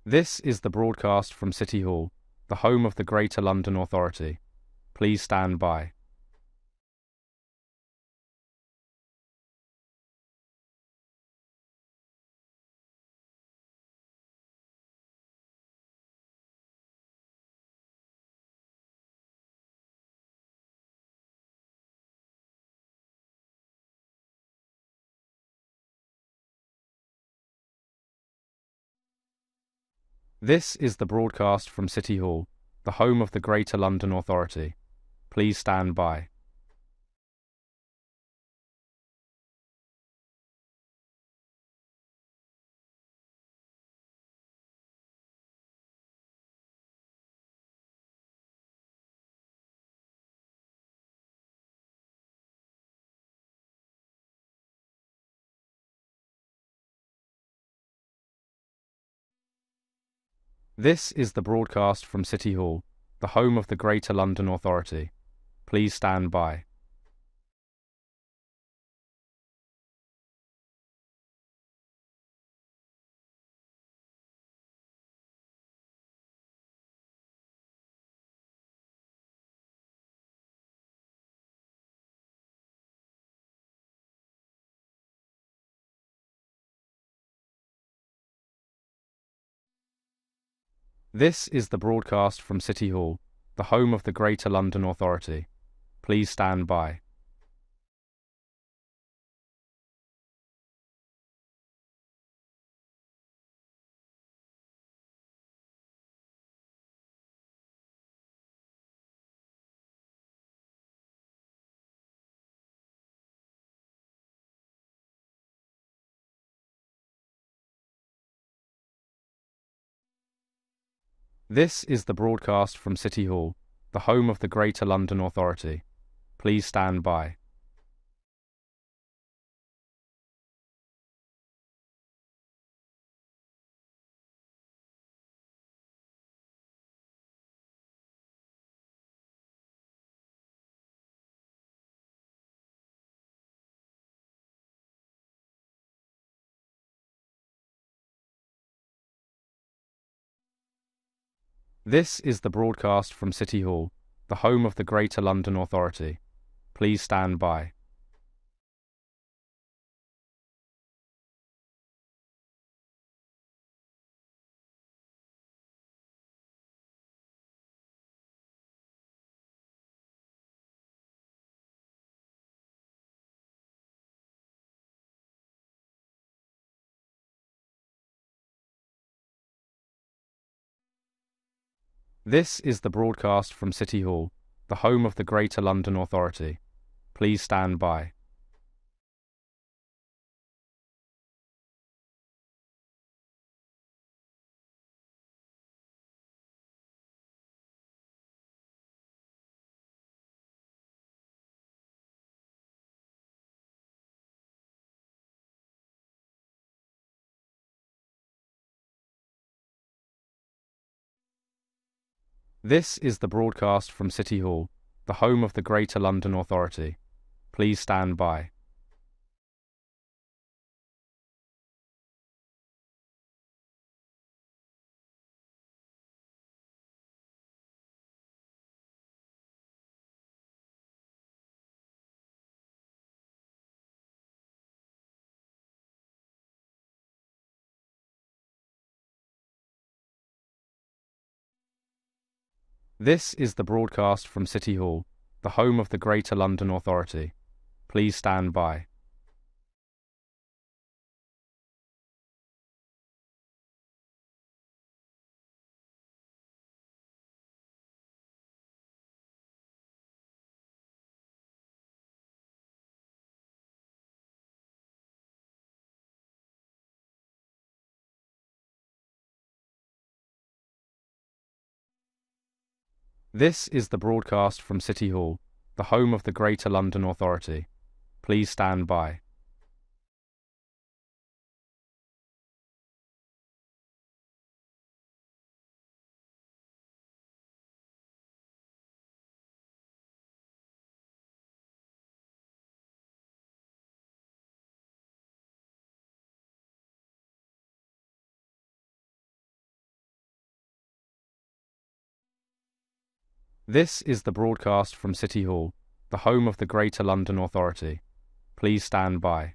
This is the broadcast from City Hall, the home of the Greater London Authority. Please stand by. This is the broadcast from City Hall, the home of the Greater London Authority. Please stand by. This is the broadcast from City Hall, the home of the Greater London Authority. Please stand by. This is the broadcast from City Hall, the home of the Greater London Authority. Please stand by. This is the broadcast from City Hall, the home of the Greater London Authority. Please stand by. This is the broadcast from City Hall, the home of the Greater London Authority. Please stand by. This is the broadcast from City Hall, the home of the Greater London Authority. Please stand by. This is the broadcast from City Hall, the home of the Greater London Authority. Please stand by. This is the broadcast from City Hall, the home of the Greater London Authority. Please stand by. This is the broadcast from City Hall, the home of the Greater London Authority. Please stand by. This is the broadcast from City Hall, the home of the Greater London Authority. Please stand by.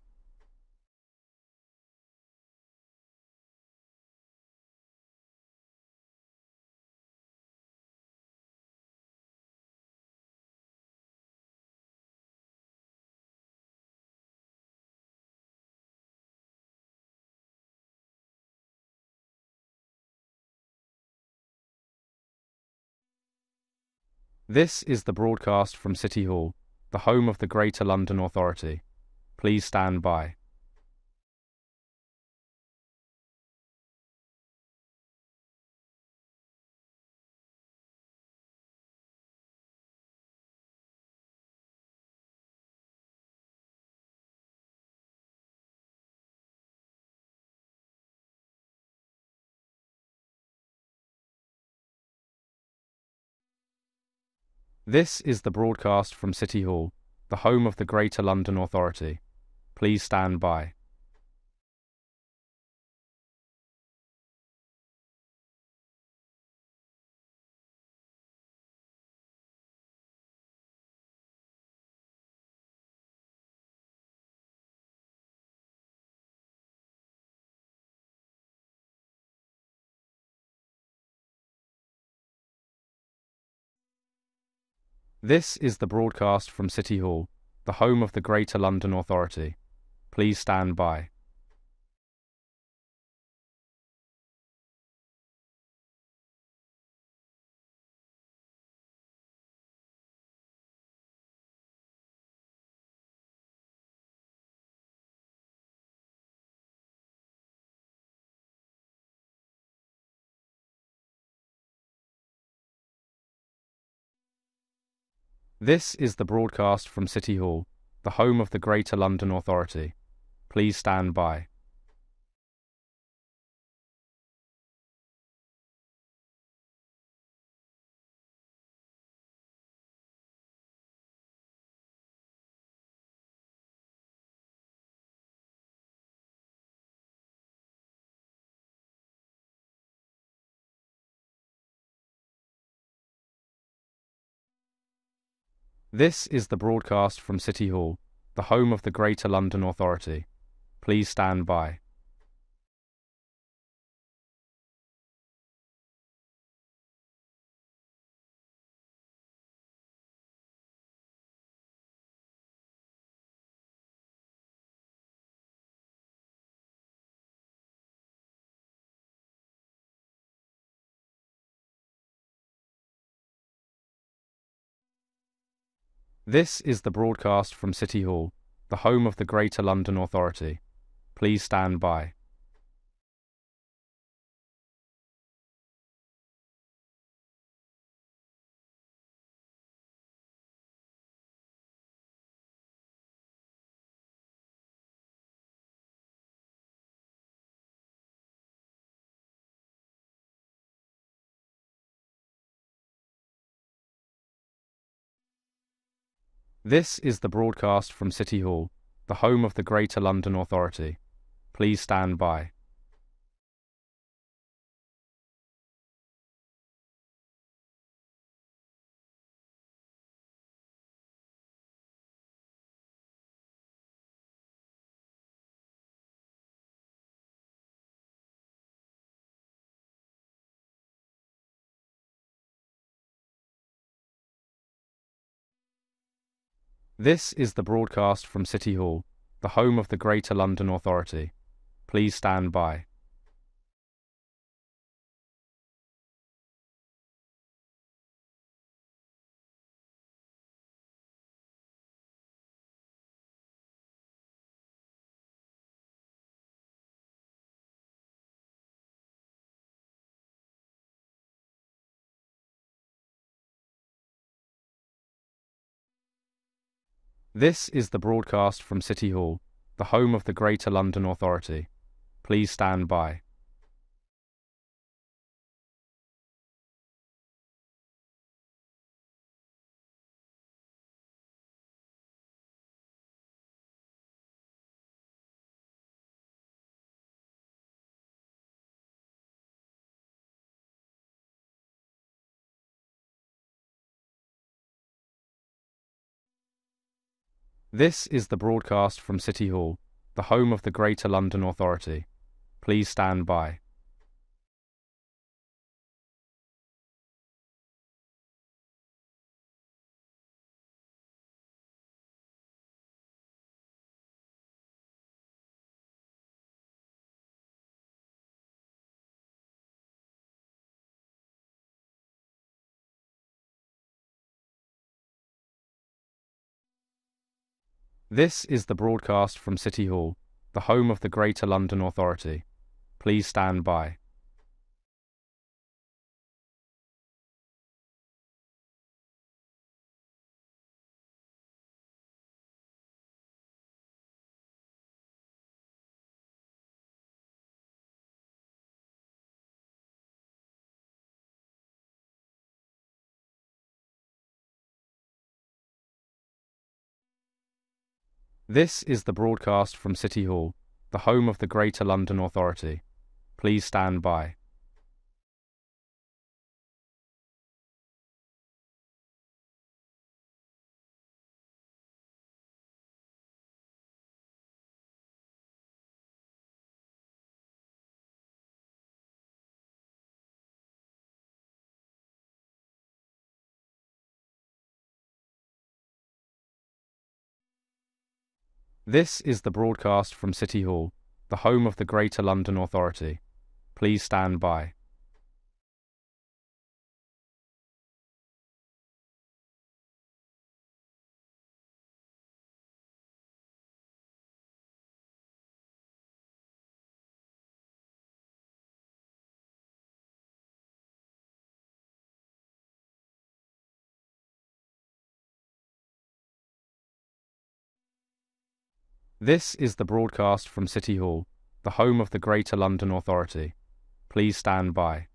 This is the broadcast from City Hall, the home of the Greater London Authority. Please stand by. This is the broadcast from City Hall, the home of the Greater London Authority. Please stand by. This is the broadcast from City Hall, the home of the Greater London Authority. Please stand by. This is the broadcast from City Hall, the home of the Greater London Authority. Please stand by. This is the broadcast from City Hall, the home of the Greater London Authority. Please stand by. This is the broadcast from City Hall, the home of the Greater London Authority. Please stand by. This is the broadcast from City Hall, the home of the Greater London Authority. Please stand by. This is the broadcast from City Hall, the home of the Greater London Authority. Please stand by. This is the broadcast from City Hall, the home of the Greater London Authority. Please stand by. This is the broadcast from City Hall, the home of the Greater London Authority. Please stand by. This is the broadcast from City Hall, the home of the Greater London Authority. Please stand by. This is the broadcast from City Hall, the home of the Greater London Authority. Please stand by. This is the broadcast from City Hall, the home of the Greater London Authority. Please stand by. This is the broadcast from City Hall, the home of the Greater London Authority. Please stand by.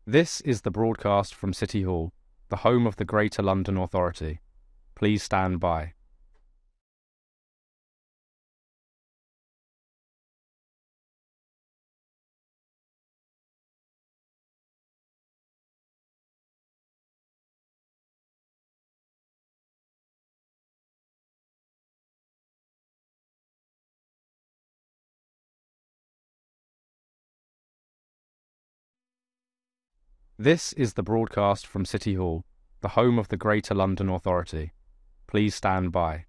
This is the broadcast from City Hall, the home of the Greater London Authority. Please stand by. This is the broadcast from City Hall, the home of the Greater London Authority. Please stand by.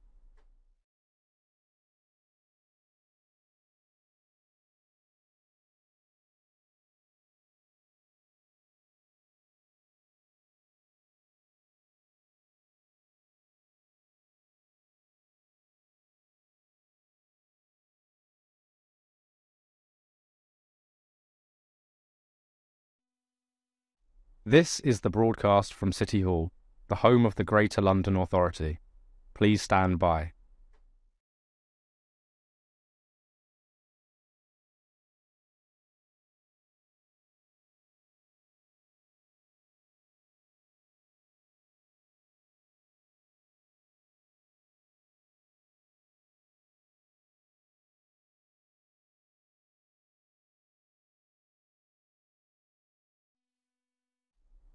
This is the broadcast from City Hall, the home of the Greater London Authority. Please stand by.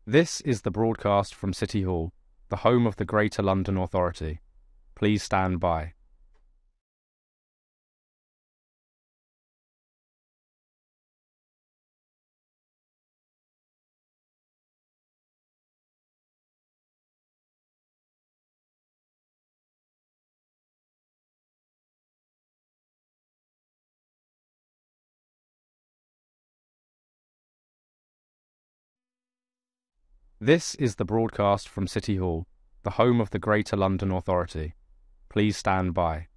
This is the broadcast from City Hall, the home of the Greater London Authority. Please stand by. This is the broadcast from City Hall, the home of the Greater London Authority. Please stand by.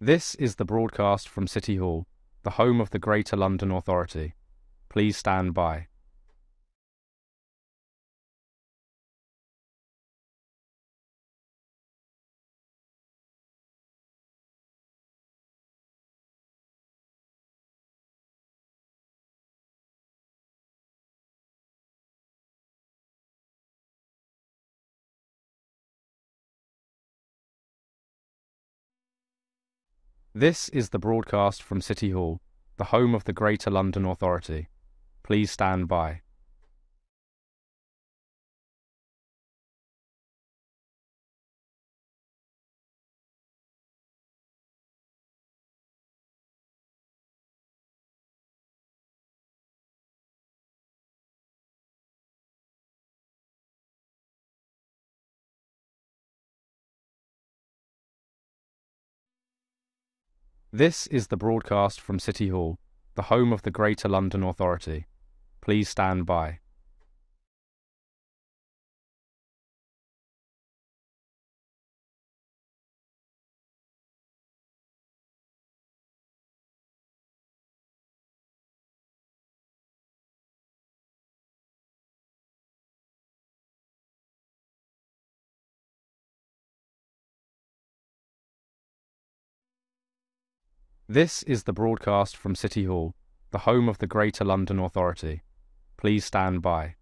This is the broadcast from City Hall, the home of the Greater London Authority. Please stand by. This is the broadcast from City Hall, the home of the Greater London Authority. Please stand by. This is the broadcast from City Hall, the home of the Greater London Authority. Please stand by. This is the broadcast from City Hall, the home of the Greater London Authority. Please stand by.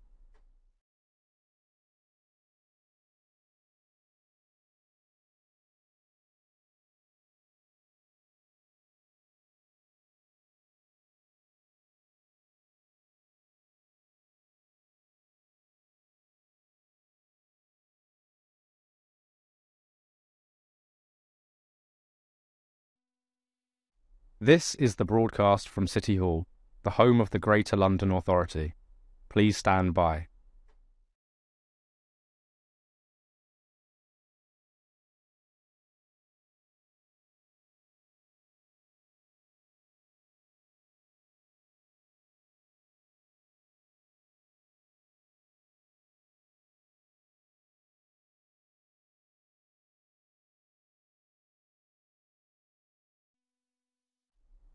This is the broadcast from City Hall, the home of the Greater London Authority. Please stand by.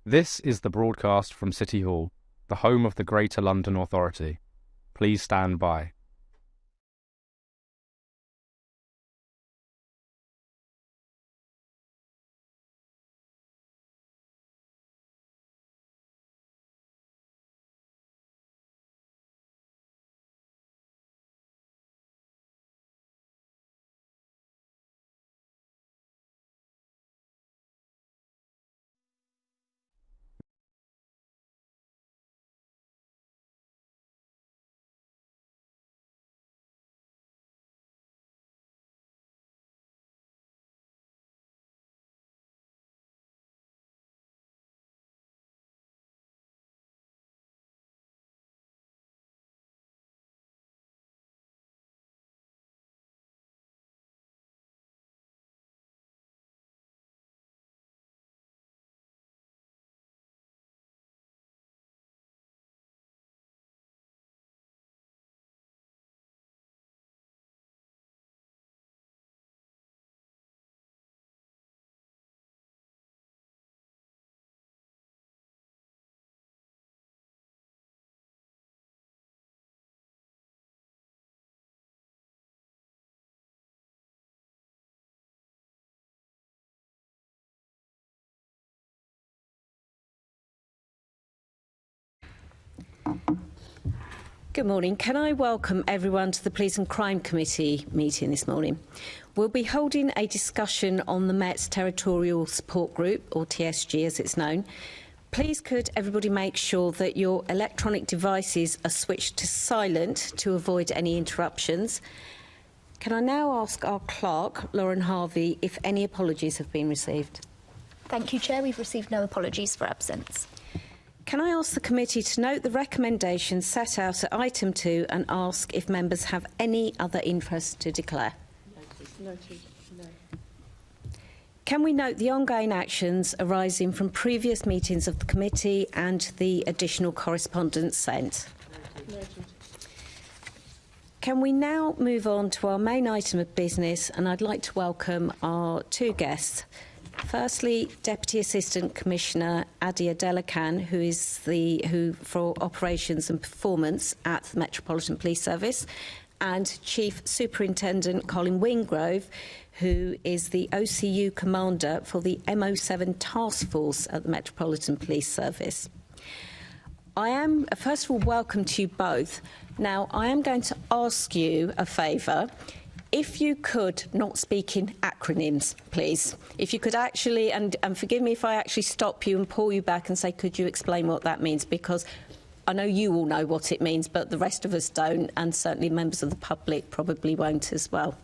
This is the broadcast from City Hall, the home of the Greater London Authority. Please stand by. Good morning. Can I welcome everyone to the Police and Crime Committee meeting this morning? We'll be holding a discussion on the Met's Territorial Support Group, or TSG as it's known. Please could everybody make sure that your electronic devices are switched to silent to avoid any interruptions. Can I now ask our clerk, Lauren Harvey, if any apologies have been received? Thank you, Chair. We've received no apologies for absence. Can I ask the committee to note the recommendations set out at item 2 and ask if members have any other interest to declare? Noted. No. Can we note the ongoing actions arising from previous meetings of the committee and the additional correspondence sent? Noted. Can we now move on to our main item of business, and I'd like to welcome our two guests. Firstly, Deputy Assistant Commissioner Adia Delacan, who for Operations and Performance at the Metropolitan Police Service, and Chief Superintendent Colin Wingrove, who is the OCU Commander for the MO7 Task Force at the Metropolitan Police Service. I am, first of all, welcome to you both. Now, I am going to ask you a favour. If you could not speak in acronyms, please. If you could actually, and forgive me if I actually stop you and pull you back and say, could you explain what that means? Because I know you all know what it means, but the rest of us don't, and certainly members of the public probably won't as well.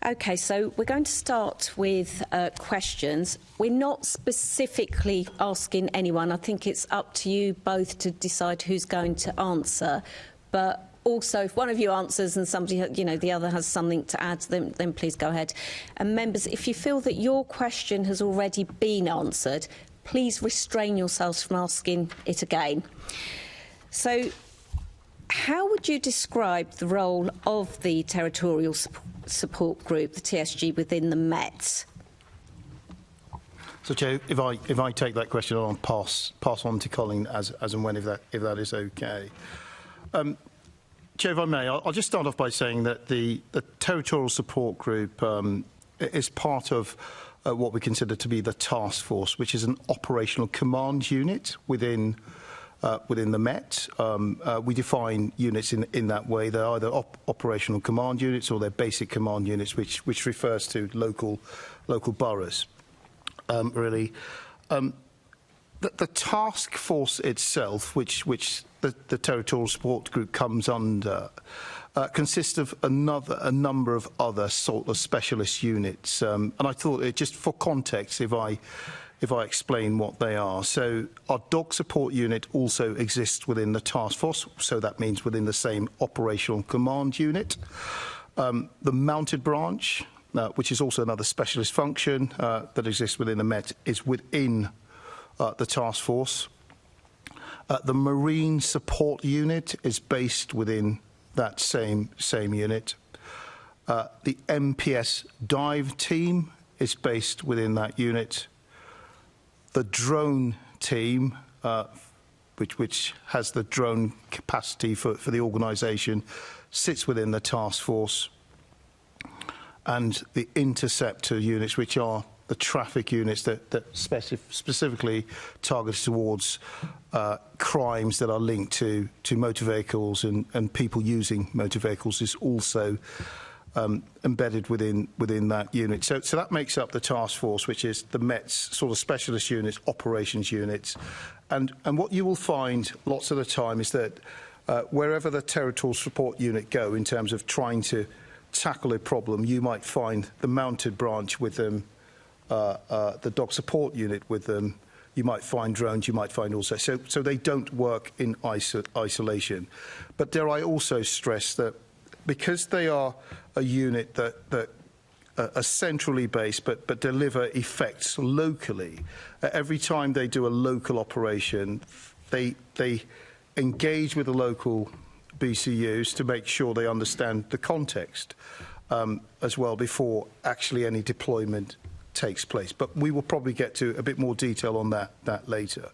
OK, so we're going to start with questions. We're not specifically asking anyone. I think it's up to you both to decide who's going to answer. But also, if one of you answers and somebody, the other has something to add, then please go ahead. And members, if you feel that your question has already been answered, please restrain yourselves from asking it again. So, how would you describe the role of the Territorial Support Group, the TSG, within the Met? So, Chair, if I take that question on, pass on to Colin as and when, if that is OK. Chair, if I may, I'll just start off by saying that the Territorial Support Group is part of what we consider to be the task force, which is an operational command unit within the Met. We define units in that way. They're either operational command units or they're basic command units, which refers to local boroughs, really. The task force itself, which the Territorial Support Group comes under, consists of a number of other sort of specialist units. And I thought, just for context, if I explain what they are. So our dog support unit also exists within the task force, so that means within the same operational command unit. The mounted branch, which is also another specialist function that exists within the Met, is within the task force. The Marine Support Unit is based within that same unit. The MPS Dive Team is based within that unit. The Drone Team, which has the drone capacity for the organisation, sits within the task force. And the Interceptor units, which are the traffic units that specifically targeted towards crimes that are linked to motor vehicles and people using motor vehicles, is also embedded within that unit. So that makes up the task force, which is the Met's sort of specialist units, operations units. And what you will find lots of the time is that wherever the Territorial Support Unit go in terms of trying to tackle a problem, you might find the mounted branch with them, the dog support unit with them. You might find drones, you might find also. So they don't work in isolation. But dare I also stress that because they are a unit that are centrally based but deliver effects locally, every time they do a local operation, they engage with the local BCUs to make sure they understand the context as well before actually any deployment takes place. But we will probably get to a bit more detail on that later.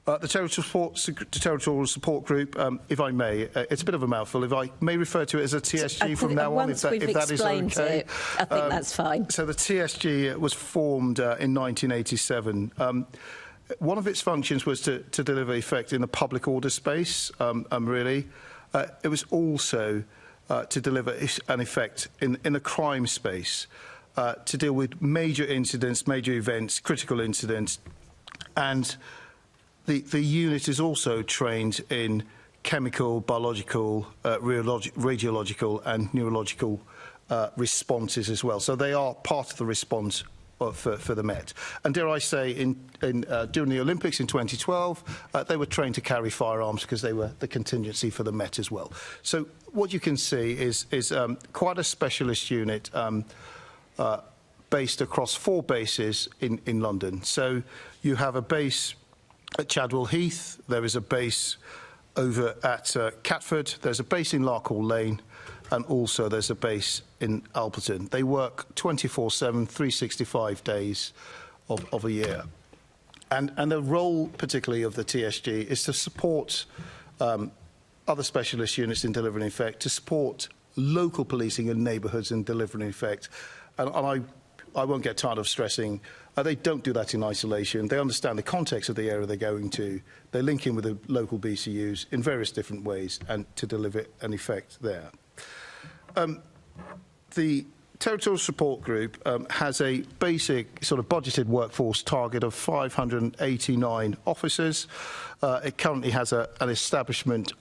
The Territorial Support Group, if I may, it's a bit of a mouthful. If I may refer to it as a TSG from now on, if that is okay. I think that's fine. So the TSG was formed in 1987. One of its functions was to deliver effect in the public order space, really. It was also to deliver an effect in the crime space, to deal with major incidents, major events, critical incidents, and the unit is also trained in chemical, biological, radiological and neurological responses as well. So they are part of the response for the Met. And dare I say, during the Olympics in 2012, they were trained to carry firearms because they were the contingency for the Met as well. So what you can see is quite a specialist unit based across 4 bases in London. So you have a base at Chadwell Heath, there is a base over at Catford, there's a base in Larkhall Lane, and also there's a base in Alperton. They work 24/7, 365 days of a year. And the role, particularly of the TSG, is to support other specialist units in delivering effect, to support local policing in neighbourhoods in delivering effect. And I won't get tired of stressing, they don't do that in isolation. They understand the context of the area they're going to. They link in with the local BCUs in various different ways and to deliver an effect there. The Territorial Support Group has a basic sort of budgeted workforce target of 589 officers. It currently has an establishment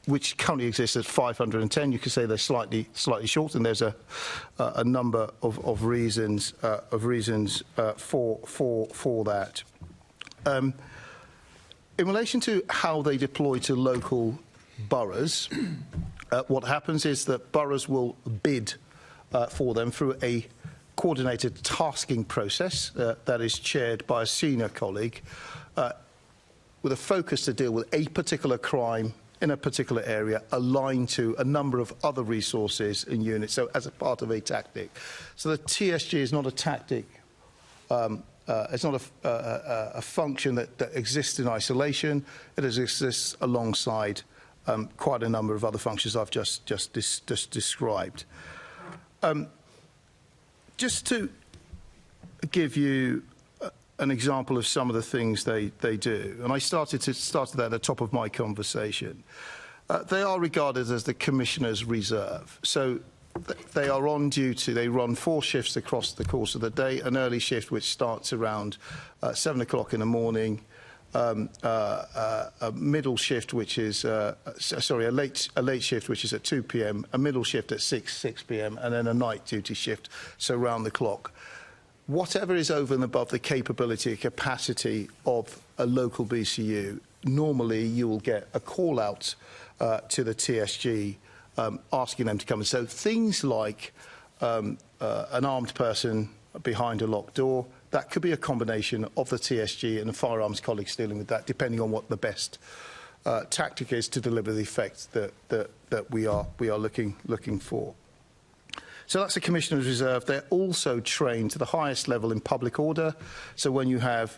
which currently exists at 510. You could say they're slightly short, and there's a number of reasons for that. In relation to how they deploy to local boroughs, what happens is that boroughs will bid for them through a coordinated tasking process that is chaired by a senior colleague with a focus to deal with a particular crime in a particular area aligned to a number of other resources and units, so as a part of a tactic. So the TSG is not a tactic, it's not a function that exists in isolation. It exists alongside quite a number of other functions I've just described. Just to give you an example of some of the things they do, and I started that at the top of my conversation. They are regarded as the Commissioner's Reserve. So they are on duty. They run 4 shifts across the course of the day, an early shift which starts around 7 o'clock in the morning, a middle shift which is, a late shift which is at 2 p.m, a middle shift at 6 p.m, and then a night duty shift, so round the clock. Whatever is over and above the capability and capacity of a local BCU, normally you will get a call out to the TSG asking them to come. And so things like an armed person behind a locked door, that could be a combination of the TSG and the firearms colleagues dealing with that, depending on what the best tactic is to deliver the effect that we are looking for. So that's the Commissioner's Reserve. They're also trained to the highest level in public order. So when you have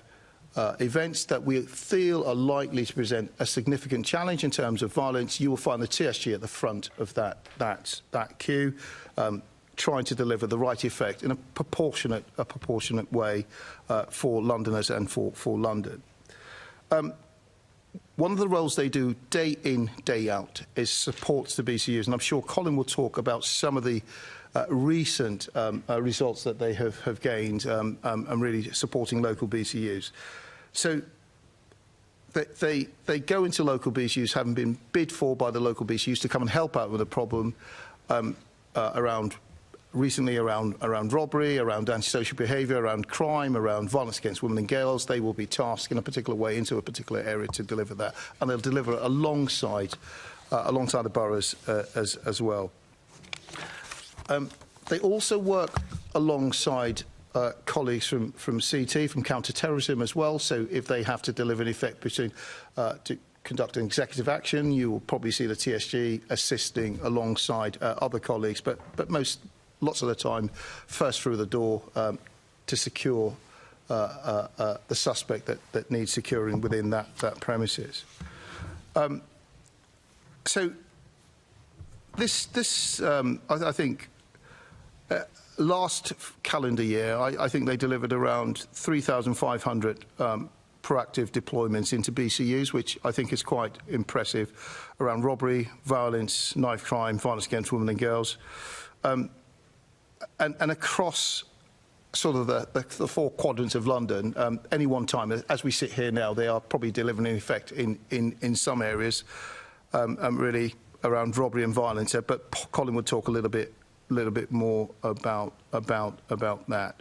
events that we feel are likely to present a significant challenge in terms of violence, you will find the TSG at the front of that queue, trying to deliver the right effect in a proportionate way for Londoners and for London. One of the roles they do day in, day out is support to BCUs, and I'm sure Colin will talk about some of the recent results that they have gained and really supporting local BCUs. So they go into local BCUs, having been bid for by the local BCUs to come and help out with a problem recently around robbery, around antisocial behaviour, around crime, around violence against women and girls. They will be tasked in a particular way into a particular area to deliver that, and they'll deliver it alongside the boroughs as well. They also work alongside colleagues from CT, from counter-terrorism as well. So if they have to deliver an effect between to conduct an executive action, you will probably see the TSG assisting alongside other colleagues, but lots of the time first through the door to secure the suspect that needs securing within that premises. So this I think last calendar year, I think they delivered around 3,500 proactive deployments into BCUs, which I think is quite impressive, around robbery, violence, knife crime, violence against women and girls. And across sort of the 4 quadrants of London, any one time, as we sit here now, they are probably delivering an effect in some areas, really around robbery and violence. But Colin would talk a little bit more about that.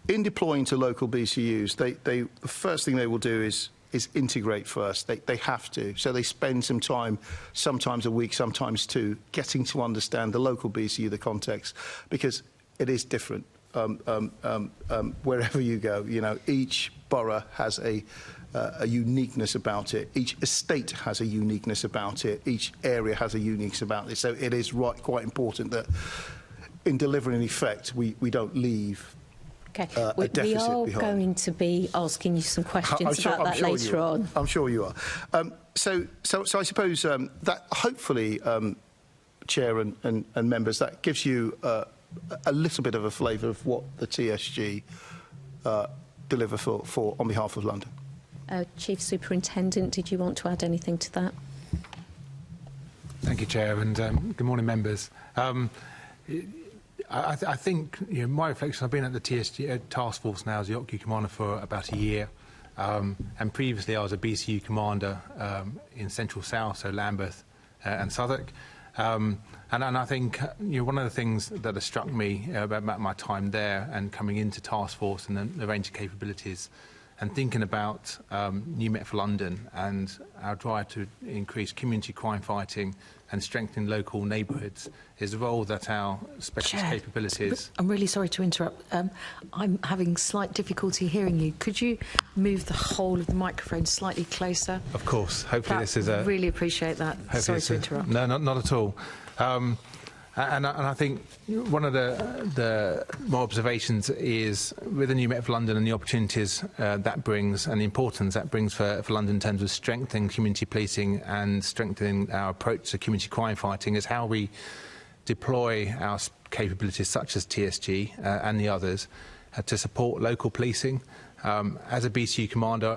In deploying to local BCUs, the first thing they will do is integrate first. They have to. So they spend some time, sometimes a week, sometimes 2, getting to understand the local BCU, the context, because it is different wherever you go, you know, each borough has a uniqueness about it. Each estate has a uniqueness about it. Each area has a uniqueness about it. So it is quite important that in delivering effect, we don't leave Okay. a We deficit are behind. going to be asking you some questions about that later on. I'm sure you are. So I suppose that hopefully, Chair and members, that gives you a little bit of a flavour of what the TSG deliver for on behalf of London. Chief Superintendent, did you want to add anything to that? Thank you, Chair, and good morning, members. I think, you know, my reflection, I've been at the TSG task force now as the OCU commander for about a year, and previously I was a BCU commander in Central South, so Lambeth and Southwark. And I think, you know, one of the things that has struck me about my time there and coming into task force and the range of capabilities and thinking about New Met for London and our drive to increase community crime fighting and strengthening local neighbourhoods is the role that our specialist Chair, capabilities... I'm really sorry to interrupt. I'm having slight difficulty hearing you. Could you move the whole of the microphone slightly closer? Of course. Hopefully this is a... Really appreciate that. Sorry to interrupt. No, not at all. And I think one of the more observations is with the New Met for London and the opportunities that brings and the importance that brings for London in terms of strengthening community policing and strengthening our approach to community crime fighting is how we deploy our capabilities such as TSG and the others to support local policing. As a BCU commander,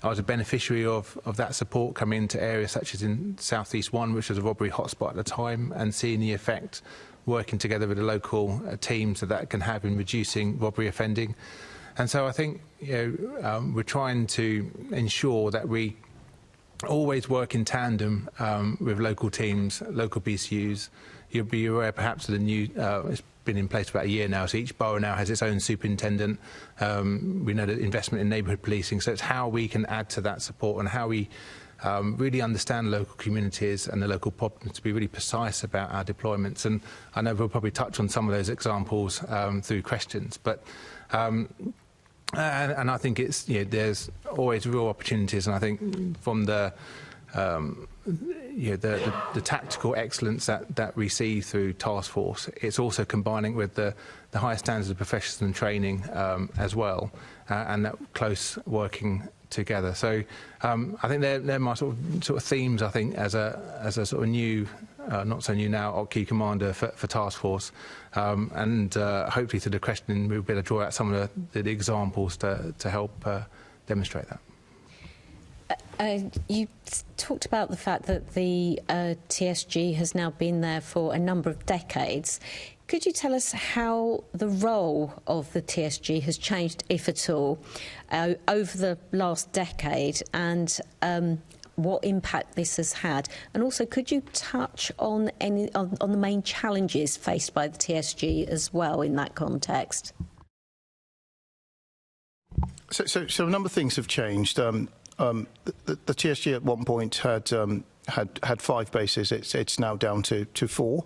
I was a beneficiary of that support coming into areas such as in South East 1, which was a robbery hotspot at the time, and seeing the effect working together with the local teams that can have in reducing robbery offending. And so I think, you know, we're trying to ensure that we always work in tandem with local teams, local BCUs. You'll be aware perhaps of the new, it's been in place for about a year now, so each borough now has its own superintendent. We know that investment in neighbourhood policing, so it's how we can add to that support and how we really understand local communities and the local problems to be really precise about our deployments. And I know we'll probably touch on some of those examples through questions, but and I think it's, you know, there's always real opportunities, and I think from the you know, the tactical excellence that we see through task force, it's also combining with the higher standards of professionalism and training as well, and that close working together. So I think they're my sort of themes. I think as a sort of new, not so new now, OCU commander for task force, and hopefully to the question we'll be able to draw out some of the examples to help demonstrate that. You talked about the fact that the TSG has now been there for a number of decades. Could you tell us how the role of the TSG has changed, if at all, over the last decade, and what impact this has had? And also, could you touch on on the main challenges faced by the TSG as well in that context? So a number of things have changed. The TSG at one point had 5 bases. It's now down to 4.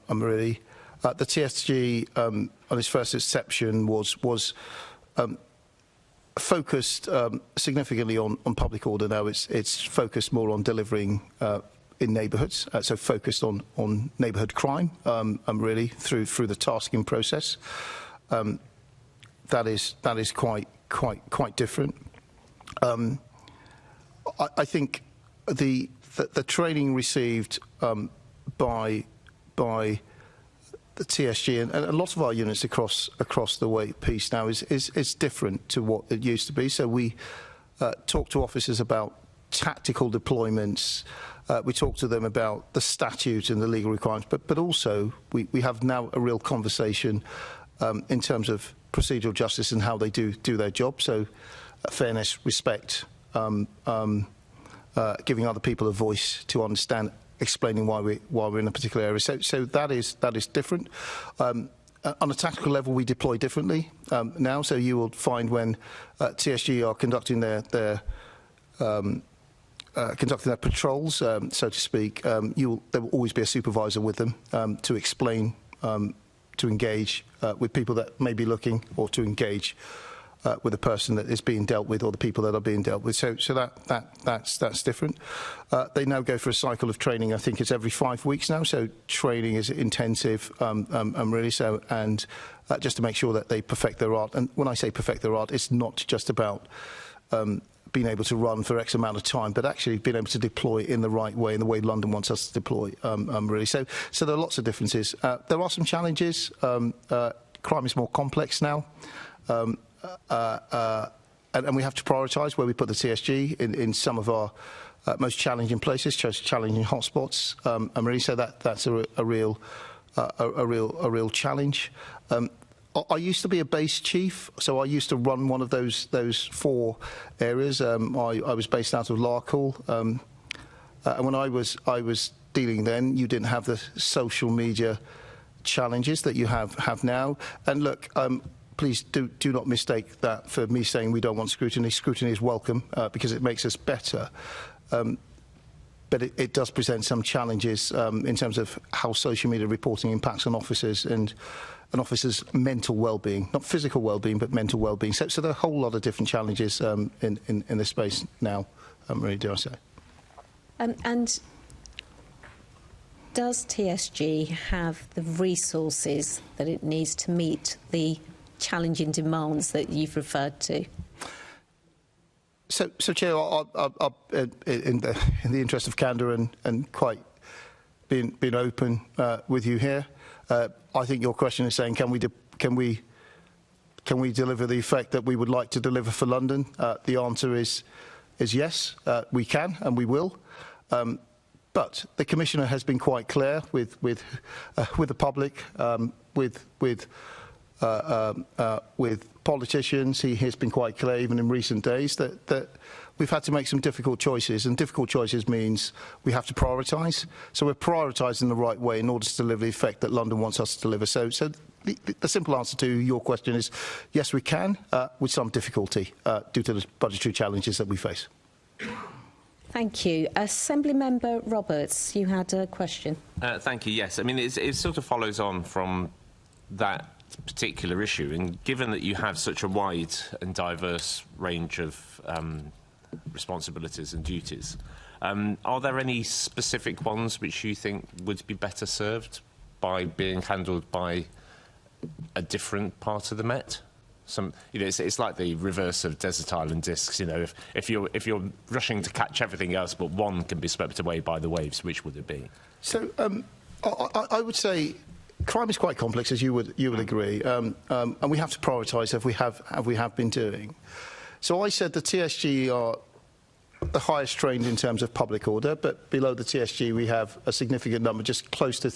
Really, the TSG on its first inception was focused significantly on public order. Now it's focused more on delivering in neighbourhoods. So focused on neighbourhood crime. Really through the tasking process. That is quite different. I think the training received by the TSG and a lot of our units across the piece now is different to what it used to be. So we talk to officers about tactical deployments. We talk to them about the statute and the legal requirements, but also we have now a real conversation in terms of procedural justice and how they do their job. So fairness, respect, giving other people a voice to understand, explaining why we're in a particular area. So that is different. On a tactical level, we deploy differently now. So you will find when TSG are conducting their patrols, so to speak, there will always be a supervisor with them to explain engage with people that may be looking, or to engage with the person that is being dealt with, or the people that are being dealt with. So that's different. They now go for a cycle of training. I think it's every 5 weeks now. So training is intensive, really so, and just to make sure that they perfect their art. And when I say perfect their art, it's not just about being able to run for X amount of time, but actually being able to deploy in the right way, in the way London wants us to deploy, really. So there are lots of differences. There are some challenges. Crime is more complex now. And we have to prioritise where we put the TSG in some of our most challenging places, challenging hotspots. Really, so that's a real challenge. I used to be a base chief, so I used to run one of those 4 areas. I was based out of Larkhall, and when I was dealing then, you didn't have the social media challenges that you have now. And look. Please do not mistake that for me saying we don't want scrutiny. Scrutiny is welcome because it makes us better. But it does present some challenges in terms of how social media reporting impacts on officers and an officer's mental well-being, not physical well-being, but mental well-being. So there are a whole lot of different challenges in this space now, really, dare I say. And does TSG have the resources that it needs to meet the challenging demands that you've referred to? So Chair, in the interest of candour and quite being open with you here, I think your question is saying, can we deliver the effect that we would like to deliver for London? The answer is yes, we can and we will. But the Commissioner has been quite clear with the public, with politicians. He has been quite clear, even in recent days, that we've had to make some difficult choices, and difficult choices means we have to prioritise. So we're prioritising the right way in order to deliver the effect that London wants us to deliver. So the simple answer to your question is yes, we can, with some difficulty due to the budgetary challenges that we face. Thank you. Assembly Member Roberts, you had a question. Thank you. Yes, I mean it sort of follows on from that particular issue, and given that you have such a wide and diverse range of responsibilities and duties, are there any specific ones which you think would be better served by being handled by a different part of the Met? It's like the reverse of desert island discs. If you're rushing to catch everything else, but one can be swept away by the waves, which would it be? So I would say crime is quite complex, as you would agree, and we have to prioritise as we have been doing. So I said the TSG are the highest trained in terms of public order, but below the TSG we have a significant number, just close to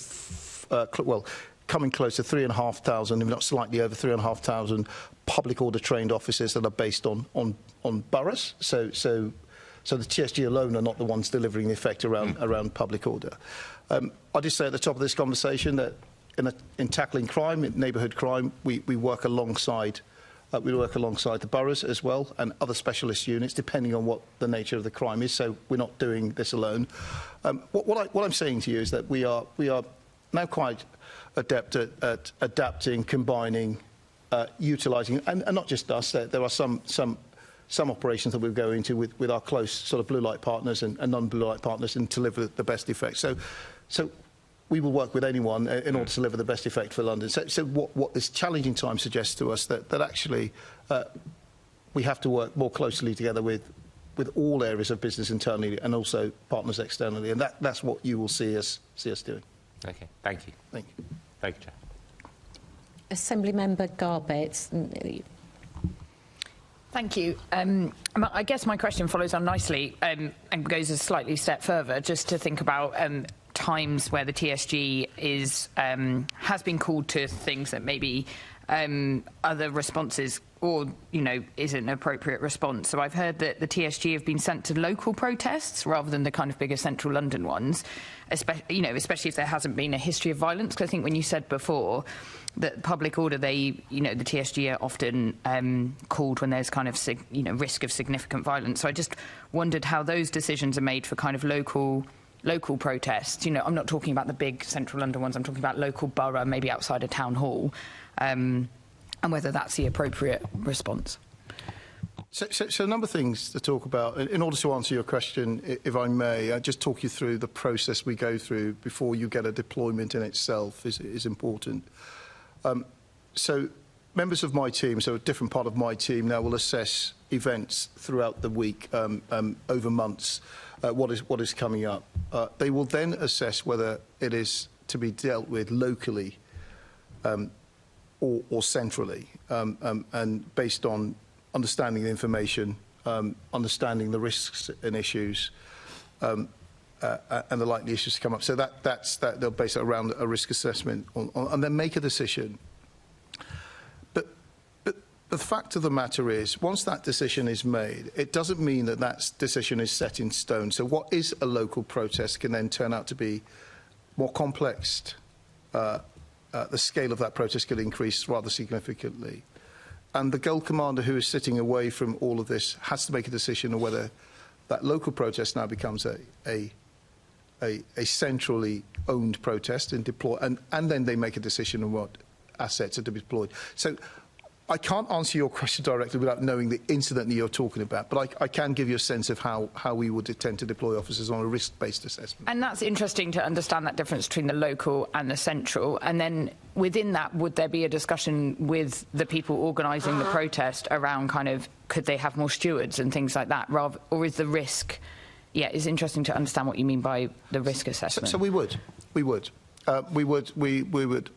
coming close to 3,500, if not slightly over 3,500 public order trained officers that are based on boroughs. So the TSG alone are not the ones delivering the effect around public order. I just say at the top of this conversation that in tackling crime, in neighbourhood crime, we work alongside the boroughs as well, and other specialist units, depending on what the nature of the crime is. So we're not doing this alone. What I'm saying to you is that we are now quite adept at adapting, combining, utilising, and not just us. There are some operations that we'll go into with our close sort of blue light partners and non-blue light partners and deliver the best effect. So we will work with anyone in order to deliver the best effect for London. So what this challenging time suggests to us that actually we have to work more closely together with all areas of business internally and also partners externally, and that's what you will see us doing. Okay, thank you. Thank you. Thank you, Chair. Assembly Member Garbett. Thank you. I guess my question follows on nicely and goes a slightly step further, just to think about times where the TSG has been called to things that maybe other responses or, isn't an appropriate response. So I've heard that the TSG have been sent to local protests rather than the kind of bigger central London ones, especially if there hasn't been a history of violence. Because I think when you said before that public order, the TSG are often called when there's kind of, risk of significant violence. So I just wondered how those decisions are made for kind of local local protests, I'm not talking about the big central London ones, I'm talking about local borough, maybe outside a town hall, and whether that's the appropriate response. So a number of things to talk about. In order to answer your question, if I may, I'll just talk you through the process we go through before you get a deployment in itself is important. So members of my team, so a different part of my team now, will assess events throughout the week over months, what is coming up. They will then assess whether it is to be dealt with locally or centrally, and based on understanding the information, understanding the risks and issues, and the likely issues to come up. So that's they'll base it around a risk assessment and then make a decision. But the fact of the matter is, once that decision is made, it doesn't mean that that decision is set in stone. So what is a local protest can then turn out to be more complex. The scale of that protest could increase rather significantly. And the Guild commander who is sitting away from all of this has to make a decision on whether that local protest now becomes a centrally owned protest and deploy, and then they make a decision on what assets are to be deployed. So I can't answer your question directly without knowing the incident that you're talking about, but I can give you a sense of how we would tend to deploy officers on a risk-based assessment. And that's interesting to understand that difference between the local and the central. And then within that, would there be a discussion with the people organising the protest around kind of, could they have more stewards and things like that, rather, or is the risk... Yeah, it's interesting to understand what you mean by the risk assessment. So we would. We would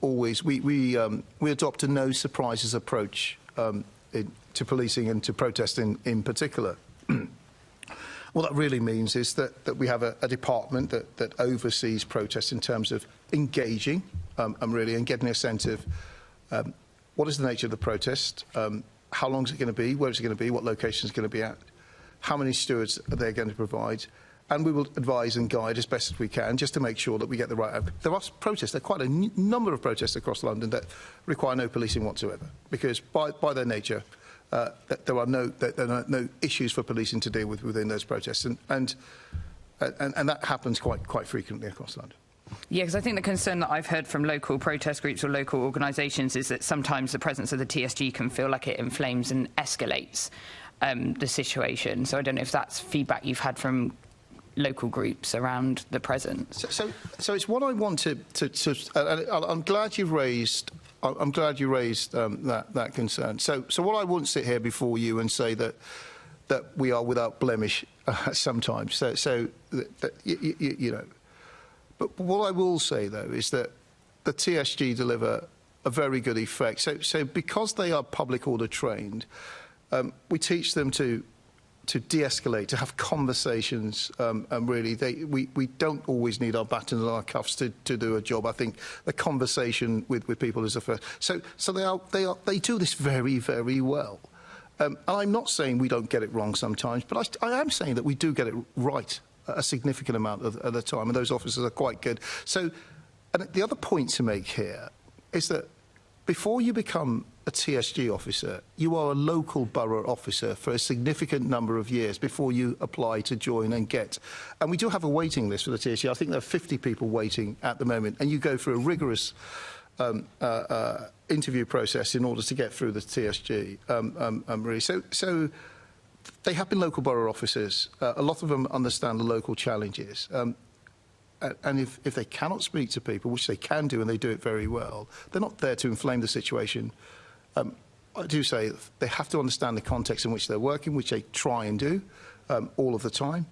always we adopt a no surprises approach to policing and to protesting in particular. What that really means is that we have a department that oversees protests in terms of engaging and getting a sense of what is the nature of the protest, how long is it going to be, where is it going to be, what location is it going to be at, how many stewards are they going to provide. And we will advise and guide as best as we can, just to make sure that we get the right outcome. There are protests, there are quite a number of protests across London that require no policing whatsoever, because by their nature, there are no issues for policing to deal with within those protests, and that happens quite frequently across London. Yeah, because I think the concern that I've heard from local protest groups or local organisations is that sometimes the presence of the TSG can feel like it inflames and escalates the situation. So I don't know if that's feedback you've had from local groups around the presence. So it's what I want to I'm glad you raised that concern. So what I won't sit here before you and say that we are without blemish sometimes. So you know, but what I will say though is that the TSG deliver a very good effect. So because they are public order trained, we teach them to de-escalate, to have conversations, and really, we don't always need our batons and our cuffs to do a job. I think the conversation with people is a first. So they do this very, very well. And I'm not saying we don't get it wrong sometimes, but I am saying that we do get it right a significant amount of the time, and those officers are quite good. So, and the other point to make here is that before you become a TSG officer, you are a local borough officer for a significant number of years before you apply to join and get. And we do have a waiting list for the TSG. I think there are 50 people waiting at the moment, and you go through a rigorous interview process in order to get through the TSG. Really. So they have been local borough officers. A lot of them understand the local challenges. And if they cannot speak to people, which they can do and they do it very well, they're not there to inflame the situation. I do say they have to understand the context in which they're working, which they try and do all of the time,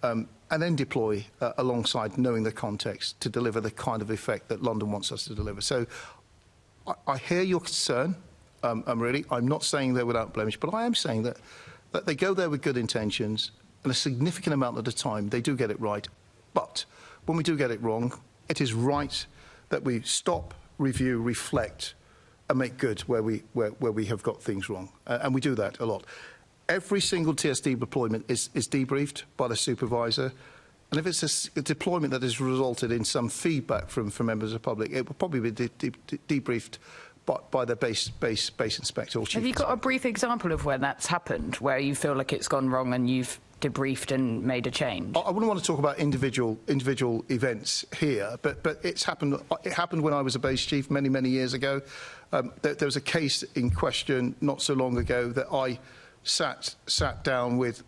and then deploy alongside knowing the context to deliver the kind of effect that London wants us to deliver. So I hear your concern, I'm not saying they're without blemish, but I am saying that they go there with good intentions, and a significant amount of the time they do get it right. But when we do get it wrong, it is right that we stop, review, reflect, and make good where we have got things wrong. And we do that a lot. Every single TSD deployment is debriefed by the supervisor. And if it's a deployment that has resulted in some feedback from members of the public, it will probably be debriefed by the base inspector or chief. Have you got a brief example of when that's happened, where you feel like it's gone wrong and you've debriefed and made a change? I wouldn't want to talk about individual events here, but it's happened. It happened when I was a base chief many years ago. There was a case in question not so long ago that I sat down with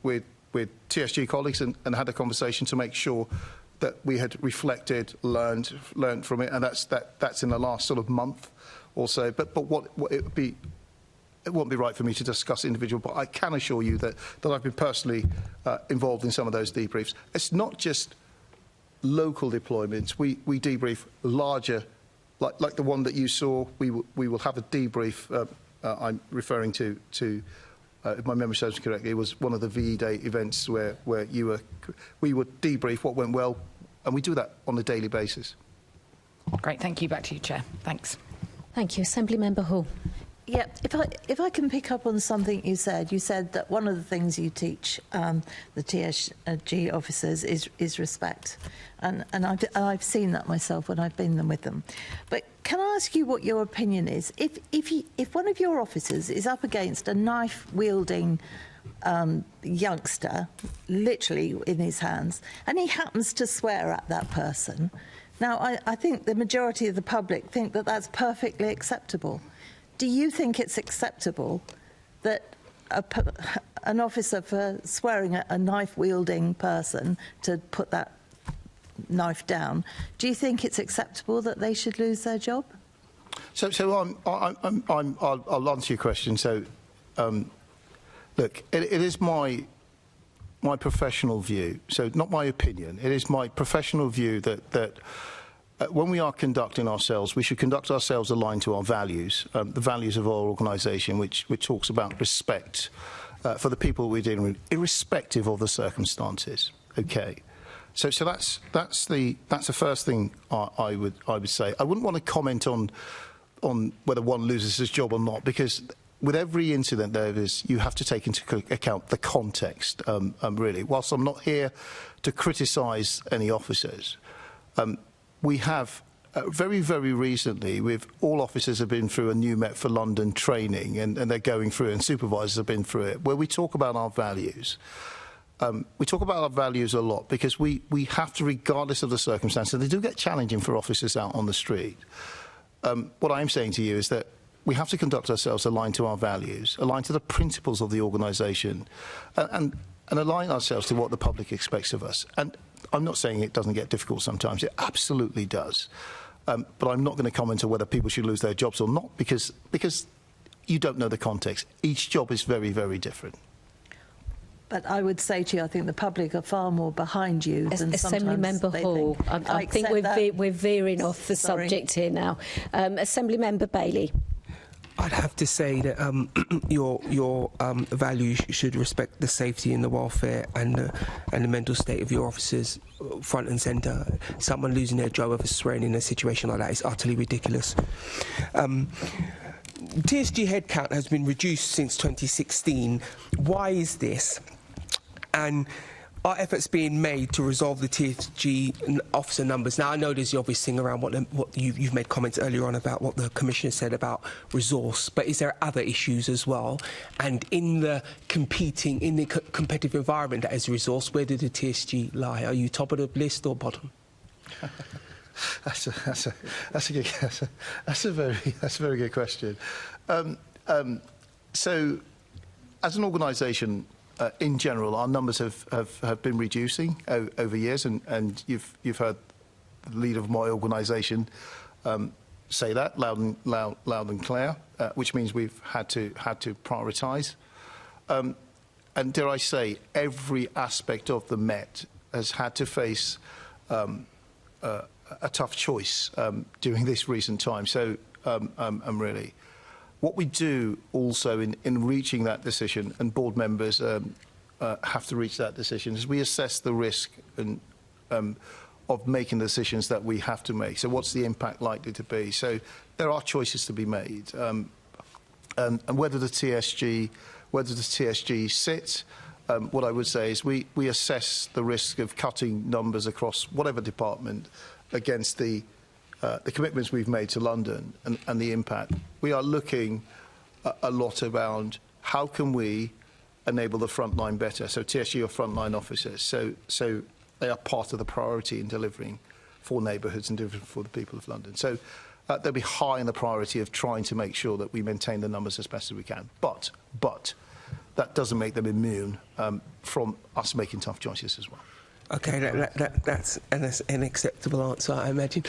TSG colleagues and had a conversation to make sure that we had reflected, learned from it, and that's in the last sort of month or so. But what it would be. It won't be right for me to discuss individual, but I can assure you that I've been personally involved in some of those debriefs. It's not just local deployments. We debrief larger, like the one that you saw. We will have a debrief. I'm referring to if my memory serves me correctly, it was one of the VE Day events where we would debrief what went well, and we do that on a daily basis. Great, thank you. Back to you, Chair. Thanks. Thank you. Assembly Member Hall. Yeah, if I can pick up on something you said that one of the things you teach the TSG officers is respect, and I've seen that myself when I've been with them. But can I ask you what your opinion is? If one of your officers is up against a knife-wielding youngster, literally in his hands, and he happens to swear at that person, now I think the majority of the public think that that's perfectly acceptable. Do you think it's acceptable that an officer for swearing at a knife-wielding person to put that knife down, do you think it's acceptable that they should lose their job? So I'll answer your question. So, look, it is my professional view. So, not my opinion. It is my professional view that. When we are conducting ourselves, we should conduct ourselves aligned to our values, the values of our organisation, which talks about respect for the people we're dealing with, irrespective of the circumstances. Okay, so that's the first thing I would say. I wouldn't want to comment on whether one loses his job or not, because with every incident you have to take into account the context. Really, whilst I'm not here to criticise any officers. We have, very recently, all officers have been through a new Met for London training, and they're going through it, and supervisors have been through it, where we talk about our values. We talk about our values a lot because we have to, regardless of the circumstances, and they do get challenging for officers out on the street. What I'm saying to you is that we have to conduct ourselves aligned to our values, aligned to the principles of the organisation, and align ourselves to what the public expects of us. And I'm not saying it doesn't get difficult sometimes. It absolutely does. But I'm not going to comment on whether people should lose their jobs or not, because you don't know the context. Each job is very different. But I would say to you, I think the public are far more behind you than Assembly Member Hall. I think we're veering off the subject here now. Assembly Member Bailey. I'd have to say that your values should respect the safety and the welfare and the mental state of your officers front and centre. Someone losing their job over swearing in a situation like that is utterly ridiculous. TSG headcount has been reduced since 2016. Why is this? And are efforts being made to resolve the TSG officer numbers? Now, I know there's the obvious thing around what you've made comments earlier on about what the Commissioner said about resource, but is there other issues as well? And in the competitive environment that is resource, where do the TSG lie? Are you top of the list or bottom? That's a very good question. So, as an organisation, in general, our numbers have been reducing over years, and you've heard the leader of my organisation say that loud and clear, which means we've had to prioritise. And dare I say, every aspect of the Met has had to face a tough choice during this recent time. So, really. What we do also in reaching that decision, and board members have to reach that decision, is we assess the risk of making the decisions that we have to make. So what's the impact likely to be? So there are choices to be made. And whether the TSG sits, what I would say is we assess the risk of cutting numbers across whatever department against the the commitments we've made to London and the impact, we are looking a lot around how can we enable the front line better. So TSG are frontline officers. So they are part of the priority in delivering for neighbourhoods and delivering for the people of London. So they'll be high in the priority of trying to make sure that we maintain the numbers as best as we can. But that doesn't make them immune from us making tough choices as well. Okay, that's an acceptable answer, I imagine.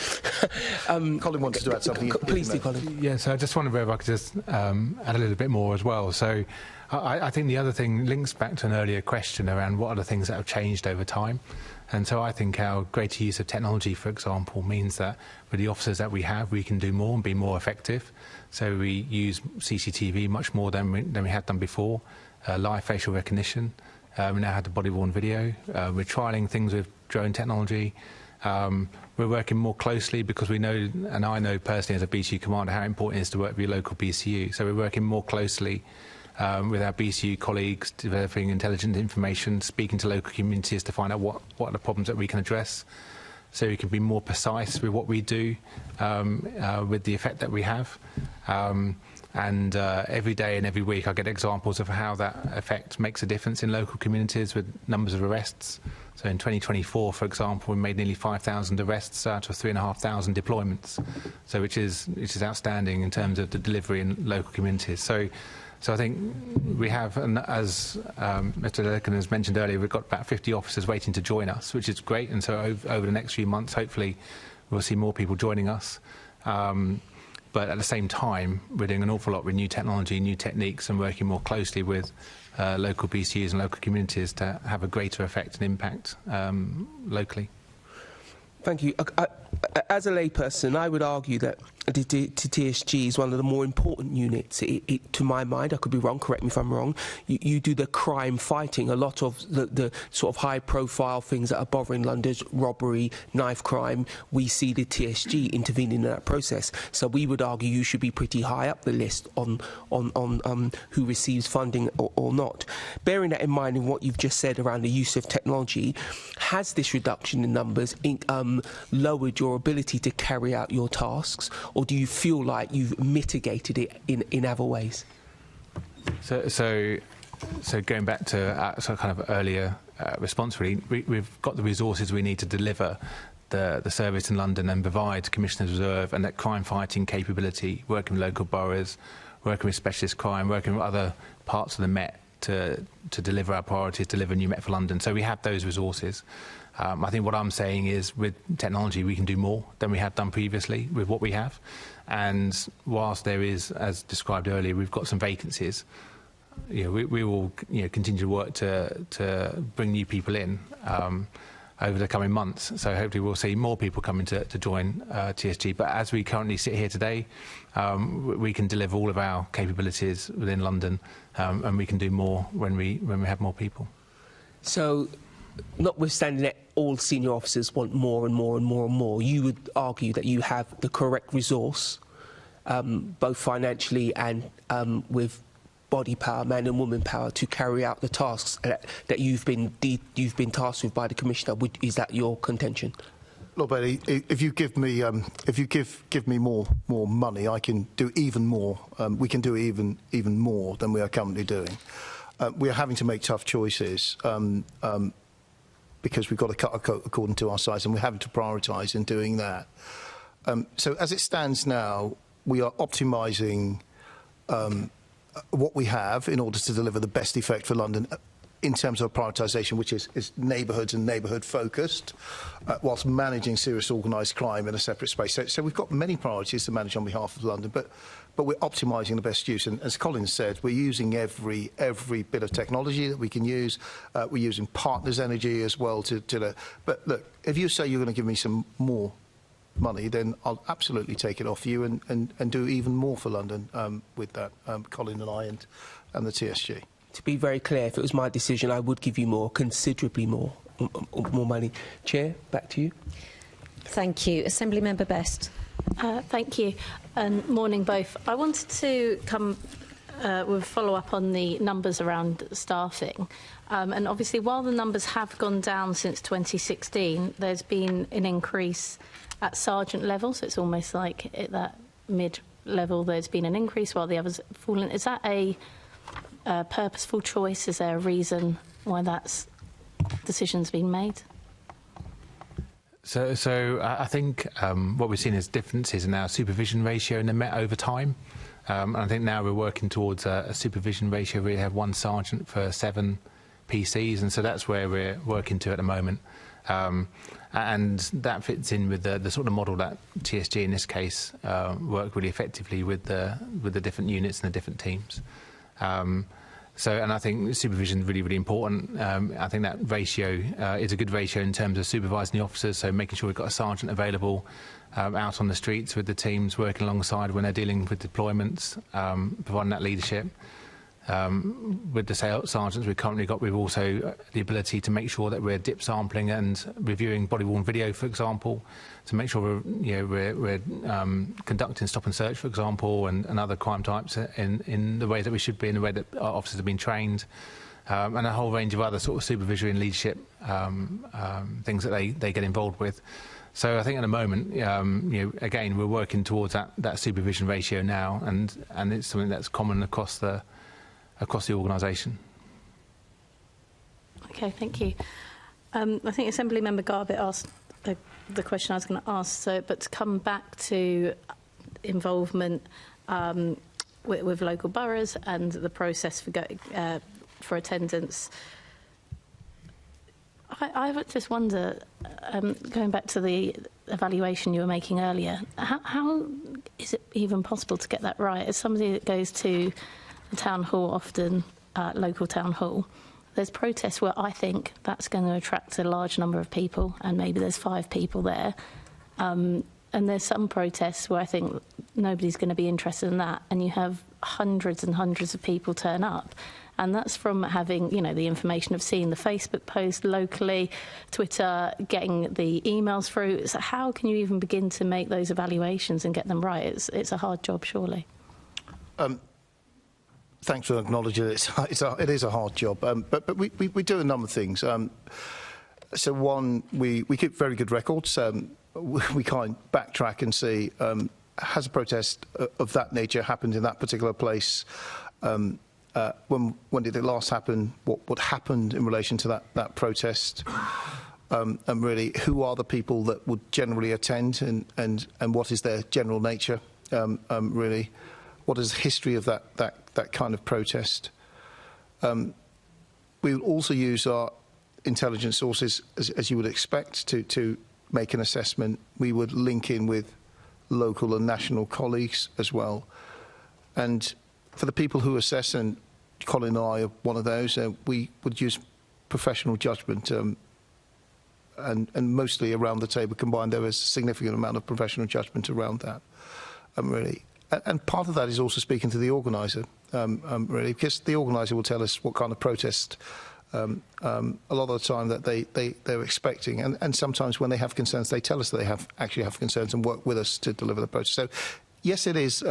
Colin wanted to add something. Please do, Colin. Yeah, so I just wondered if I could just add a little bit more as well. So I think the other thing links back to an earlier question around what are the things that have changed over time. And so I think our greater use of technology, for example, means that with the officers that we have, we can do more and be more effective. So we use CCTV much more than we had done before, live facial recognition. We now have the body-worn video. We're trialling things with drone technology. We're working more closely because we know, and I know personally as a BCU commander, how important it is to work with your local BCU. So we're working more closely with our BCU colleagues, developing intelligent information, speaking to local communities to find out what are the problems that we can address, so we can be more precise with what we do, with the effect that we have. And every day and every week I get examples of how that effect makes a difference in local communities with numbers of arrests. So in 2024, for example, we made nearly 5,000 arrests out of 3,500 deployments, so which is outstanding in terms of the delivery in local communities. So I think we have, and as Mr. Lillican has mentioned earlier, we've got about 50 officers waiting to join us, which is great. And so over the next few months, hopefully, we'll see more people joining us. But at the same time, we're doing an awful lot with new technology, new techniques, and working more closely with local BCUs and local communities to have a greater effect and impact locally. Thank you. As a layperson, I would argue that the TSG is one of the more important units. To my mind, I could be wrong, correct me if I'm wrong, you do the crime fighting. A lot of the sort of high-profile things that are bothering London, robbery, knife crime, we see the TSG intervening in that process. So we would argue you should be pretty high up the list on who receives funding or not. Bearing that in mind and what you've just said around the use of technology, has this reduction in numbers lowered your ability to carry out your tasks, or do you feel like you've mitigated it in other ways? So going back to sort of kind of earlier response, really, we've got the resources we need to deliver the service in London and provide Commissioners Reserve and that crime-fighting capability, working with local boroughs, working with specialist crime, working with other parts of the Met to deliver our priorities, deliver New Met for London. So we have those resources. I think what I'm saying is with technology we can do more than we have done previously with what we have. And whilst there is, as described earlier, we've got some vacancies, we will continue to work to bring new people in over the coming months. So hopefully we'll see more people coming to join TSG. But as we currently sit here today, we can deliver all of our capabilities within London, and we can do more when we have more people. So, notwithstanding that all senior officers want more and more and more and more, you would argue that you have the correct resource, both financially and with body power, man and woman power, to carry out the tasks that you've been tasked with by the Commissioner. Is that your contention? Look, Betty, if you give me more money, I can do even more. We can do even more than we are currently doing. We are having to make tough choices. Because we've got to cut according to our size, and we're having to prioritise in doing that. So as it stands now, we are optimising what we have in order to deliver the best effect for London in terms of prioritisation, which is neighbourhoods and neighbourhood focused, whilst managing serious organised crime in a separate space. So we've got many priorities to manage on behalf of London, but we're optimising the best use. And as Colin said, we're using every bit of technology that we can use. We're using partners' energy as well But look, if you say you're going to give me some more money, then I'll absolutely take it off you and do even more for London with that, Colin and I and the TSG. To be very clear, if it was my decision, I would give you more, considerably more money. Chair, back to you. Thank you. Assembly Member Best. Thank you. And morning both. I wanted to come with follow-up on the numbers around staffing. And obviously, while the numbers have gone down since 2016, there's been an increase at sergeant level, so it's almost like at that mid-level there's been an increase while the others have fallen. Is that a purposeful choice? Is there a reason why that decision's been made? So I think what we've seen is differences in our supervision ratio in the Met over time. And I think now we're working towards a supervision ratio where we have 1 sergeant for 7 PCs, and so that's where we're working to at the moment. And that fits in with the sort of model that TSG in this case work really effectively with the different units and the different teams. And I think supervision is really, really important. I think that ratio is a good ratio in terms of supervising the officers, so making sure we've got a sergeant available out on the streets with the teams, working alongside when they're dealing with deployments, providing that leadership. With the sergeants we've currently got, we've also the ability to make sure that we're dip sampling and reviewing body-worn video, for example, to make sure we're conducting stop and search, for example, and other crime types in the way that we should be, in the way that our officers have been trained, and a whole range of other sort of supervisory and leadership things that they get involved with. So I think at the moment, again, we're working towards that supervision ratio now, and it's something that's common across the organisation. OK, thank you. I think Assembly Member Garbett asked the question I was going to ask, but to come back to involvement with local boroughs and the process for attendance, I would just wonder, going back to the evaluation you were making earlier, how is it even possible to get that right? As somebody that goes to the town hall, often local town hall, there's protests where I think that's going to attract a large number of people, and maybe there's 5 people there. And there's some protests where I think nobody's going to be interested in that, and you have hundreds and hundreds of people turn up. And that's from having, the information of seeing the Facebook post locally, Twitter, getting the emails through. So how can you even begin to make those evaluations and get them right? It's a hard job, surely. Thanks for acknowledging it. It is a hard job, but we do a number of things. So one, we keep very good records. We can't backtrack and see has a protest of that nature happened in that particular place. When did it last happen? What happened in relation to that protest? And really, who are the people that would generally attend, and what is their general nature? Really, what is the history of that kind of protest? We will also use our intelligence sources, as you would expect, to make an assessment. We would link in with local and national colleagues as well. And for the people who assess, and Colin and I are one of those, we would use professional judgment, and mostly around the table combined there is a significant amount of professional judgment around that, really. And part of that is also speaking to the organiser, really, because the organiser will tell us what kind of protest a lot of the time that they're expecting. And sometimes when they have concerns, they tell us that they actually have concerns and work with us to deliver the protest. So, yes, it is.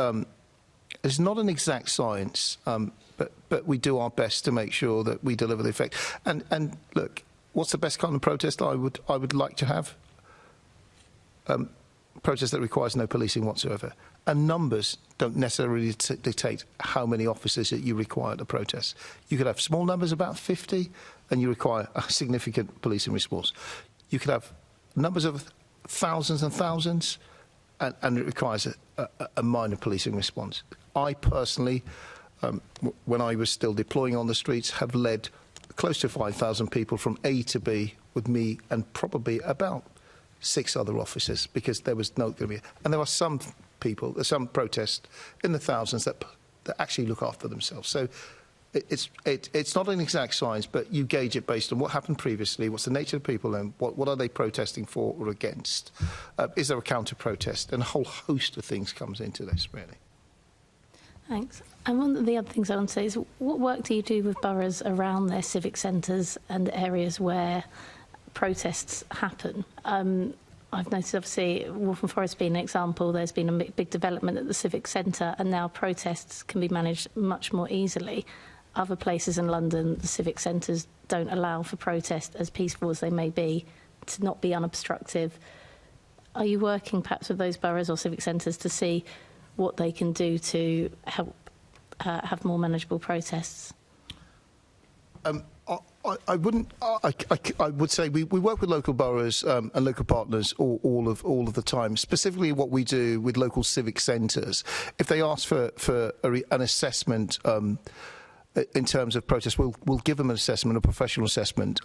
It's not an exact science, but we do our best to make sure that we deliver the effect. And look, what's the best kind of protest I would like to have? Protest that requires no policing whatsoever. And numbers don't necessarily dictate how many officers that you require to protest. You could have small numbers, about 50, and you require a significant policing response. You could have numbers of thousands and thousands, and it requires a minor policing response. I personally, when I was still deploying on the streets, have led close to 5,000 people from A to B with me and probably about 6 other officers, because there was no going to be. And there are some people, some protests in the thousands that actually look after themselves. So it's not an exact science, but you gauge it based on what happened previously, what's the nature of the people, and what are they protesting for or against. Is there a counter-protest? And a whole host of things comes into this, really. Thanks. And one of the other things I want to say is, what work do you do with boroughs around their civic centres and areas where protests happen? I've noticed, obviously, Waltham Forest being an example, there's been a big development at the Civic Centre, and now protests can be managed much more easily. Other places in London, the civic centres don't allow for protest, as peaceful as they may be, to not be unobstructive. Are you working perhaps with those boroughs or civic centres to see what they can do to help have more manageable protests? I wouldn't. I would say we work with local boroughs and local partners all of the time. Specifically, what we do with local civic centres, if they ask for an assessment in terms of protest, we'll give them an assessment, a professional assessment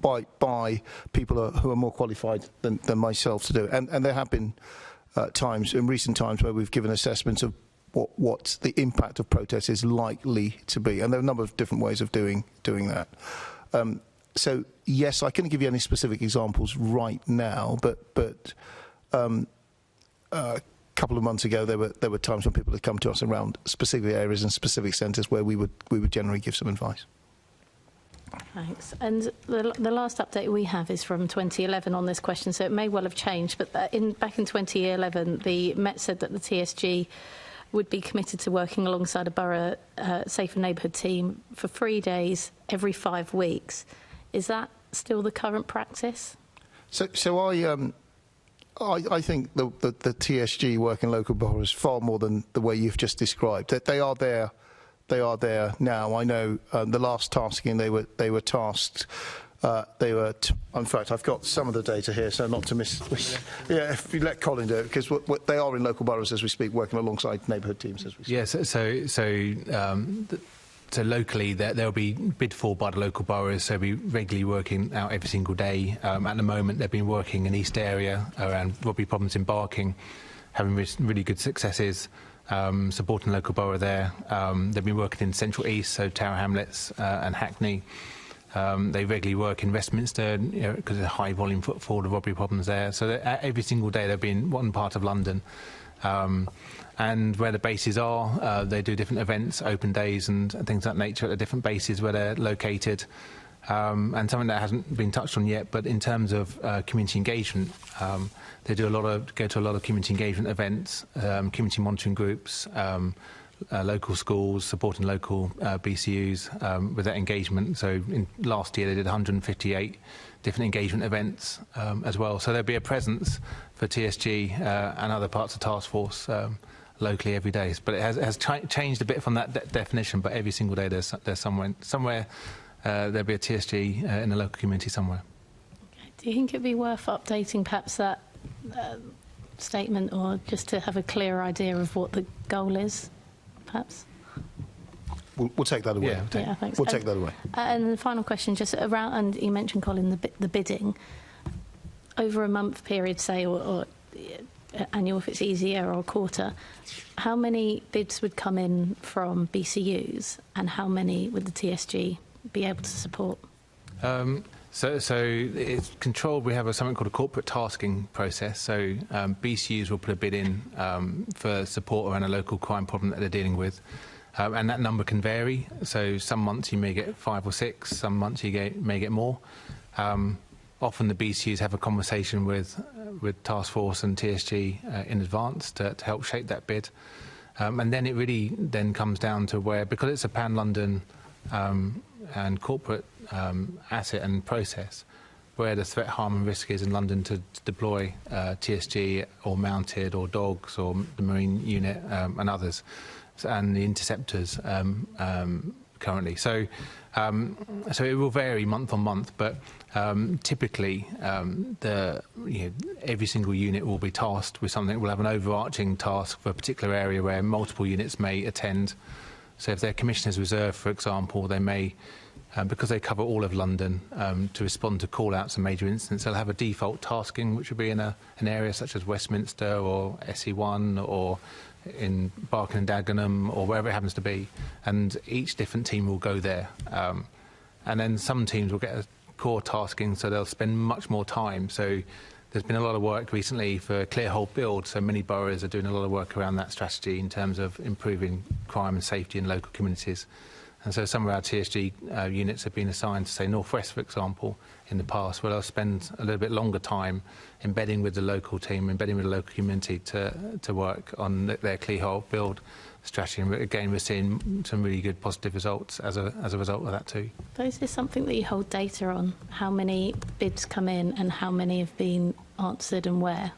by people who are more qualified than myself to do it. And there have been times in recent times where we've given assessments of what the impact of protest is likely to be, and there are a number of different ways of doing that. So yes, I couldn't give you any specific examples right now, but a couple of months ago there were times when people had come to us around specific areas and specific centres where we would generally give some advice. Thanks. And the last update we have is from 2011 on this question, so it may well have changed. But back in 2011, the Met said that the TSG would be committed to working alongside a borough safer neighbourhood team for 3 days every 5 weeks. Is that still the current practice? So I think the TSG work in local boroughs far more than the way you've just described. That they are there. They are there now. I know the last tasking they were tasked. In fact, I've got some of the data here, so not to miss. Yeah, if you let Colin do it, because they are in local boroughs as we speak, working alongside neighbourhood teams as we speak. Yes, so locally there'll be bid for by the local boroughs, so we'll be regularly working out every single day. At the moment, they've been working in East area around Robbie Problems in Barking, having really good successes. Supporting local borough there. They've been working in Central East, so Tower Hamlets and Hackney. They regularly work in Westminster because there's a high volume footfall of robbery problems there. So every single day they'll be in one part of London. And where the bases are, they do different events, open days and things of that nature at the different bases where they're located. And something that hasn't been touched on yet, but in terms of community engagement, they go to a lot of community engagement events, community monitoring groups, local schools, supporting local BCUs with that engagement. So last year they did 158 different engagement events as well. So there'll be a presence for TSG and other parts of Task Force locally every day. But it has changed a bit from that definition, but every single day there's somewhere there'll be a TSG in the local community somewhere. Do you think it'd be worth updating perhaps that statement, or just to have a clearer idea of what the goal is, perhaps? We'll take that away. Yeah, thanks. We'll take that away. And the final question, just around, and you mentioned, Colin, the bidding. Over a month period, say, or annual if it's easier, or a quarter, how many bids would come in from BCUs, and how many would the TSG be able to support? So it's controlled. We have something called a corporate tasking process. So BCUs will put a bid in for support around a local crime problem that they're dealing with. And that number can vary. So some months you may get 5 or 6, some months you may get more. Often the BCUs have a conversation with Task Force and TSG in advance to help shape that bid. And then it really then comes down to where, because it's a pan-London and corporate asset and process, where the threat, harm and risk is in London to deploy TSG or mounted or dogs or the Marine unit and others, and the interceptors currently. So it will vary month on month, but typically every single unit will be tasked with something. We'll have an overarching task for a particular area where multiple units may attend. So if they're Commissioners Reserve, for example, they may, because they cover all of London, to respond to call-outs and major incidents, they'll have a default tasking, which will be in an area such as Westminster or SE1 or in Barking and Dagenham or wherever it happens to be, and each different team will go there. And then some teams will get a core tasking, so they'll spend much more time. So there's been a lot of work recently for clear hold build, so many boroughs are doing a lot of work around that strategy in terms of improving crime and safety in local communities. And so some of our TSG units have been assigned to, say, North West, for example, in the past, where they'll spend a little bit longer time embedding with the local team, embedding with the local community to work on their Clearhold build strategy. And again, we're seeing some really good positive results as a result of that too. But is this something that you hold data on? How many bids come in and how many have been answered and where?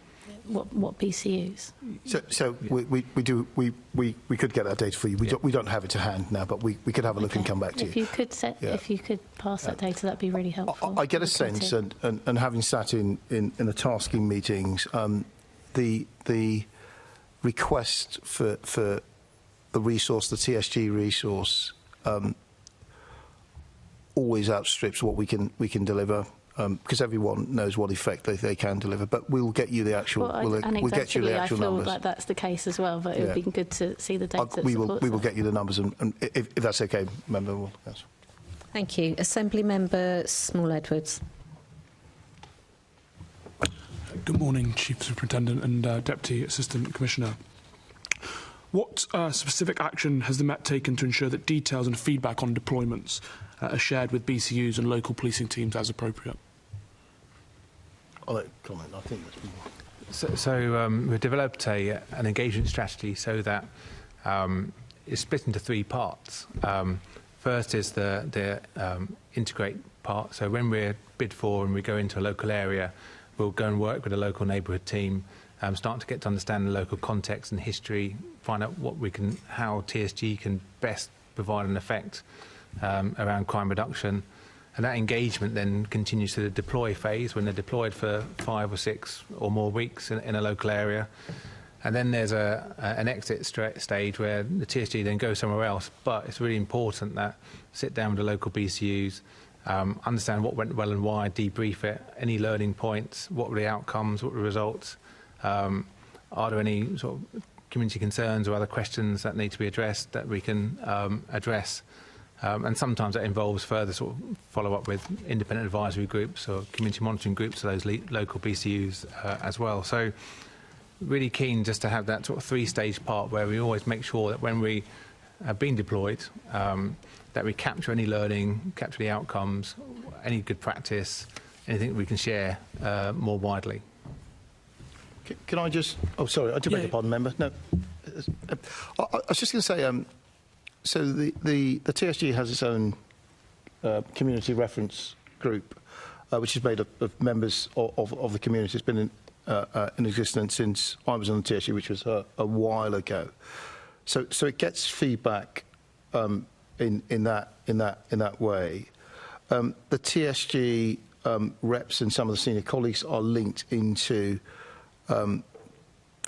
What BCUs? So we could get that data for you. We don't have it to hand now, but we could have a look and come back to you. If you could pass that data, that'd be really helpful. I get a sense, and having sat in the tasking meetings, the request for the resource, the TSG resource, always outstrips what we can deliver. Because everyone knows what effect they can deliver, but we'll get you the actual. We'll get you the actual numbers. I feel like that's the case as well, but it would be good to see the data. We will get you the numbers, and if that's okay, member. Yes. Thank you, Assembly Member Small Edwards. Good morning, Chief Superintendent and Deputy Assistant Commissioner. What specific action has the Met taken to ensure that details and feedback on deployments are shared with BCUs and local policing teams as appropriate? I'll let comment. I think that's we've developed an engagement strategy so that it's split into three parts. First is the integrate part. So when we're bid for and we go into a local area, we'll go and work with a local neighbourhood team, start to get to understand the local context and history, find out how TSG can best provide an effect around crime reduction. And that engagement then continues to the deploy phase when they're deployed for 5 or 6 or more weeks in a local area. And then there's an exit stage where the TSG then goes somewhere else. But it's really important that sit down with the local BCUs, understand what went well and why, debrief it, any learning points, what were the outcomes, what were the results, are there any sort of community concerns or other questions that need to be addressed that we can address. And sometimes that involves further sort of follow-up with independent advisory groups or community monitoring groups of those local BCUs as well. So really keen just to have that sort of 3-stage part where we always make sure that when we have been deployed, that we capture any learning, capture the outcomes, any good practice, anything we can share more widely. Can I just... Oh, sorry, I did beg your pardon, member. No, I was just going to say... So the TSG has its own community reference group, which is made up of members of the community. It's been in existence since I was on the TSG, which was a while ago. So it gets feedback in that way. The TSG reps and some of the senior colleagues are linked into the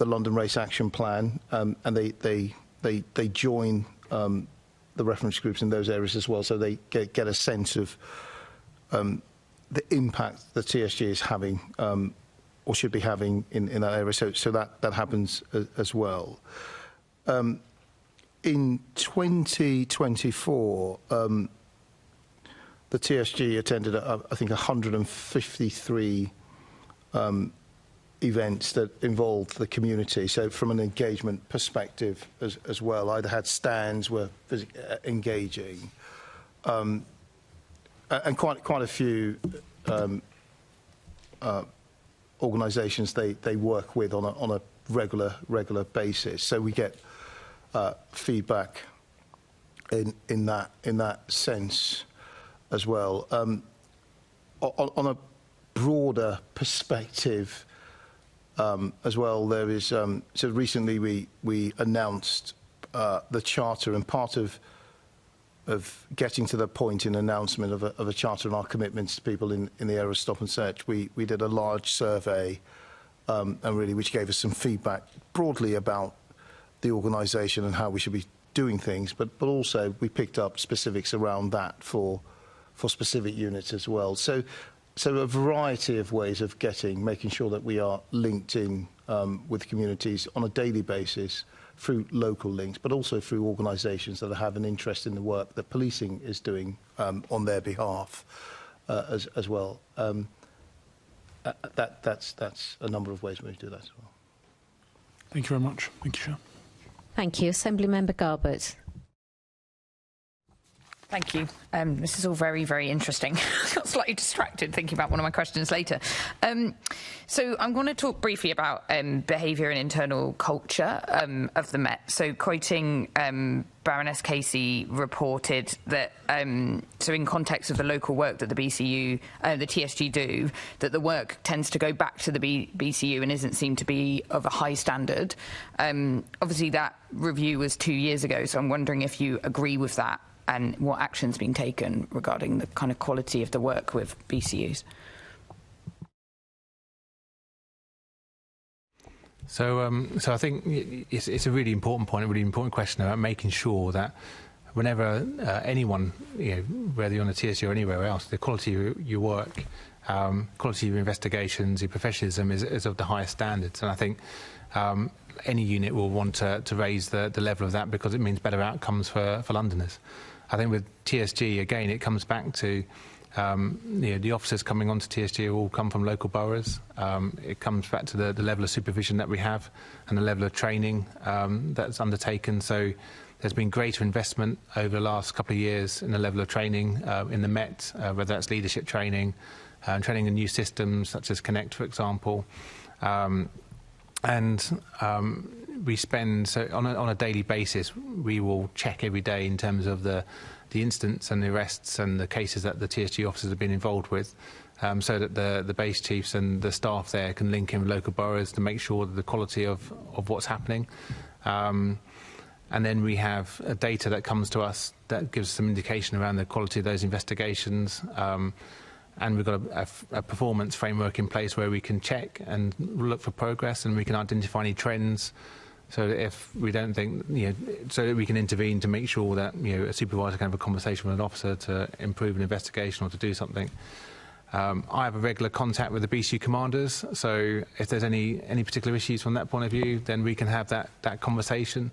London Race Action Plan, and they join the reference groups in those areas as well, so they get a sense of the impact the TSG is having or should be having in that area. So that happens as well. In 2024, the TSG attended, I think, 153 events that involved the community. So from an engagement perspective as well, either had stands, were engaging, and quite a few organisations they work with on a regular basis. So we get feedback in that sense as well. On a broader perspective. As well, there is. So recently, we announced the charter, and part of getting to the point in announcement of a charter and our commitments to people in the area of stop and search, we did a large survey, and really which gave us some feedback broadly about the organisation and how we should be doing things, but also we picked up specifics around that for specific units as well. So a variety of ways of making sure that we are linked in with communities on a daily basis through local links, but also through organisations that have an interest in the work that policing is doing on their behalf as well. That's a number of ways we do that as well. Thank you very much. Thank you, Chair. Thank you. Assembly Member Garbett. Thank you. This is all very, very interesting. I got slightly distracted thinking about one of my questions later. So I'm going to talk briefly about behaviour and internal culture of the Met. So quoting Baroness Casey reported that, so in context of the local work that the BCU, the TSG do, that the work tends to go back to the BCU and isn't seen to be of a high standard. Obviously that review was 2 years ago, so I'm wondering if you agree with that and what action's been taken regarding the kind of quality of the work with BCUs. So I think it's a really important point, a really important question about making sure that whenever anyone, whether you're on the TSG or anywhere else, the quality of your work, quality of your investigations, your professionalism is of the highest standards. And I think any unit will want to raise the level of that because it means better outcomes for Londoners. I think with TSG, again, it comes back to the officers coming onto TSG all come from local boroughs. It comes back to the level of supervision that we have and the level of training that's undertaken. So there's been greater investment over the last couple of years in the level of training in the Met, whether that's leadership training, training in new systems such as Connect, for example. We spend, so on a daily basis, we will check every day in terms of the incidents and the arrests and the cases that the TSG officers have been involved with, so that the base chiefs and the staff there can link in with local boroughs to make sure that the quality of what's happening. And then we have data that comes to us that gives some indication around the quality of those investigations. And we've got a performance framework in place where we can check and look for progress, and we can identify any trends, so that if we don't think, so that we can intervene to make sure that a supervisor can have a conversation with an officer to improve an investigation or to do something. I have a regular contact with the BCU commanders, so if there's any particular issues from that point of view, then we can have that conversation.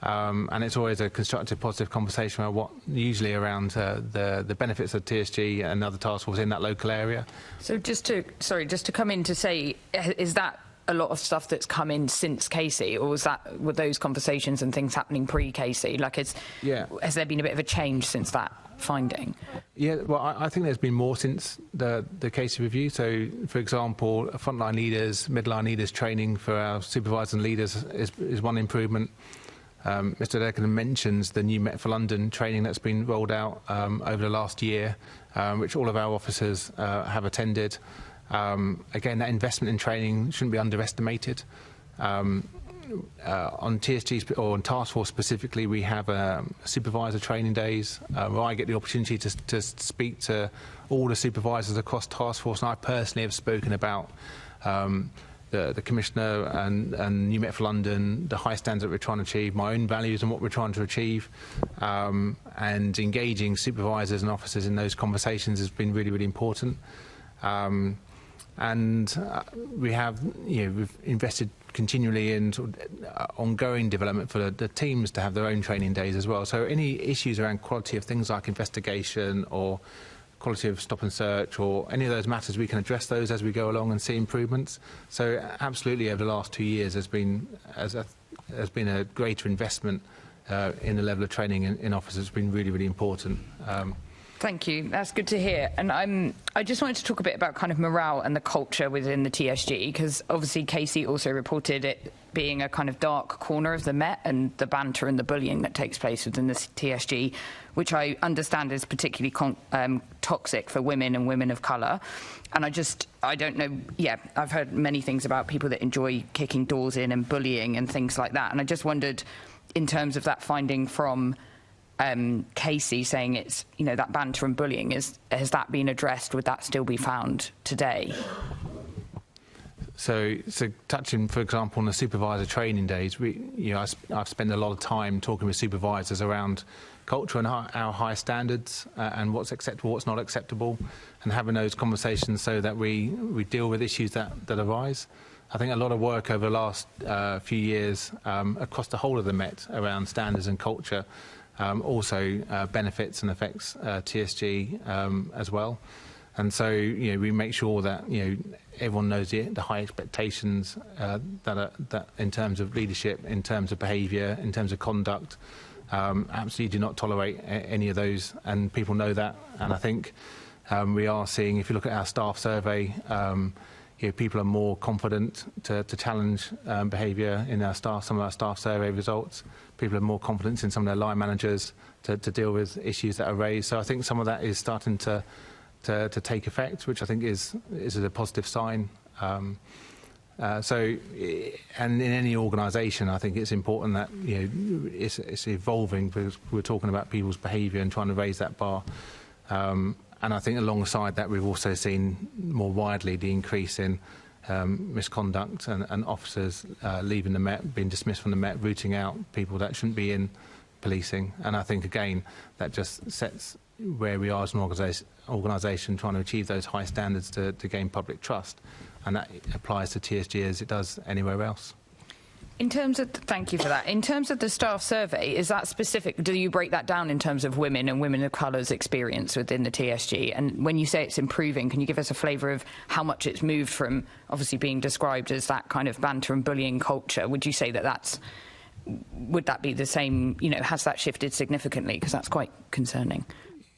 And it's always a constructive, positive conversation about usually around the benefits of TSG and other task forces in that local area. So just to come in to say, is that a lot of stuff that's come in since Casey, or were those conversations and things happening pre-Casey? Has there been a bit of a change since that finding? Yeah, well, I think there's been more since the Casey review. So, for example, frontline leaders, midline leaders training for our supervisors and leaders is one improvement. Mr. Declan mentions the new Met for London training that's been rolled out over the last year, which all of our officers have attended. Again, that investment in training shouldn't be underestimated. On TSG or on Task Force specifically, we have supervisor training days where I get the opportunity to speak to all the supervisors across Task Force, and I personally have spoken about the Commissioner and New Met for London, the high standards that we're trying to achieve, my own values and what we're trying to achieve, and engaging supervisors and officers in those conversations has been really, really important. We have, we've invested continually in sort of ongoing development for the teams to have their own training days as well. So any issues around quality of things like investigation or quality of stop and search or any of those matters, we can address those as we go along and see improvements. So absolutely, over the last 2 years, has been a greater investment in the level of training in officers. It's been really, really important. Thank you. That's good to hear. And I just wanted to talk a bit about kind of morale and the culture within the TSG, because obviously Casey also reported it being a kind of dark corner of the Met and the banter and the bullying that takes place within the TSG, which I understand is particularly toxic for women and women of colour. And I don't know, I've heard many things about people that enjoy kicking doors in and bullying and things like that. And I just wondered, in terms of that finding from Casey saying it's, that banter and bullying, has that been addressed? Would that still be found today? So touching, for example, on the supervisor training days, I've spent a lot of time talking with supervisors around culture and our high standards and what's acceptable, what's not acceptable, and having those conversations so that we deal with issues that arise. I think a lot of work over the last few years across the whole of the Met around standards and culture also benefits and affects TSG as well. And so, we make sure that, everyone knows the high expectations that in terms of leadership, in terms of behaviour, in terms of conduct, absolutely do not tolerate any of those, and people know that. And I think we are seeing, if you look at our staff survey, people are more confident to challenge behaviour in our staff. Some of our staff survey results, people have more confidence in some of their line managers to deal with issues that are raised. So I think some of that is starting to take effect, which I think is a positive sign. And in any organisation, I think it's important that it's evolving, because we're talking about people's behaviour and trying to raise that bar. And I think alongside that, we've also seen more widely the increase in misconduct and officers leaving the Met, being dismissed from the Met, rooting out people that shouldn't be in policing. And I think, again, that just sets where we are as an organisation trying to achieve those high standards to gain public trust. And that applies to TSG as it does anywhere else. In terms of, thank you for that. In terms of the staff survey, is that specific? Do you break that down in terms of women and women of colour's experience within the TSG? And when you say it's improving, can you give us a flavour of how much it's moved from obviously being described as that kind of banter and bullying culture? Would you say that would that be the same? Has that shifted significantly? Because that's quite concerning.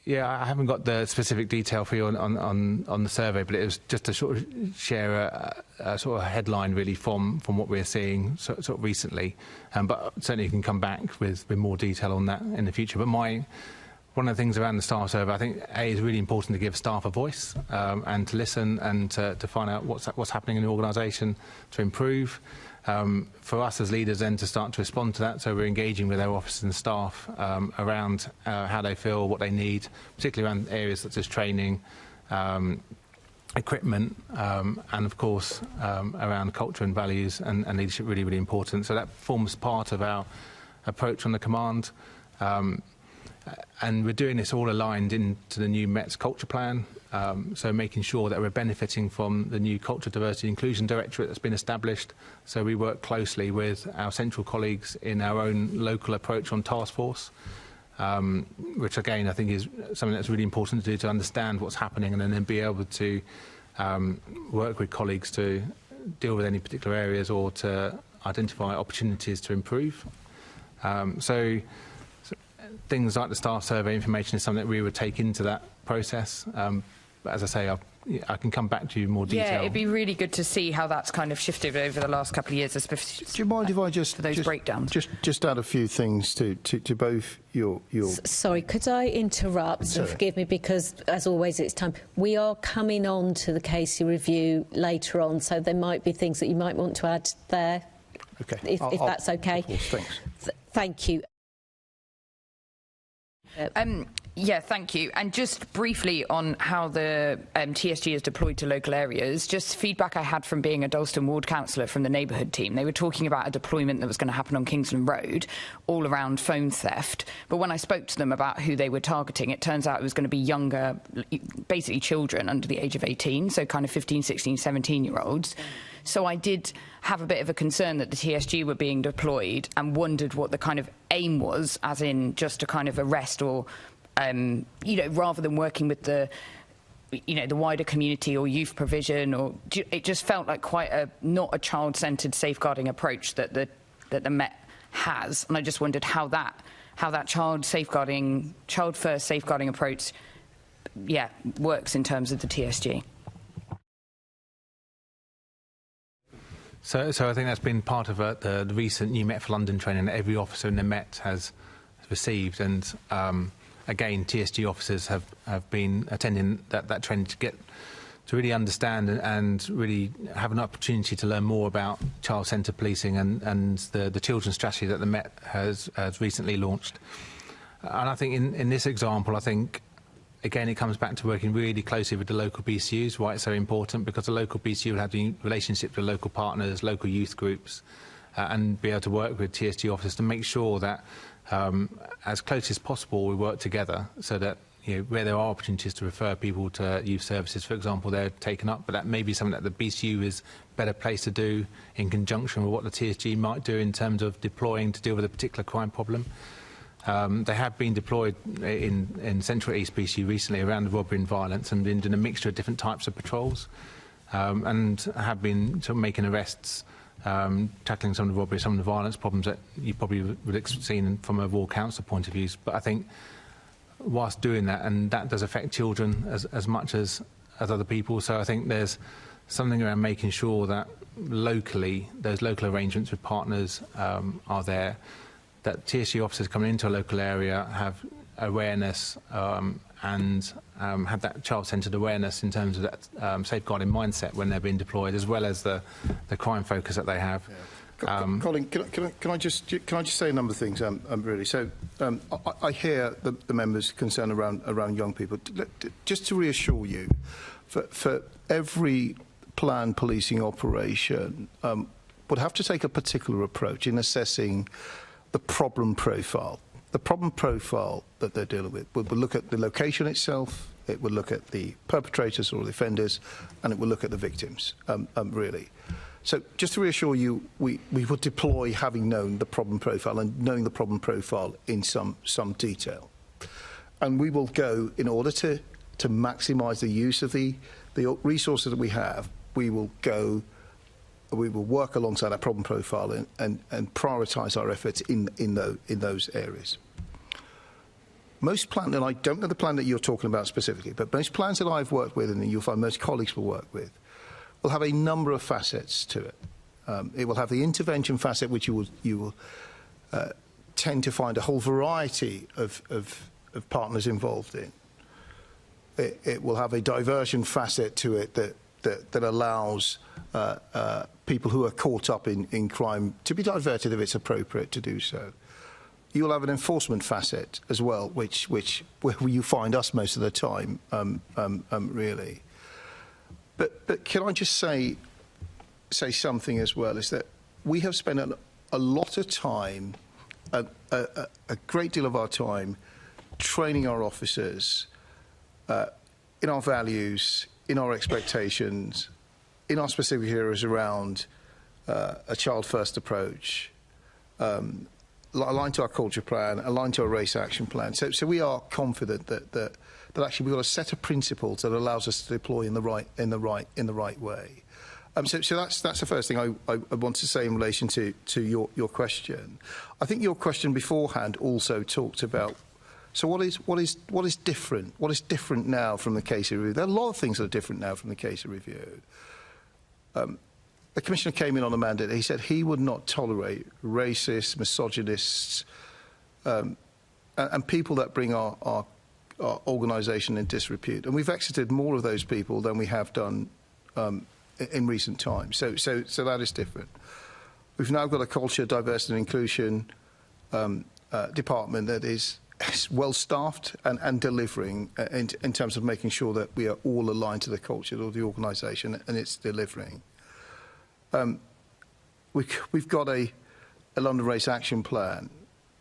Yeah, I haven't got the specific detail for you on the survey, but it was just to sort of share a sort of headline really from what we're seeing sort of recently. But certainly you can come back with more detail on that in the future. But one of the things around the staff survey, I think it's really important to give staff a voice and to listen and to find out what's happening in the organisation to improve. For us as leaders then to start to respond to that, so we're engaging with our officers and staff around how they feel, what they need, particularly around areas such as training, equipment, and of course around culture and values and leadership, really, really important. So that forms part of our approach on the command. And we're doing this all aligned into the new Met's culture plan, so making sure that we're benefiting from the new Culture, Diversity and Inclusion Directorate that's been established. So we work closely with our central colleagues in our own local approach on task force, which again I think is something that's really important to do, to understand what's happening and then be able to work with colleagues to deal with any particular areas or to identify opportunities to improve. So things like the staff survey information is something that we would take into that process. But as I say, I can come back to you in more detail. Yeah, it'd be really good to see how that's kind of shifted over the last couple of years, especially. Do you mind if I just breakdowns? Just add a few things to both your. Sorry, could I interrupt? Sorry. And forgive me, because as always, it's time. We are coming on to the Casey review later on, so there might be things that you might want to add there. Okay, if that's okay. Of course, thanks. Thank you. Yeah, thank you. And just briefly on how the TSG is deployed to local areas, just feedback I had from being a Dalston ward councillor from the neighbourhood team. They were talking about a deployment that was going to happen on Kingsland Road, all around phone theft. But when I spoke to them about who they were targeting, it turns out it was going to be younger, basically children under the age of 18, so kind of 15, 16, 17-year-olds. So I did have a bit of a concern that the TSG were being deployed and wondered what the kind of aim was, as in just to kind of arrest or, rather than working with the wider community or youth provision, or it just felt like quite not a child-centred safeguarding approach that the Met has. And I just wondered how that child-first safeguarding approach, works in terms of the TSG. So I think that's been part of the recent new Met for London training that every officer in the Met has received, and again, TSG officers have been attending that training to really understand and really have an opportunity to learn more about child-centred policing and the children's strategy that the Met has recently launched. And I think in this example, I think again, it comes back to working really closely with the local BCUs, why it's so important, because the local BCU will have the relationship with local partners, local youth groups, and be able to work with TSG officers to make sure that, as close as possible, we work together so that, where there are opportunities to refer people to youth services, for example, they're taken up, but that may be something that the BCU is better placed to do in conjunction with what the TSG might do in terms of deploying to deal with a particular crime problem. They have been deployed in Central East BCU recently around robbery and violence and been doing a mixture of different types of patrols and have been sort of making arrests tackling some of the robbery, some of the violence problems that you probably would have seen from a Royal Council point of view. But I think whilst doing that, and that does affect children as much as other people, so I think there's something around making sure that locally, those local arrangements with partners are there, that TSG officers coming into a local area have awareness and have that child-centred awareness in terms of that safeguarding mindset when they're being deployed, as well as the crime focus that they have. Yeah. Colin, can I just say a number of things? Really, so I hear the members' concern around young people. Just to reassure you, for every planned policing operation, would have to take a particular approach in assessing the problem profile. The problem profile that they're dealing with will look at the location itself, it will look at the perpetrators or the offenders, and it will look at the victims, really. So just to reassure you, we would deploy having known the problem profile and knowing the problem profile in some detail. And we will go, in order to maximise the use of the resources that we have, we will work alongside that problem profile and prioritise our efforts in those areas. Most plans, and I don't know the plan that you're talking about specifically, but most plans that I've worked with, and you'll find most colleagues will work with, will have a number of facets to it. It will have the intervention facet, which you will tend to find a whole variety of partners involved in. It will have a diversion facet to it that allows people who are caught up in crime to be diverted if it's appropriate to do so. You'll have an enforcement facet as well, where you find us most of the time, really. But can I just say something as well? Is that we have spent a lot of time, a great deal of our time, training our officers in our values, in our expectations, in our specific areas around a child-first approach, aligned to our culture plan, aligned to our race action plan. So we are confident that actually we've got a set of principles that allows us to deploy in the right way. So that's the first thing I want to say in relation to your question. I think your question beforehand also talked about. So what is different? What is different now from the Casey review? There are a lot of things that are different now from the Casey review. The Commissioner came in on a mandate. He said he would not tolerate racists, misogynists, and people that bring our organisation in disrepute. And we've exited more of those people than we have done in recent times. So that is different. We've now got a culture, diversity and inclusion department that is well staffed and delivering in terms of making sure that we are all aligned to the culture of the organisation, and it's delivering. We've got a London Race Action Plan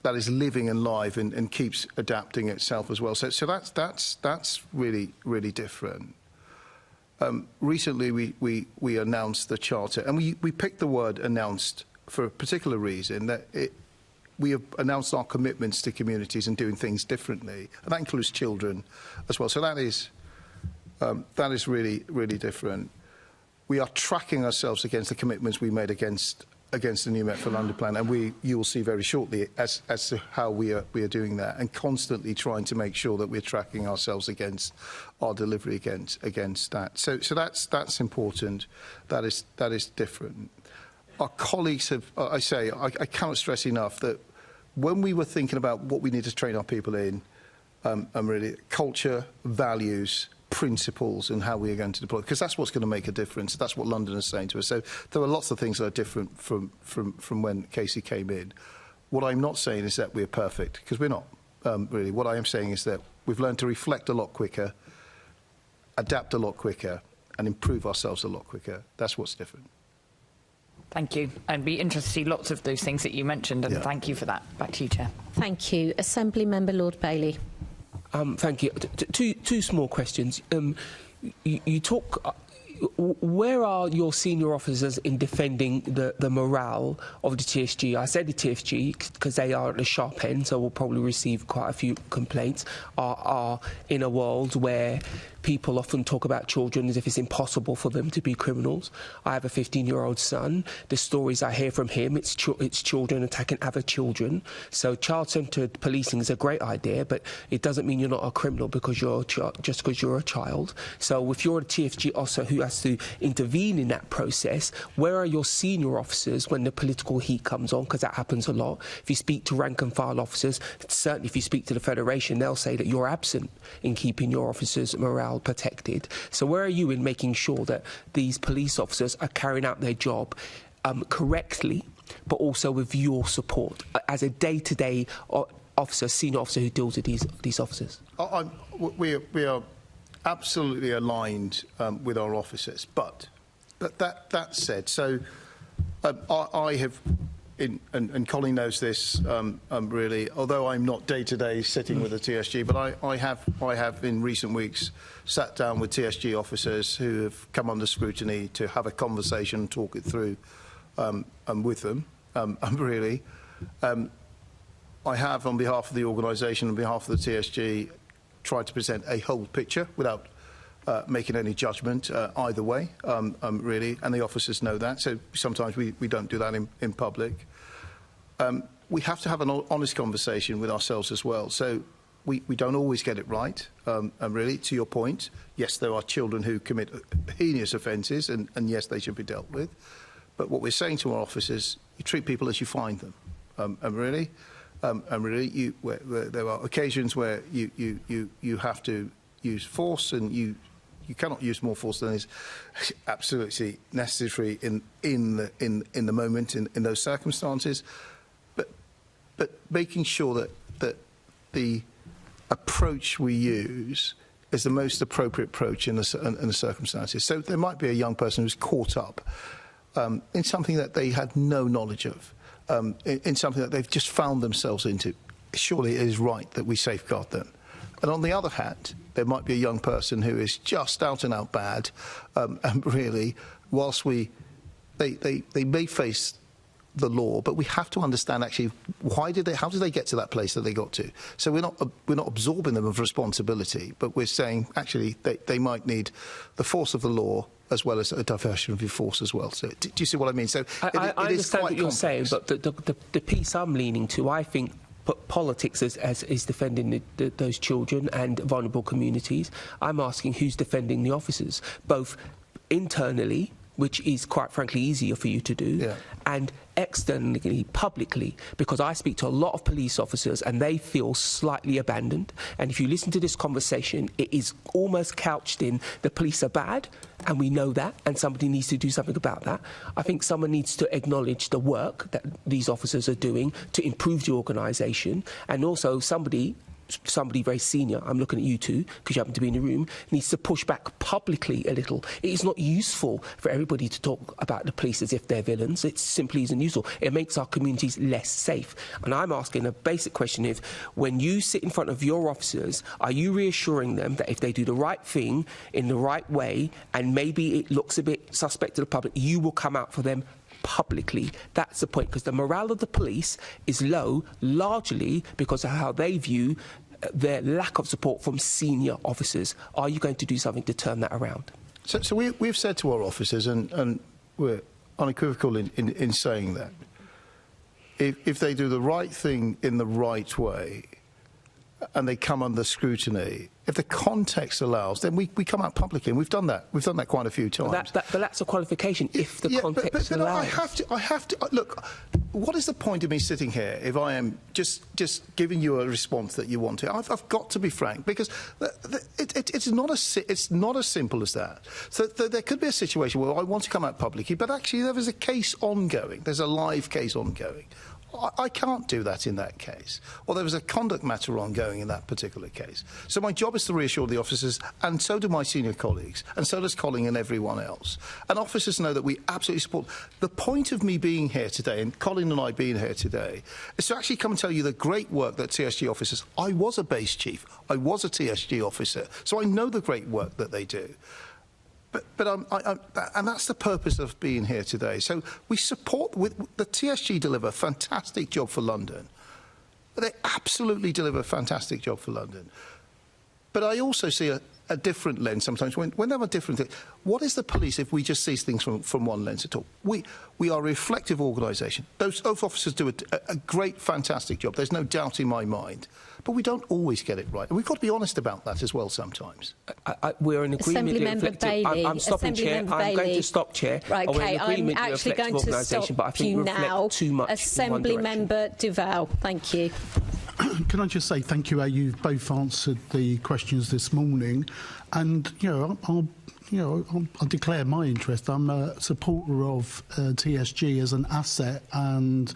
that is living and live and keeps adapting itself as well. So that's really different. Recently we announced the charter, and we picked the word announced for a particular reason, that we have announced our commitments to communities and doing things differently, and that includes children as well. So that is really different. We are tracking ourselves against the commitments we made against the New Met for London plan, and you will see very shortly as to how we are doing that, and constantly trying to make sure that we're tracking ourselves against our delivery against that. So that's important. That is different. Our colleagues have, I cannot stress enough that when we were thinking about what we need to train our people in, really culture, values, principles, and how we are going to deploy, because that's what's going to make a difference. That's what London is saying to us. So there are lots of things that are different from when Casey came in. What I'm not saying is that we're perfect, because we're not, really. What I am saying is that we've learned to reflect a lot quicker, adapt a lot quicker, and improve ourselves a lot quicker. That's what's different. Thank you. I'd be interested to see lots of those things that you mentioned, and thank you for that. Back to you, Chair. Thank you. Assembly Member Lord Bailey. Thank you. Two small questions. You talk. Where are your senior officers in defending the morale of the TSG? I said the TSG because they are at the sharp end, so we'll probably receive quite a few complaints. Are in a world where people often talk about children as if it's impossible for them to be criminals. I have a 15-year-old son. The stories I hear from him, it's children attacking other children. So child-centred policing is a great idea, but it doesn't mean you're not a criminal because just because you're a child. So if you're a TFG officer who has to intervene in that process, where are your senior officers when the political heat comes on? Because that happens a lot. If you speak to rank and file officers, certainly if you speak to the Federation, they'll say that you're absent in keeping your officers' morale protected. So where are you in making sure that these police officers are carrying out their job correctly, but also with your support as a day-to-day officer, senior officer who deals with these officers? We are absolutely aligned with our officers, but that said, so I have, and Colin knows this really, although I'm not day-to-day sitting with the TSG, but I have in recent weeks sat down with TSG officers who have come under scrutiny to have a conversation, talk it through with them, really. I have, on behalf of the organisation, on behalf of the TSG, tried to present a whole picture without making any judgment either way, really, and the officers know that, so sometimes we don't do that in public. We have to have an honest conversation with ourselves as well, so we don't always get it right, really, to your point. Yes, there are children who commit heinous offences, and yes, they should be dealt with, but what we're saying to our officers, you treat people as you find them, really. And really, there are occasions where you have to use force, and you cannot use more force than is absolutely necessary in the moment in those circumstances. But making sure that the approach we use is the most appropriate approach in the circumstances. So there might be a young person who's caught up in something that they had no knowledge of. In something that they've just found themselves into. Surely it is right that we safeguard them. And on the other hand, there might be a young person who is just out and out bad, and really, whilst they may face the law, but we have to understand actually how did they get to that place that they got to. So we're not absorbing them of responsibility, but we're saying actually they might need the force of the law as well as a diversion of your force as well. So do you see what I mean? So I understand what you're saying, but the piece I'm leaning to, I think politics is defending those children and vulnerable communities. I'm asking who's defending the officers, both internally, which is quite frankly easier for you to do, and externally, publicly, because I speak to a lot of police officers and they feel slightly abandoned. And if you listen to this conversation, it is almost couched in the police are bad, and we know that, and somebody needs to do something about that. I think someone needs to acknowledge the work that these officers are doing to improve the organisation, and also somebody very senior, I'm looking at you two because you happen to be in the room, needs to push back publicly a little. It is not useful for everybody to talk about the police as if they're villains. It simply isn't useful. It makes our communities less safe. And I'm asking a basic question of, when you sit in front of your officers, are you reassuring them that if they do the right thing in the right way, and maybe it looks a bit suspect to the public, you will come out for them publicly? That's the point, because the morale of the police is low, largely because of how they view their lack of support from senior officers. Are you going to do something to turn that around? So we've said to our officers, and we're unequivocal in saying that, if they do the right thing in the right way and they come under scrutiny, if the context allows, then we come out publicly, and we've done that. We've done that quite a few times. But that's a qualification, if the context allows. I have to look. What is the point of me sitting here if I am just giving you a response that you want to? I've got to be frank, because it's not as simple as that. So there could be a situation where I want to come out publicly, but actually there is a case ongoing. There's a live case ongoing. I can't do that in that case. Or there was a conduct matter ongoing in that particular case. So my job is to reassure the officers, and so do my senior colleagues, and so does Colin and everyone else. And officers know that we absolutely support. The point of me being here today, and Colin and I being here today, is to actually come and tell you the great work that TSG officers... I was a base chief. I was a TSG officer. So I know the great work that they do. But and that's the purpose of being here today. So we support, the TSG deliver a fantastic job for London. They absolutely deliver a fantastic job for London. But I also see a different lens sometimes. When they have a different thing, what is the police if we just see things from one lens at all? We are a reflective organisation. Those officers do a great, fantastic job. There's no doubt in my mind. But we don't always get it right. And we've got to be honest about that as well sometimes. We're in agreement. Assemblymember Bailey. I'm stopping, Chair. I'm going to stop, Chair. Right, okay, I'm actually going to stop but I think you now. Too much Assemblymember Duval, thank you. Can I just say thank you, you've both answered the questions this morning, and I'll declare my interest. I'm a supporter of TSG as an asset, and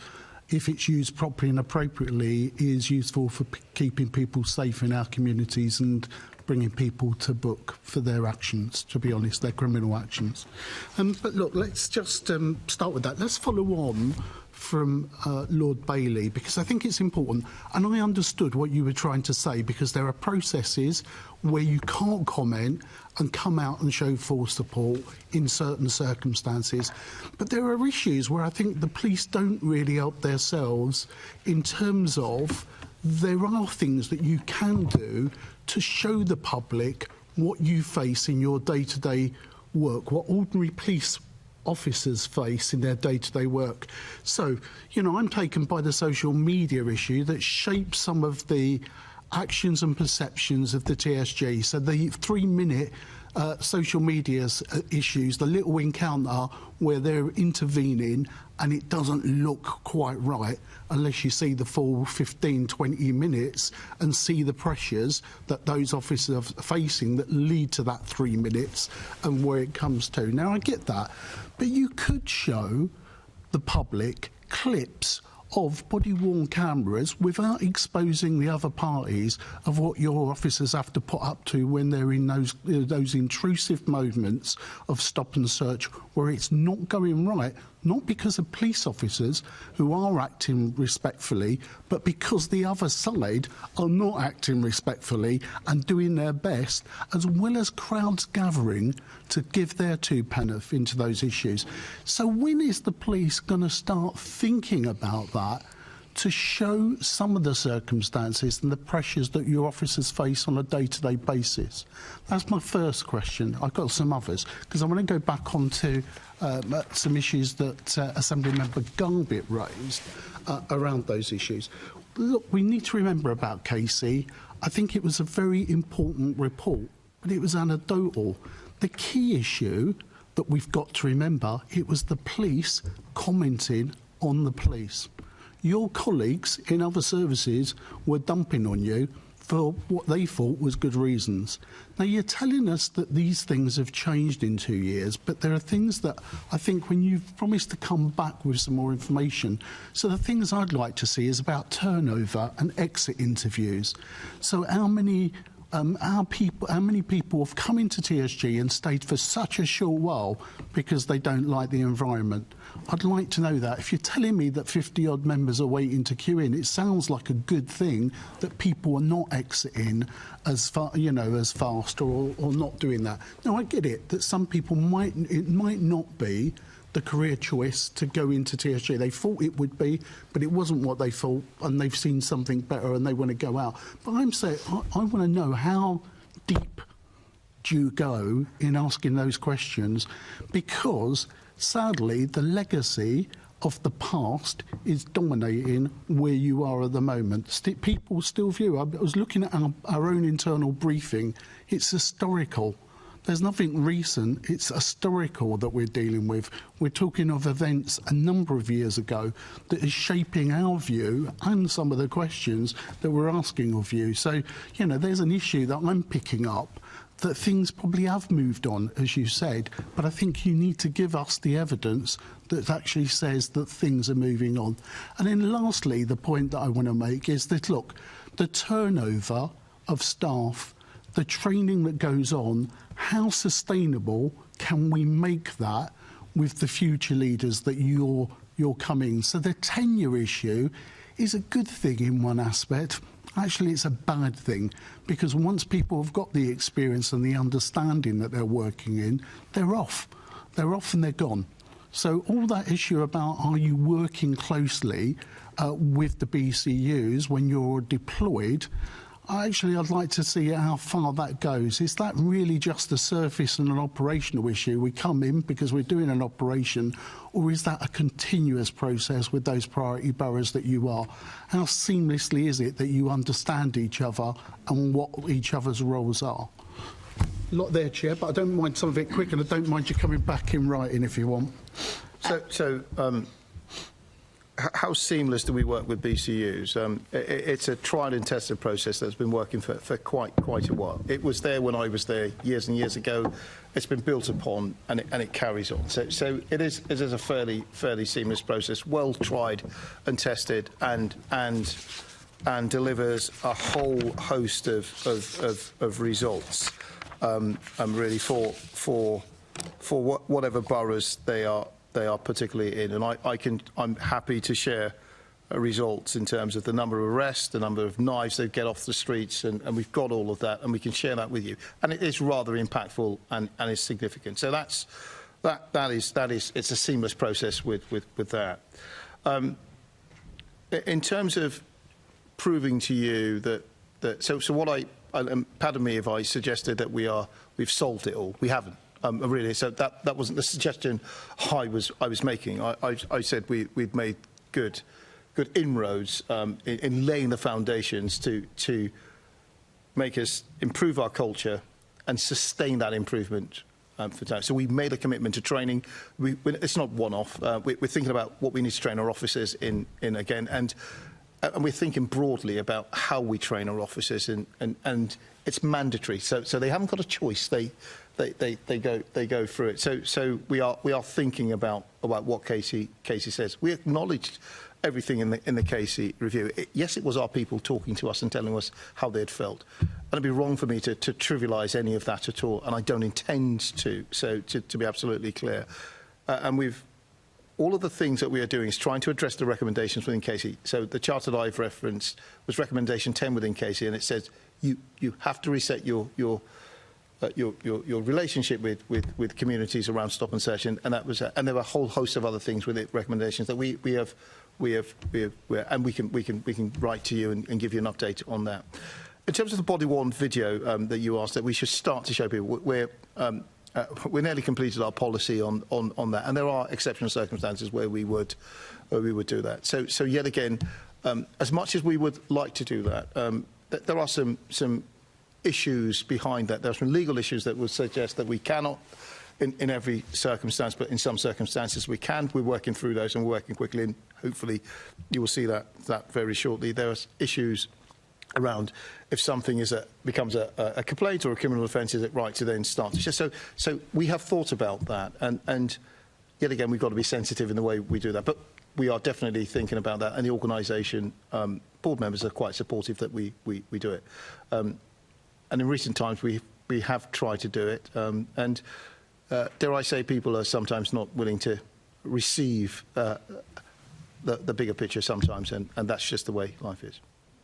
if it's used properly and appropriately, is useful for keeping people safe in our communities and bringing people to book for their actions, to be honest, their criminal actions. But look, let's just start with that. Let's follow on from Lord Bailey, because I think it's important, and I understood what you were trying to say, because there are processes where you can't comment and come out and show full support in certain circumstances, but there are issues where I think the police don't really help themselves in terms of there are things that you can do to show the public what you face in your day-to-day work, what ordinary police officers face in their day-to-day work. So, I'm taken by the social media issue that shapes some of the actions and perceptions of the TSG. So the 3-minute social media issues, the little encounter where they're intervening and it doesn't look quite right unless you see the full 15, 20 minutes and see the pressures that those officers are facing that lead to that 3 minutes and where it comes to. Now, I get that, but you could show the public clips of body-worn cameras without exposing the other parties of what your officers have to put up to when they're in those intrusive moments of stop and search where it's not going right, not because of police officers who are acting respectfully, but because the other side are not acting respectfully and doing their best, as well as crowds gathering to give their 2 pence into those issues. So when is the police going to start thinking about that to show some of the circumstances and the pressures that your officers face on a day-to-day basis? That's my first question. I've got some others, because I want to go back onto some issues that Assemblymember Garbett raised around those issues. Look, we need to remember about Casey. I think it was a very important report, but it was anecdotal. The key issue that we've got to remember, it was the police commenting on the police. Your colleagues in other services were dumping on you for what they thought was good reasons. Now, you're telling us that these things have changed in 2 years, but there are things that I think when you've promised to come back with some more information. So the things I'd like to see is about turnover and exit interviews. So how many people have come into TSG and stayed for such a short while because they don't like the environment? I'd like to know that. If you're telling me that 50-odd members are waiting to queue in, it sounds like a good thing that people are not exiting as fast or not doing that. Now, I get it, that some people it might not be the career choice to go into TSG. They thought it would be, but it wasn't what they thought, and they've seen something better and they want to go out. But I'm saying, I want to know how deep do you go in asking those questions, because sadly the legacy of the past is dominating where you are at the moment. People still view, I was looking at our own internal briefing, it's historical. There's nothing recent, it's historical that we're dealing with. We're talking of events a number of years ago that is shaping our view and some of the questions that we're asking of you. So, there's an issue that I'm picking up, that things probably have moved on, as you said, but I think you need to give us the evidence that actually says that things are moving on. And then lastly, the point that I want to make is that, look, the turnover of staff, the training that goes on, how sustainable can we make that with the future leaders that you're coming? So the tenure issue is a good thing in one aspect. Actually, it's a bad thing, because once people have got the experience and the understanding that they're working in, they're off. They're off and they're gone. So all that issue about are you working closely with the BCUs when you're deployed, I'd like to see how far that goes. Is that really just a surface and an operational issue? We come in because we're doing an operation, or is that a continuous process with those priority boroughs that you are? How seamlessly is it that you understand each other and what each other's roles are? A lot there, Chair, but I don't mind some of it quick, and I don't mind you coming back in writing if you want. How seamless do we work with BCUs? It's a tried and tested process that's been working for quite a while. It was there when I was there years and years ago. It's been built upon, and it carries on. So it is a fairly seamless process, well tried and tested, and delivers a whole host of results. Really for whatever boroughs they are particularly in, and I'm happy to share results in terms of the number of arrests, the number of knives they get off the streets, and we've got all of that, and we can share that with you. And it is rather impactful and is significant. So that is it's a seamless process with that. In terms of proving to you that so what pardon me if I suggested that we've solved it all. We haven't. Really, so that wasn't the suggestion I was making. I said we'd made good inroads in laying the foundations to make us improve our culture and sustain that improvement for time. So we made a commitment to training. It's not one-off. We're thinking about what we need to train our officers in again, and we're thinking broadly about how we train our officers, and it's mandatory. So they haven't got a choice. They go through it. So we are thinking about what Casey says. We acknowledged everything in the Casey review. Yes, it was our people talking to us and telling us how they'd felt. And it'd be wrong for me to trivialise any of that at all, and I don't intend to. So to be absolutely clear, and all of the things that we are doing is trying to address the recommendations within Casey. So the chart that I've referenced was recommendation 10 within Casey, and it says you have to reset your relationship with communities around stop and search, and that was and there were a whole host of other things with it, recommendations that we have and we can write to you and give you an update on that. In terms of the body-worn video that you asked, that we should start to show people, we're nearly completed our policy on that, and there are exceptional circumstances where we would do that. So yet again, as much as we would like to do that, there are some issues behind that. There are some legal issues that would suggest that we cannot in every circumstance, but in some circumstances we can. We're working through those and we're working quickly, and hopefully you will see that very shortly. There are issues around if something becomes a complaint or a criminal offence, is it right to then start to share? So we have thought about that, and yet again we've got to be sensitive in the way we do that. But we are definitely thinking about that, and the organisation board members are quite supportive that we do it. And in recent times we have tried to do it, and dare I say, people are sometimes not willing to receive the bigger picture sometimes, and that's just the way life is.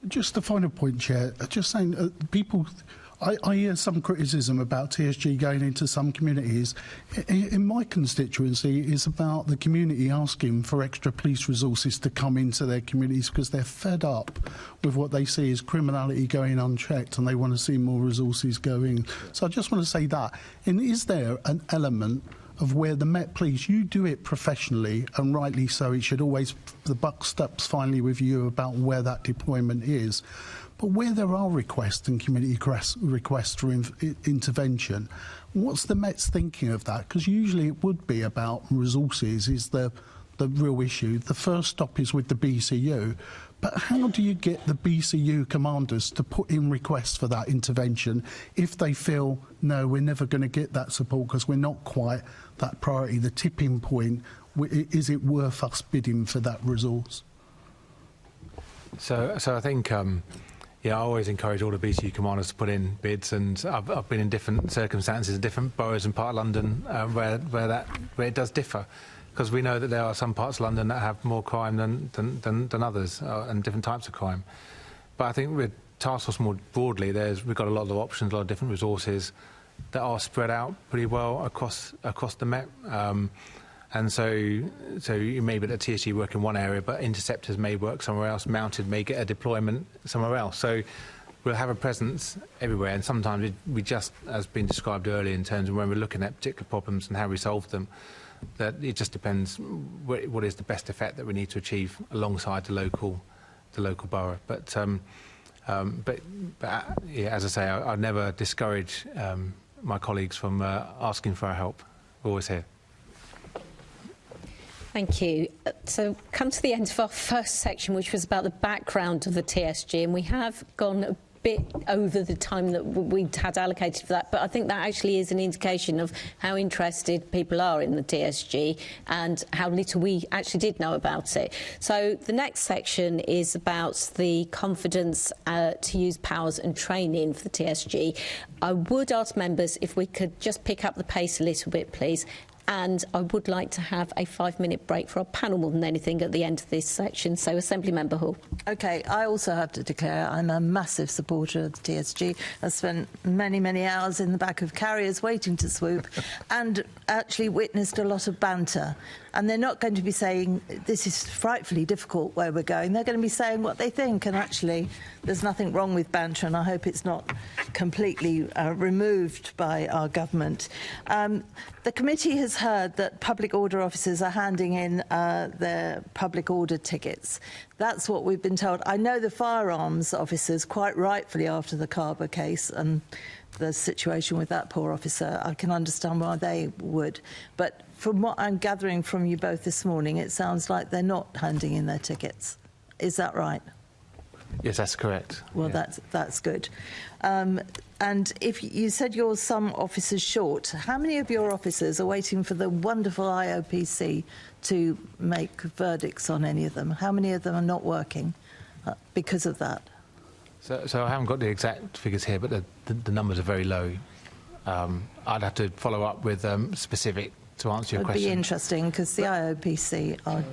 Just a final point, Chair. Just saying, people, I hear some criticism about TSG going into some communities. In my constituency, it's about the community asking for extra police resources to come into their communities because they're fed up with what they see as criminality going unchecked, and they want to see more resources going. So I just want to say that. And is there an element of where the Met Police, you do it professionally, and rightly so, it should always, the buck stops finally with you about where that deployment is. But where there are requests and community requests for intervention, what's the Met's thinking of that? Because usually it would be about resources is the real issue. The first stop is with the BCU. But how do you get the BCU commanders to put in requests for that intervention if they feel, no, we're never going to get that support because we're not quite that priority, the tipping point, is it worth us bidding for that resource? So I think, I always encourage all the BCU commanders to put in bids, and I've been in different circumstances in different boroughs in part of London where it does differ. Because we know that there are some parts of London that have more crime than others, and different types of crime. But I think with Task Force more broadly, we've got a lot of options, a lot of different resources that are spread out pretty well across the Met. And so you may be at TSG work in one area, but interceptors may work somewhere else, mounted may get a deployment somewhere else. So we'll have a presence everywhere, and sometimes we just, as been described earlier, in terms of when we're looking at particular problems and how we solve them, that it just depends what is the best effect that we need to achieve alongside the local borough. But yeah, as I say, I'd never discourage my colleagues from asking for our help. We're always here. Thank you. So, come to the end of our first section, which was about the background of the TSG, and we have gone a bit over the time that we'd had allocated for that, but I think that actually is an indication of how interested people are in the TSG and how little we actually did know about it. So the next section is about the confidence to use powers and training for the TSG. I would ask members if we could just pick up the pace a little bit, please. And I would like to have a 5-minute break for our panel more than anything at the end of this section. So, Assembly Member Hall. OK, I also have to declare I'm a massive supporter of the TSG. I've spent many, many hours in the back of carriers waiting to swoop and actually witnessed a lot of banter. And they're not going to be saying, this is frightfully difficult where we're going. They're going to be saying what they think. And actually, there's nothing wrong with banter, and I hope it's not completely removed by our government. The committee has heard that public order officers are handing in their public order tickets. That's what we've been told. I know the firearms officers, quite rightfully after the Carver case and the situation with that poor officer, I can understand why they would. But from what I'm gathering from you both this morning, it sounds like they're not handing in their tickets. Is that right? Yes, that's correct. Well, yeah. That's good. And if you said you're some officers short, how many of your officers are waiting for the wonderful IOPC to make verdicts on any of them? How many of them are not working because of that? So I haven't got the exact figures here, but the numbers are very low. I'd have to follow up with specific to answer your question. It would be interesting because the IOPC are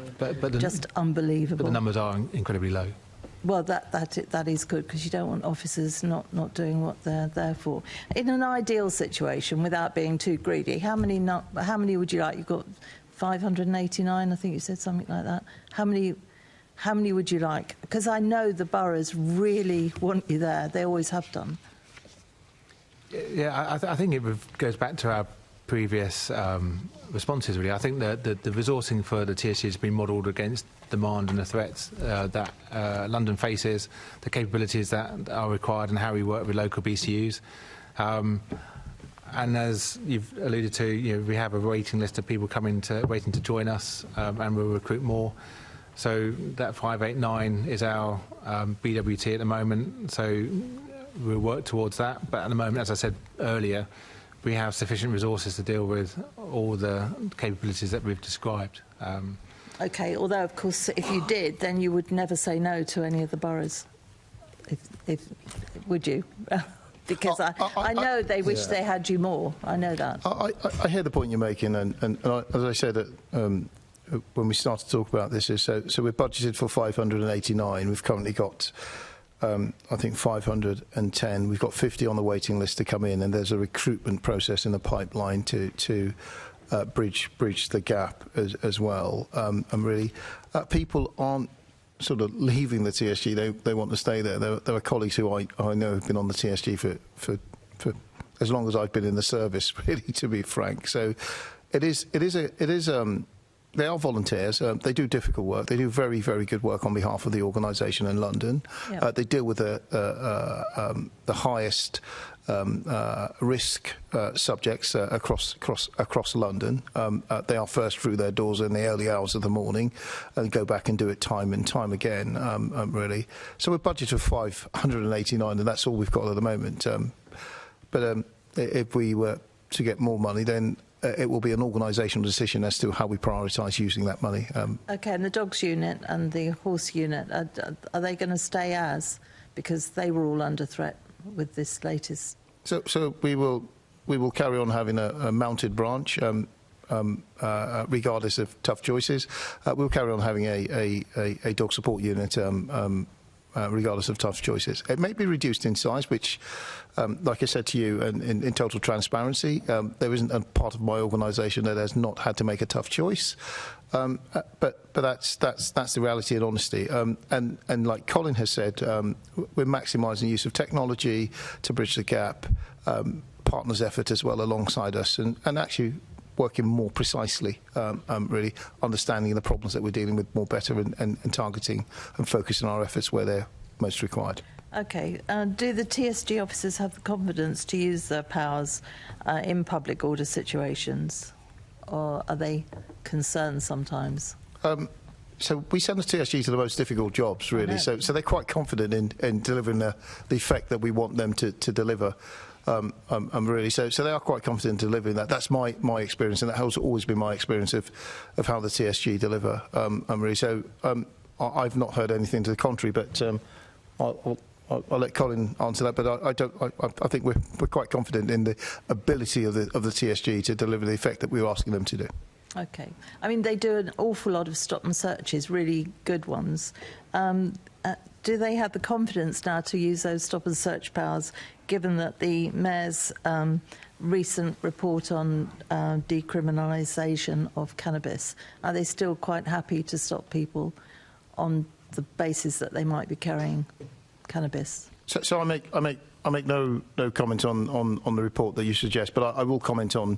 just unbelievable. But the numbers are incredibly low. Well, that is good, because you don't want officers not doing what they're there for. In an ideal situation, without being too greedy, how many would you like? You've got 589, I think you said something like that. How many would you like? Because I know the boroughs really want you there. They always have done. Yeah, I think it goes back to our previous responses, really. I think that the resourcing for the TSG has been modelled against demand and the threats that London faces, the capabilities that are required, and how we work with local BCUs. And as you've alluded to, we have a waiting list of people waiting to join us, and we'll recruit more. So that 589 is our BWT at the moment, so we'll work towards that. But at the moment, as I said earlier, we have sufficient resources to deal with all the capabilities that we've described. OK, although, of course, if you did, then you would never say no to any of the boroughs. Would you? Because I know they wish they had you more. I know that. I hear the point you're making, and as I said when we started to talk about this, so we're budgeted for 589. We've currently got, I think, 510. We've got 50 on the waiting list to come in, and there's a recruitment process in the pipeline to bridge the gap as well. And really, people aren't sort of leaving the TSG. They want to stay there. There are colleagues who I know have been on the TSG for as long as I've been in the service, really, to be frank. So it is. They are volunteers. They do difficult work. They do very, very good work on behalf of the organisation in London. Yep. They deal with the highest risk subjects across London. They are first through their doors in the early hours of the morning, and go back and do it time and time again. Really. So we're budgeted for 589, and that's all we've got at the moment. But if we were to get more money, then it will be an organisational decision as to how we prioritise using that money. OK, and the dogs unit and the horse unit, are they going to stay as? Because they were all under threat with this latest. So we will carry on having a mounted branch, regardless of tough choices. We'll carry on having a dog support unit regardless of tough choices. It may be reduced in size, which, like I said to you, in total transparency, there isn't a part of my organisation that has not had to make a tough choice. But that's the reality and honesty. And like Colin has said, we're maximising the use of technology to bridge the gap, partners' effort as well alongside us, and actually working more precisely, really understanding the problems that we're dealing with more better and targeting and focusing our efforts where they're most required. Okay. Do the TSG officers have the confidence to use their powers in public order situations, or are they concerned sometimes? So we send the TSG to the most difficult jobs, really. So they're quite confident in delivering the effect that we want them to deliver. Really, so they are quite confident in delivering that. That's my experience, and that has always been my experience of how the TSG deliver. Really, so I've not heard anything to the contrary, but I'll let Colin answer that. But I think we're quite confident in the ability of the TSG to deliver the effect that we're asking them to do. Okay. I mean, they do an awful lot of stop and searches, really good ones. Do they have the confidence now to use those stop and search powers, given that the Mayor's recent report on decriminalisation of cannabis? Are they still quite happy to stop people on the basis that they might be carrying cannabis? So I make no comment on the report that you suggest, but I will comment on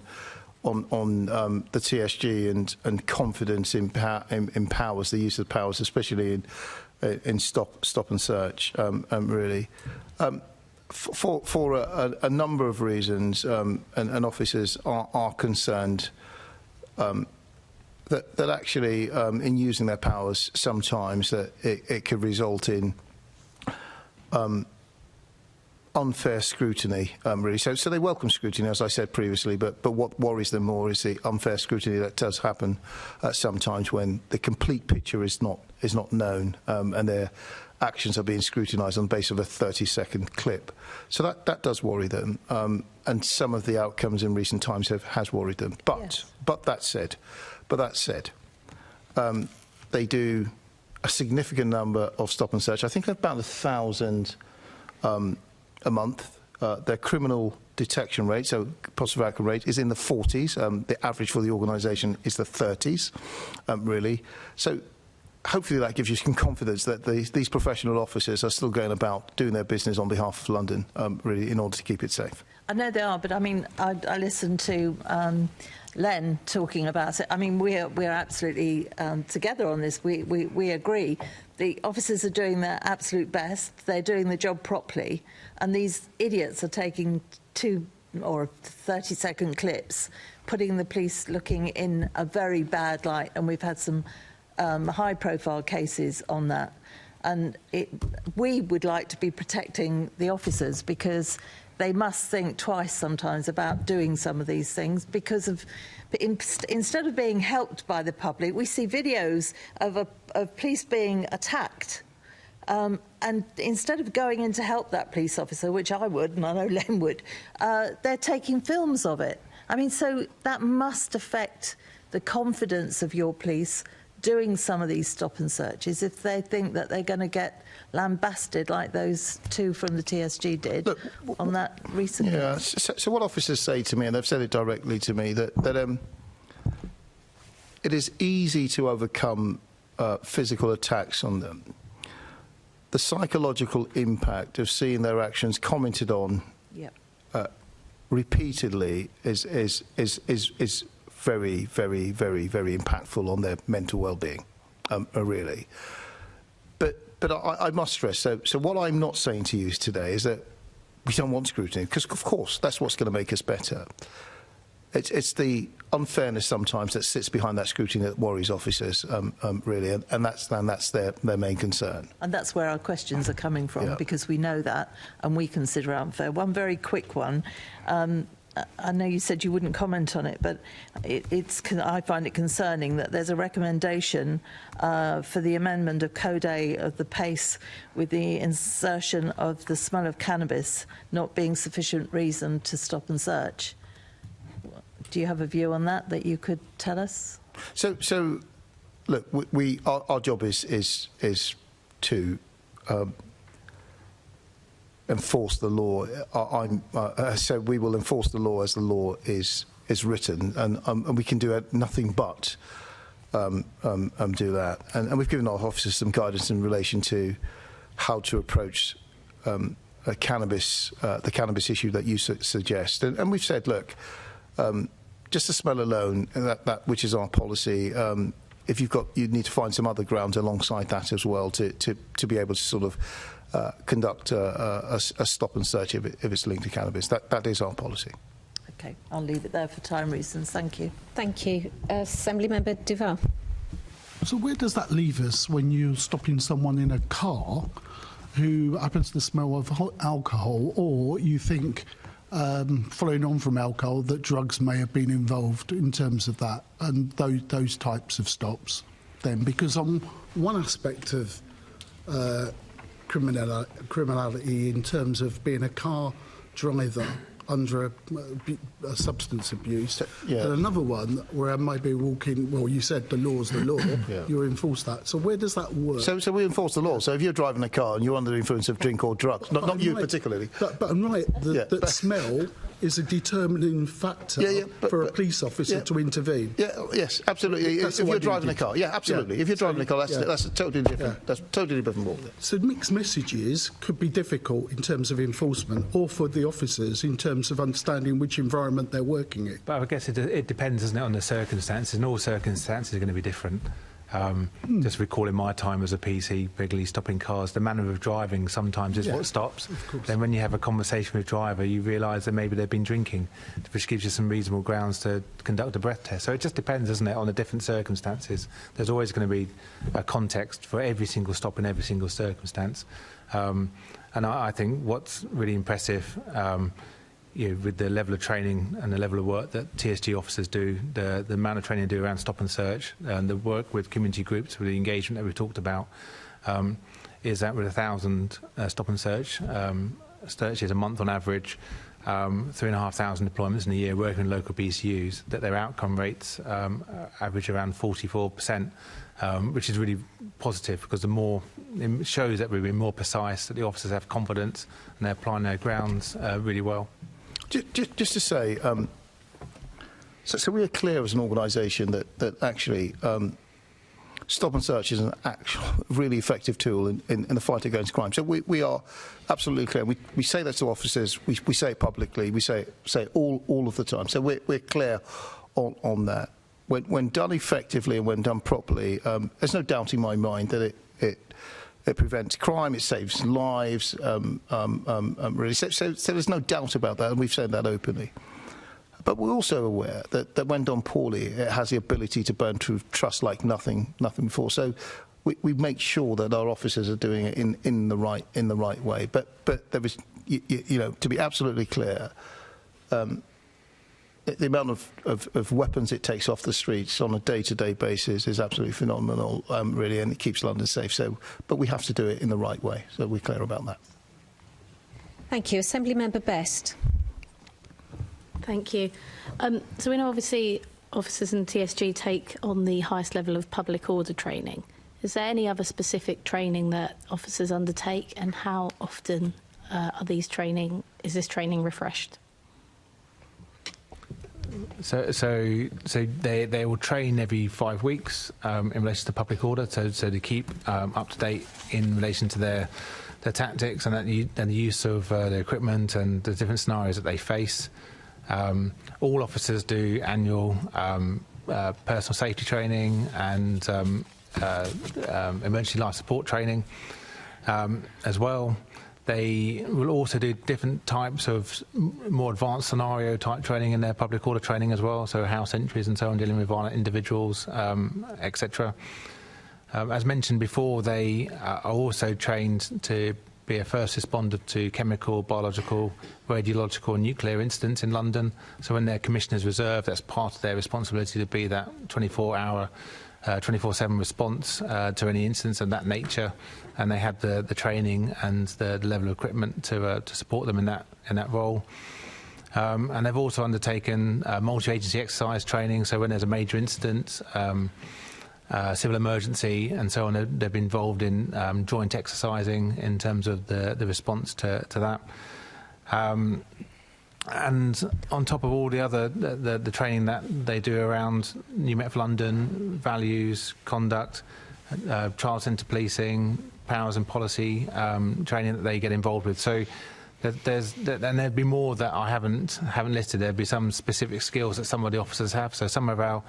the TSG and confidence in powers, the use of powers, especially in stop and search, really. For a number of reasons, and officers are concerned that actually, in using their powers, sometimes that it could result in unfair scrutiny, really. So they welcome scrutiny, as I said previously, but what worries them more is the unfair scrutiny that does happen sometimes when the complete picture is not known, and their actions are being scrutinised on the basis of a 30-second clip. So that does worry them, and some of the outcomes in recent times has worried them. But that said, they do a significant number of stop and search. I think about 1,000 a month. Their criminal detection rate, so positive outcome rate, is in the 40s. The average for the organisation is the 30s, really. So hopefully that gives you some confidence that these professional officers are still going about doing their business on behalf of London, really, in order to keep it safe. I know they are, but I mean, I listened to Len talking about it. I mean, we're absolutely together on this. We agree. The officers are doing their absolute best. They're doing the job properly, and these idiots are taking 2 or 30-second clips, putting the police looking in a very bad light. And we've had some high-profile cases on that. And we would like to be protecting the officers, because they must think twice sometimes about doing some of these things, because instead of being helped by the public, we see videos of police being attacked. And instead of going in to help that police officer, which I would, and I know Len would, they're taking films of it. I mean, so that must affect the confidence of your police doing some of these stop and searches if they think that they're going to get lambasted like those 2 from the TSG did. Look, on that recent case. So what officers say to me, and they've said it directly to me, that it is easy to overcome physical attacks on them. The psychological impact of seeing their actions commented on repeatedly is very, very, very, very impactful on their mental well-being, really. But I must stress, so what I'm not saying to you today is that we don't want scrutiny, because, of course, that's what's going to make us better. It's the unfairness sometimes that sits behind that scrutiny that worries officers, really, and that's their main concern. And that's where our questions are coming from, because we know that, and we consider it unfair. One very quick one. I know you said you wouldn't comment on it, but I find it concerning that there's a recommendation for the amendment of Code A of the PACE with the insertion of the smell of cannabis not being sufficient reason to stop and search. Do you have a view on that you could tell us? So look, our job is to enforce the law. So we will enforce the law as the law is written, and we can do nothing but do that. And we've given our officers some guidance in relation to how to approach the cannabis issue that you suggest. And we've said, look, just the smell alone, that which is our policy. If you need to find some other grounds alongside that as well to be able to sort of conduct a stop and search if it's linked to cannabis. That is our policy. Okay, I'll leave it there for time reasons. Thank you. Thank you. Assemblymember Duval. So where does that leave us when you're stopping someone in a car who happens to smell of alcohol, or you think, following on from alcohol, that drugs may have been involved in terms of that and those types of stops then? Because on one aspect of criminality in terms of being a car driver under a substance abuse, and another one where I might be walking, well, you said the law's the law, you enforce that. So where does that work? So we enforce the law. So if you're driving a car and you're under the influence of drink or drugs, not you particularly. But I'm right, that smell is a determining factor for a police officer to intervene. Yes, absolutely. If you're driving a car, absolutely. If you're driving a car, that's a totally different. That's totally different ball. So mixed messages could be difficult in terms of enforcement, or for the officers in terms of understanding which environment they're working in. But I guess it depends, doesn't it, on the circumstances, and all circumstances are going to be different. Just recalling my time as a PC, regularly stopping cars, the manner of driving sometimes is what stops. Then when you have a conversation with the driver, you realise that maybe they've been drinking, which gives you some reasonable grounds to conduct a breath test. So it just depends, doesn't it, on the different circumstances. There's always going to be a context for every single stop in every single circumstance. And I think what's really impressive, with the level of training and the level of work that TSG officers do, the amount of training they do around stop and search, and the work with community groups, with the engagement that we talked about, is that with 1,000 stop and search searches a month on average, 3,500 deployments in a year working in local BCUs, that their outcome rates average around 44%, which is really positive, because it shows that we're being more precise, that the officers have confidence and they're applying their grounds really well. Just to say, so we are clear as an organisation that actually stop and search is an actual really effective tool in the fight against crime. So we are absolutely clear. We say that to officers. We say it publicly. We say it all of the time. So we're clear on that. When done effectively and when done properly, there's no doubt in my mind that it prevents crime, it saves lives, really. So there's no doubt about that, and we've said that openly. But we're also aware that when done poorly, it has the ability to burn through trust like nothing before. So we make sure that our officers are doing it in the right way. But there is, to be absolutely clear, the amount of weapons it takes off the streets on a day-to-day basis is absolutely phenomenal, really, and it keeps London safe. But we have to do it in the right way, so we're clear about that. Thank you. Assemblymember Best. Thank you. So we know, obviously, officers in TSG take on the highest level of public order training. Is there any other specific training that officers undertake, and how often is this training refreshed? So they will train every 5 weeks in relation to public order, so to keep up to date in relation to their tactics and the use of their equipment and the different scenarios that they face. All officers do annual personal safety training and emergency life support training as well. They will also do different types of more advanced scenario type training in their public order training as well, so house entries and so on, dealing with violent individuals, etc. As mentioned before, they are also trained to be a first responder to chemical, biological, radiological and nuclear incidents in London. So when they're Commissioners Reserve, that's part of their responsibility to be that 24-hour 24/7 response to any incidents of that nature, and they have the training and the level of equipment to support them in that role. And they've also undertaken multi-agency exercise training, so when there's a major incident, civil emergency and so on. They've been involved in joint exercising in terms of the response to that. And on top of all the other the training that they do around New Met for London, values, conduct, child-centred policing, powers and policy training that they get involved with. So and there'd be more that I haven't listed. There'd be some specific skills that some of the officers have. So some of our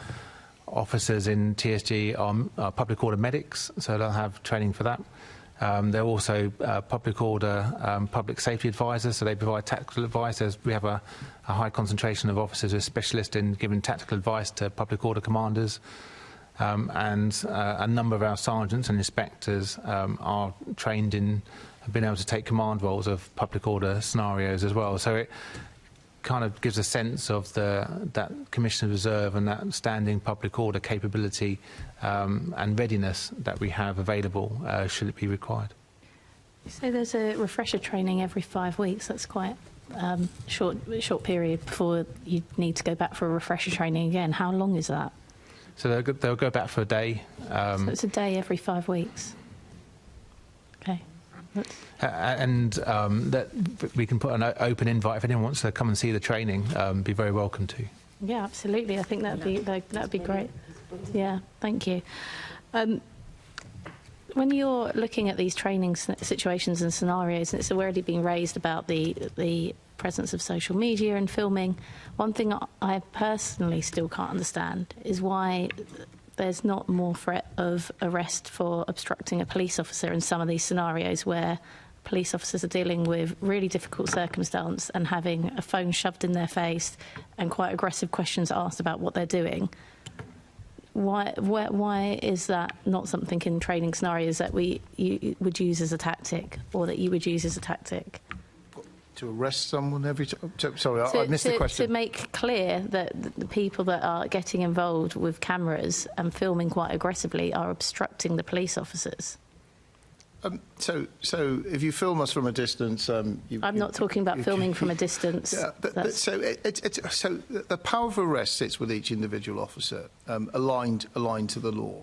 officers in TSG are public order medics, so they'll have training for that. They're also public order, public safety advisors, so they provide tactical advice. We have a high concentration of officers who are specialists in giving tactical advice to public order commanders. And a number of our sergeants and inspectors are trained in being able to take command roles of public order scenarios as well. So it kind of gives a sense of that Commissioner's Reserve and that standing public order capability and readiness that we have available should it be required. So there's a refresher training every 5 weeks. That's quite short period before you need to go back for a refresher training again. How long is that? So they'll go back for a day. So it's a day every 5 weeks. Okay. And that we can put an open invite if anyone wants to come and see the training. Be very welcome to. Yeah, absolutely. I think that'd be great. Yeah, thank you. When you're looking at these training situations and scenarios, and it's already been raised about the presence of social media and filming, one thing I personally still can't understand is why there's not more threat of arrest for obstructing a police officer in some of these scenarios where police officers are dealing with really difficult circumstance and having a phone shoved in their face and quite aggressive questions asked about what they're doing. Why is that not something in training scenarios that you would use as a tactic, or that you would use as a tactic? To arrest someone every time? Sorry, I missed the question. To make clear that the people that are getting involved with cameras and filming quite aggressively are obstructing the police officers. So if you film us from a distance... I'm not talking about filming from a distance. Yeah, so the power of arrest sits with each individual officer, aligned to the law.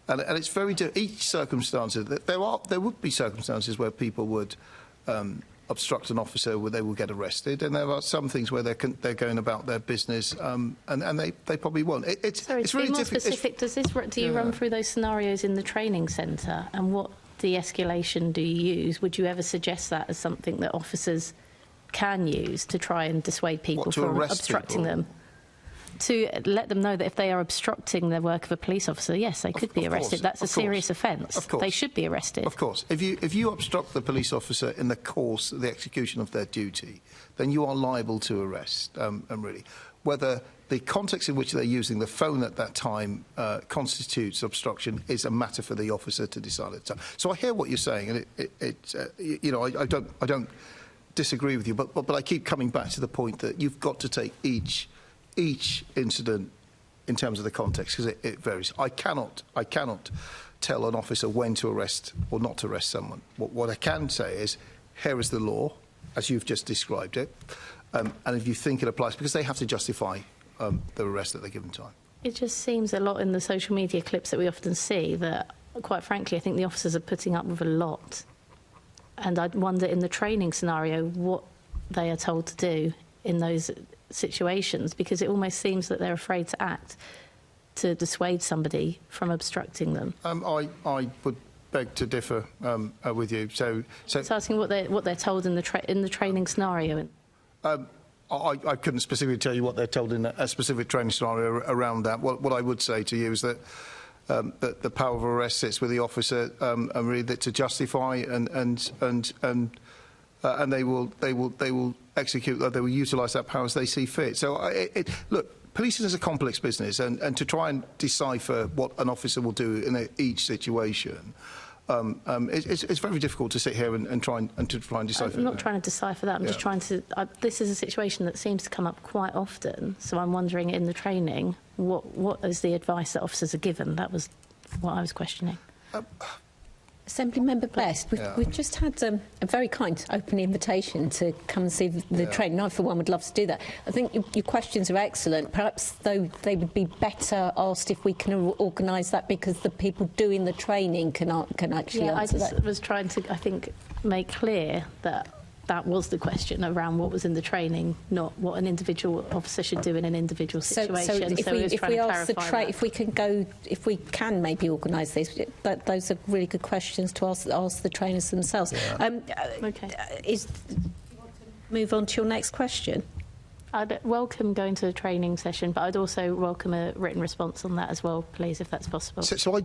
And it's very... Each circumstance... There would be circumstances where people would... obstruct an officer where they will get arrested, and there are some things where they're going about their business, and they probably won't. It's really more specific. Do you run through those scenarios in the training centre, and what de-escalation do you use? Would you ever suggest that as something that officers can use to try and dissuade people from obstructing them? To let them know that if they are obstructing the work of a police officer, yes, they could be arrested. That's a serious offence. Of course. They should be arrested. Of course. If you obstruct the police officer in the course of the execution of their duty, then you are liable to arrest, really. Whether the context in which they're using the phone at that time constitutes obstruction is a matter for the officer to decide at the time. So I hear what you're saying, and I don't disagree with you, but I keep coming back to the point that you've got to take each incident in terms of the context, because it varies. I cannot tell an officer when to arrest or not to arrest someone. What I can say is, here is the law, as you've just described it, and if you think it applies, because they have to justify the arrest at the given time. It just seems a lot in the social media clips that we often see that, quite frankly, I think the officers are putting up with a lot. And I wonder, in the training scenario, what they are told to do in those situations, because it almost seems that they're afraid to act to dissuade somebody from obstructing them. I would beg to differ with you. So it's asking what they're told in the training scenario. I couldn't specifically tell you what they're told in a specific training scenario around that. What I would say to you is that that the power of arrest sits with the officer, and really that to justify and they will execute, they will utilise that power as they see fit. So look, policing is a complex business, and to try and decipher what an officer will do in each situation, it's very difficult to sit here and try and decipher. I'm not trying to decipher that. I'm just trying to. This is a situation that seems to come up quite often. So I'm wondering, in the training, what is the advice that officers are given? That was what I was questioning. Assembly Member Best, we've just had a very kind open invitation to come and see the training. I, for one, would love to do that. I think your questions are excellent. Perhaps, though, they would be better asked if we can organise that, because the people doing the training can actually answer that. I just was trying to, I think, make clear that that was the question around what was in the training, not what an individual officer should do in an individual situation. If we can maybe organise this, those are really good questions to ask the trainers themselves. Move on to your next question. I'd welcome going to a training session, but I'd also welcome a written response on that as well, please, if that's possible. So I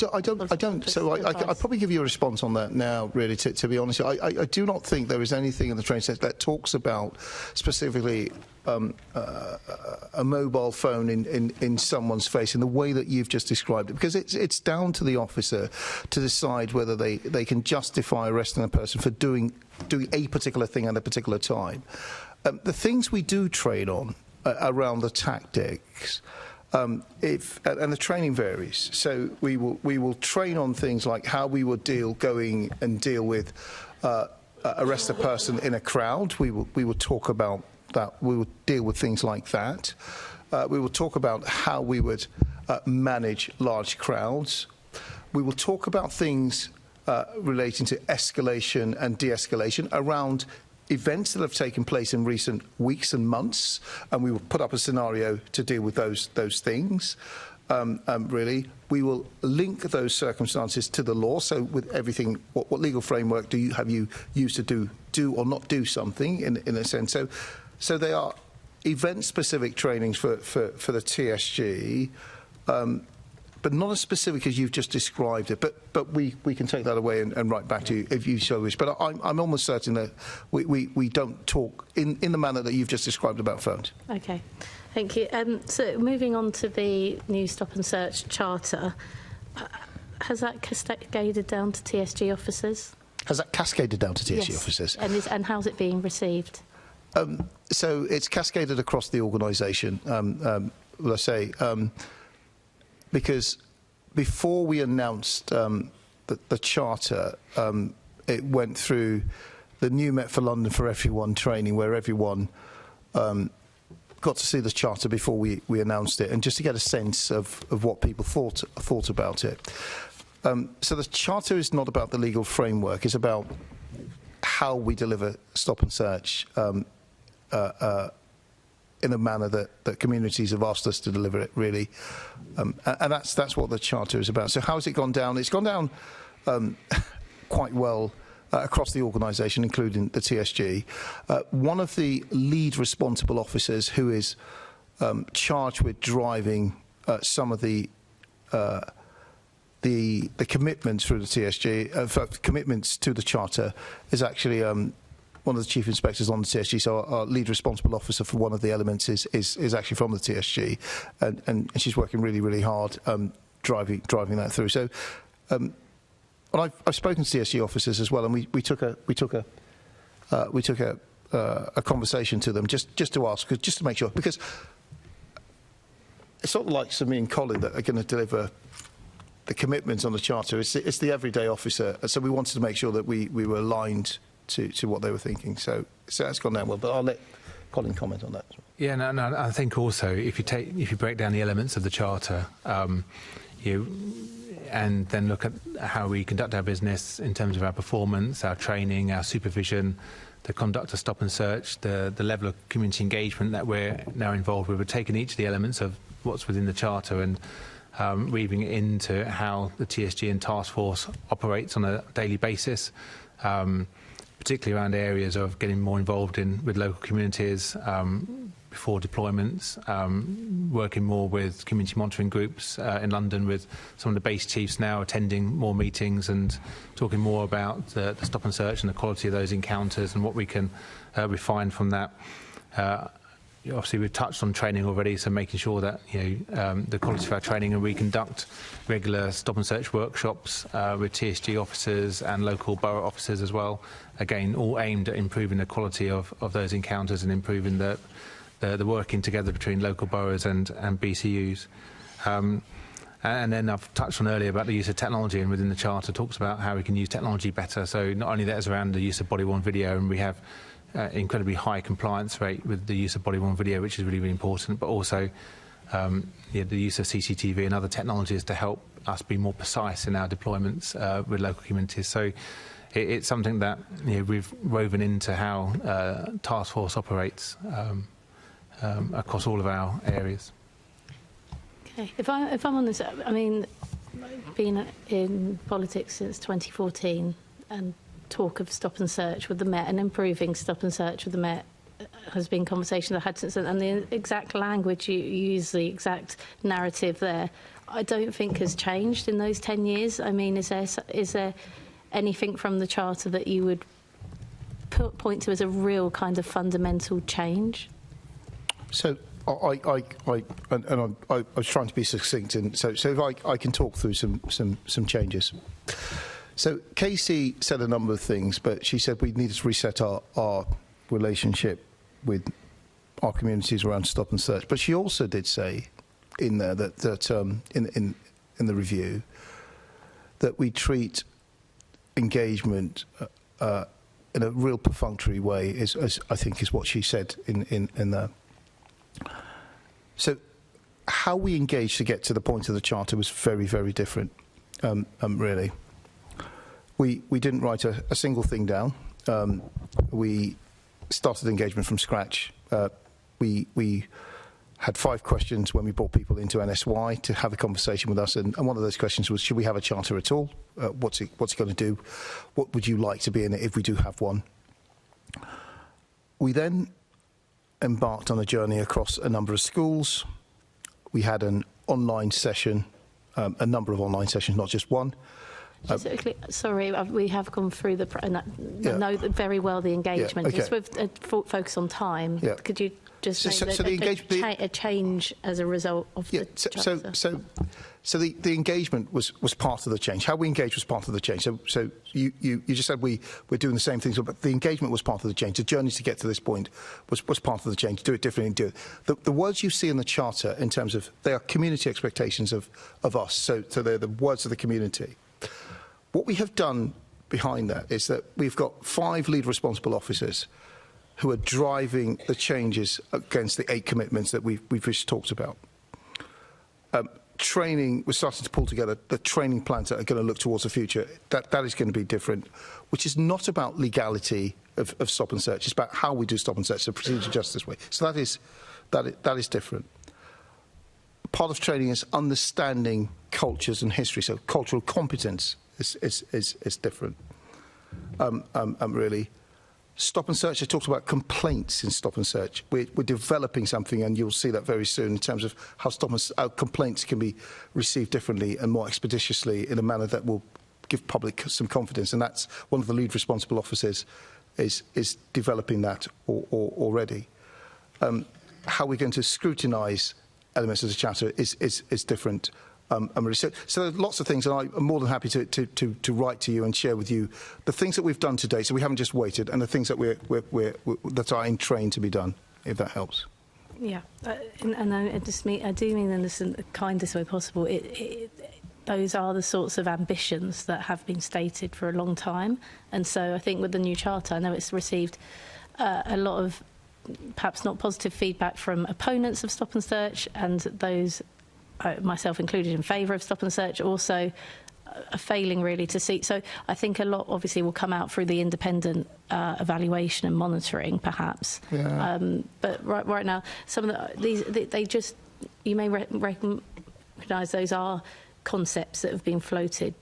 probably give you a response on that now, really, to be honest. I do not think there is anything in the training session that talks about specifically a mobile phone in someone's face in the way that you've just described it, because it's down to the officer to decide whether they can justify arresting a person for doing a particular thing at a particular time. The things we do train on around the tactics, and the training varies. So we will train on things like how we would deal with arrest a person in a crowd. We will talk about that. We will deal with things like that. We will talk about how we would manage large crowds. We will talk about things relating to escalation and de-escalation around events that have taken place in recent weeks and months, and we will put up a scenario to deal with those things. Really, we will link those circumstances to the law. So, with everything, what legal framework have you used to do or not do something in a sense? So they are event-specific trainings for the TSG. But not as specific as you've just described it. But we can take that away and write back to you if you so wish. But I'm almost certain that we don't talk in the manner that you've just described about phones. OK. Thank you. So moving on to the new Stop and Search Charter, has that cascaded down to TSG officers? Has that cascaded down to TSG officers? And how's it being received? So it's cascaded across the organisation, will I say. Because before we announced the charter, it went through the new Met for London for Everyone training, where everyone got to see the charter before we announced it, and just to get a sense of what people thought about it. So the charter is not about the legal framework; it's about how we deliver stop and search in a manner that communities have asked us to deliver it, really. And that's what the charter is about. So how has it gone down? It's gone down quite well across the organisation, including the TSG. One of the lead responsible officers who is charged with driving some of the commitments through the TSG, commitments to the charter, is actually one of the chief inspectors on the TSG. So our lead responsible officer for one of the elements is actually from the TSG, and she's working really, really hard driving that through. So, and I've spoken to TSG officers as well, and we took a conversation to them just to ask, just to make sure, because it's not like me and Colin that are going to deliver the commitments on the charter. It's the everyday officer, so we wanted to make sure that we were aligned to what they were thinking. So that's gone down well, but I'll let Colin comment on that. Yeah, no, I think also if you break down the elements of the charter, and then look at how we conduct our business in terms of our performance, our training, our supervision, the conduct of stop and search, the level of community engagement that we're now involved with. We're taking each of the elements of what's within the charter and weaving it into how the TSG and task force operates on a daily basis. Particularly around areas of getting more involved with local communities before deployments, working more with community monitoring groups in London, with some of the base chiefs now attending more meetings and talking more about the stop and search and the quality of those encounters and what we can refine from that. Obviously, we've touched on training already, so making sure that the quality of our training, and we conduct regular stop and search workshops with TSG officers and local borough officers as well. Again, all aimed at improving the quality of those encounters and improving the working together between local boroughs and BCUs. And then I've touched on earlier about the use of technology, and within the Charter talks about how we can use technology better. So not only that is around the use of body-worn video, and we have incredibly high compliance rate with the use of body-worn video, which is really, really important, but also the use of CCTV and other technologies to help us be more precise in our deployments with local communities. So it's something that we've woven into how Task Force operates across all of our areas. Okay. If I'm on this, I mean, I've been in politics since 2014, and talk of stop and search with the Met and improving stop and search with the Met has been conversations I've had since then, and the exact language you use, the exact narrative there, I don't think has changed in those 10 years. I mean, is there anything from the Charter that you would point to as a real kind of fundamental change? So I was trying to be succinct, and so if I can talk through some changes. So Casey said a number of things, but she said we needed to reset our relationship with our communities around stop and search. But she also did say in there that in the review that we treat engagement in a real perfunctory way, as I think is what she said in there. So how we engaged to get to the point of the Charter was very, very different, really. We didn't write a single thing down. We started engagement from scratch. We had 5 questions when we brought people into NSY to have a conversation with us, and one of those questions was, should we have a charter at all? What's it going to do? What would you like to be in it if we do have one? We then embarked on a journey across a number of schools. We had an online session, a number of online sessions, not just one. Sorry, we have gone through know very well the engagement. Okay. Just with focus on time, could you just say a change as a result of the Charter? So the engagement was part of the change. How we engaged was part of the change. So you just said we're doing the same things, but the engagement was part of the change. The journey to get to this point was part of the change. Do it differently and do it. The words you see in the Charter, in terms of, they are community expectations of us. So they're the words of the community. What we have done behind that is that we've got 5 lead responsible officers who are driving the changes against the 8 commitments that we've just talked about. Training, we're starting to pull together the training plans that are going to look towards the future. That is going to be different, which is not about legality of stop and search. It's about how we do stop and search, the procedure justice way. So that is different. Part of training is understanding cultures and history. So cultural competence is different. Really. Stop and search, I talked about complaints in stop and search. We're developing something, and you'll see that very soon, in terms of how complaints can be received differently and more expeditiously in a manner that will give public some confidence. And that's one of the lead responsible officers is developing that already. How we're going to scrutinise elements of the Charter is different. So there are lots of things, and I'm more than happy to write to you and share with you the things that we've done today. So we haven't just waited, and the things that that are in train to be done, if that helps. Yeah, and I do mean in the kindest way possible. Those are the sorts of ambitions that have been stated for a long time, and so I think with the new Charter, I know it's received a lot of perhaps not positive feedback from opponents of stop and search, and those, myself included, in favour of stop and search, also are failing really to see. So I think a lot obviously will come out through the independent evaluation and monitoring, perhaps. Yeah. But right now, some of they just, you may recognise those are concepts that have been floated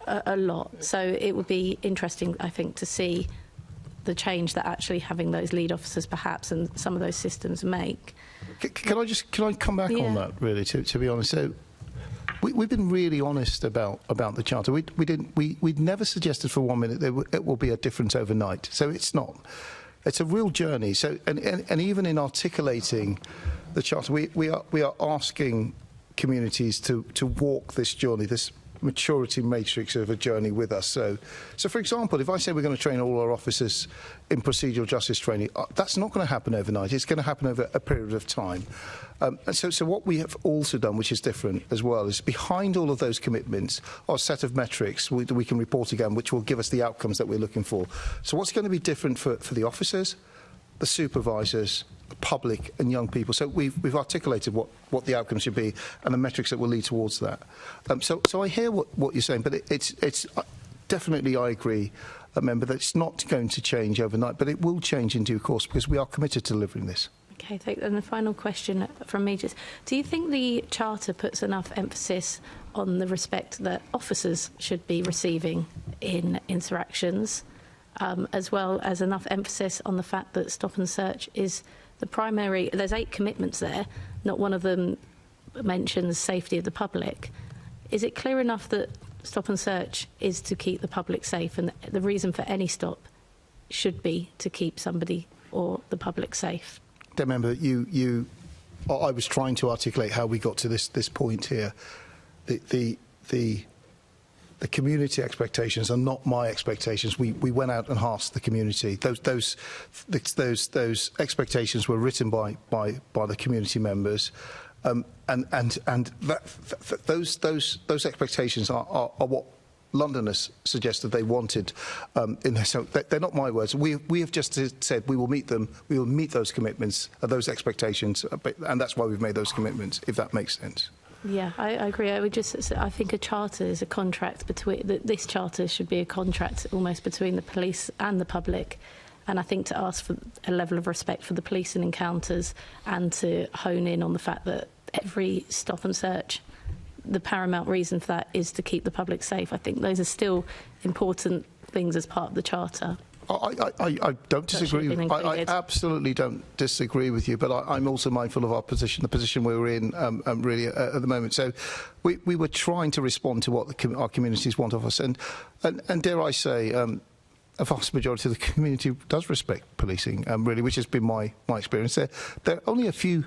a lot. So it would be interesting, I think, to see the change that actually having those lead officers, perhaps, and some of those systems make. Can I come back on that, really, to be honest? So we've been really honest about the Charter. We'd never suggested for 1 minute it will be a difference overnight. So it's not. It's a real journey. So and even in articulating the Charter, we are asking communities to walk this journey, this maturity matrix of a journey with us. So for example, if I say we're going to train all our officers in procedural justice training, that's not going to happen overnight. It's going to happen over a period of time. And so what we have also done, which is different as well, is behind all of those commitments are a set of metrics that we can report again, which will give us the outcomes that we're looking for. So what's going to be different for the officers, the supervisors, the public and young people? So we've articulated what the outcomes should be and the metrics that will lead towards that. So I hear what you're saying, but it's definitely, I agree, member, that it's not going to change overnight, but it will change in due course because we are committed to delivering this. Okay, and the final question from me, just, do you think the Charter puts enough emphasis on the respect that officers should be receiving in interactions, as well as enough emphasis on the fact that stop and search is the primary? There's 8 commitments there, not one of them mentions safety of the public. Is it clear enough that stop and search is to keep the public safe, and the reason for any stop should be to keep somebody or the public safe? Member, I was trying to articulate how we got to this point here. The community expectations are not my expectations. We went out and asked the community. Those expectations were written by the community members, and those expectations are what Londoners suggested they wanted in there. So they're not my words. We have just said we will meet them. We will meet those commitments, those expectations, and that's why we've made those commitments, if that makes sense. Yeah, I agree. I think a charter is a contract between. This charter should be a contract almost between the police and the public. And I think to ask for a level of respect for the police in encounters and to hone in on the fact that every stop and search, the paramount reason for that is to keep the public safe. I think those are still important things as part of the Charter. I don't disagree. I absolutely don't disagree with you, but I'm also mindful of our position, the position we're in really at the moment. So we were trying to respond to what our communities want of us, and dare I say, a vast majority of the community does respect policing, really, which has been my experience. There are only a few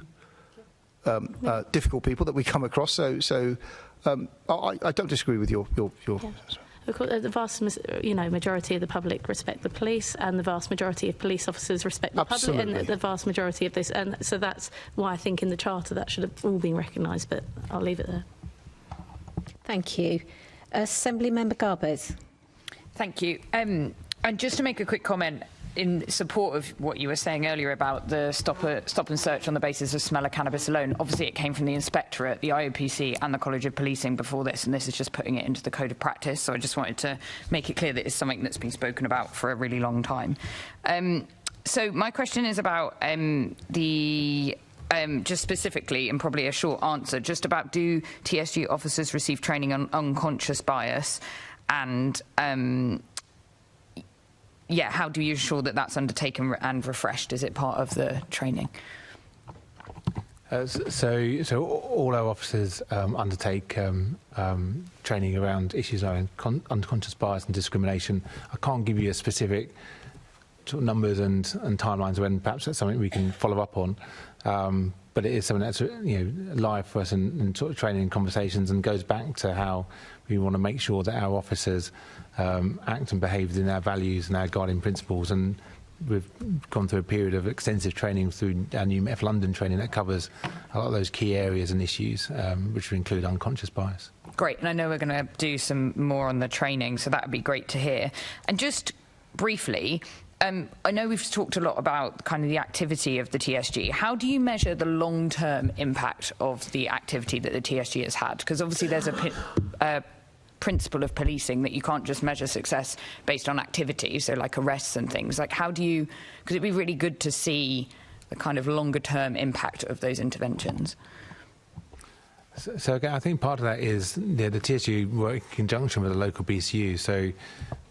difficult people that we come across, so I don't disagree with your yeah. Of course, the vast majority of the public respect the police, and the vast majority of police officers respect the Absolutely. public, and the vast majority of this, and so that's why I think in the Charter that should have all been recognised, but I'll leave it there. Thank you. Assembly Member Garbeth. Thank you. And just to make a quick comment in support of what you were saying earlier about the stop and search on the basis of smell of cannabis alone, obviously it came from the Inspectorate, the IOPC and the College of Policing before this, and this is just putting it into the Code of Practice, so I just wanted to make it clear that it's something that's been spoken about for a really long time. So my question is about just specifically, and probably a short answer, just about do TSG officers receive training on unconscious bias, and how do you ensure that that's undertaken and refreshed? Is it part of the training? So all our officers undertake training around issues around unconscious bias and discrimination. I can't give you a specific sort of numbers and timelines when perhaps that's something we can follow up on. But it is something that's live for us in sort of training and conversations, and goes back to how we want to make sure that our officers act and behave within our values and our guiding principles. And we've gone through a period of extensive training through our new Met London training that covers a lot of those key areas and issues, which include unconscious bias. Great, and I know we're going to do some more on the training, so that would be great to hear. And just briefly, I know we've talked a lot about kind of the activity of the TSG. How do you measure the long-term impact of the activity that the TSG has had? Because obviously there's a principle of policing that you can't just measure success based on activity, so like arrests and things. Like, how do you... Because it'd be really good to see the kind of longer-term impact of those interventions. So again, I think part of that is the TSG work in conjunction with the local BCU. So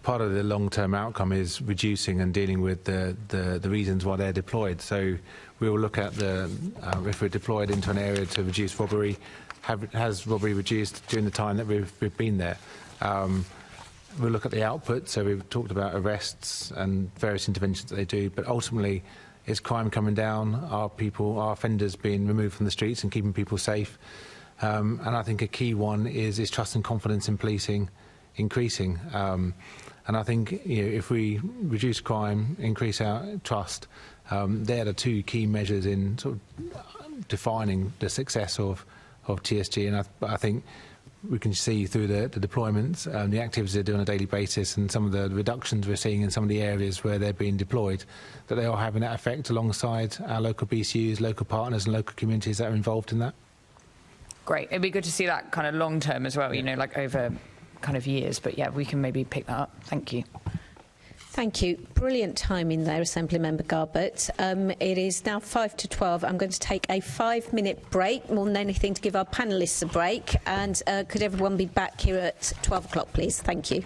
part of the long-term outcome is reducing and dealing with the reasons why they're deployed. So we will look at if we're deployed into an area to reduce robbery, has robbery reduced during the time that we've been there? We'll look at the output. So we've talked about arrests and various interventions that they do, but ultimately, is crime coming down? Are offenders being removed from the streets and keeping people safe? And I think a key one is trust and confidence in policing increasing. And I think if we reduce crime, increase our trust, they're the two key measures in sort of defining the success of TSG. And I think we can see through the deployments, the activities they do on a daily basis, and some of the reductions we're seeing in some of the areas where they're being deployed, that they are having that effect alongside our local BCUs, local partners and local communities that are involved in that. Great. It'd be good to see that kind of long term as well, like over kind of years. But yeah, we can maybe pick that up. Thank you. Thank you. Brilliant timing there, Assemblymember Garbett. It is now 5 to 12. I'm going to take a 5-minute break, more than anything to give our panellists a break. And could everyone be back here at 12 o'clock, please? Thank you.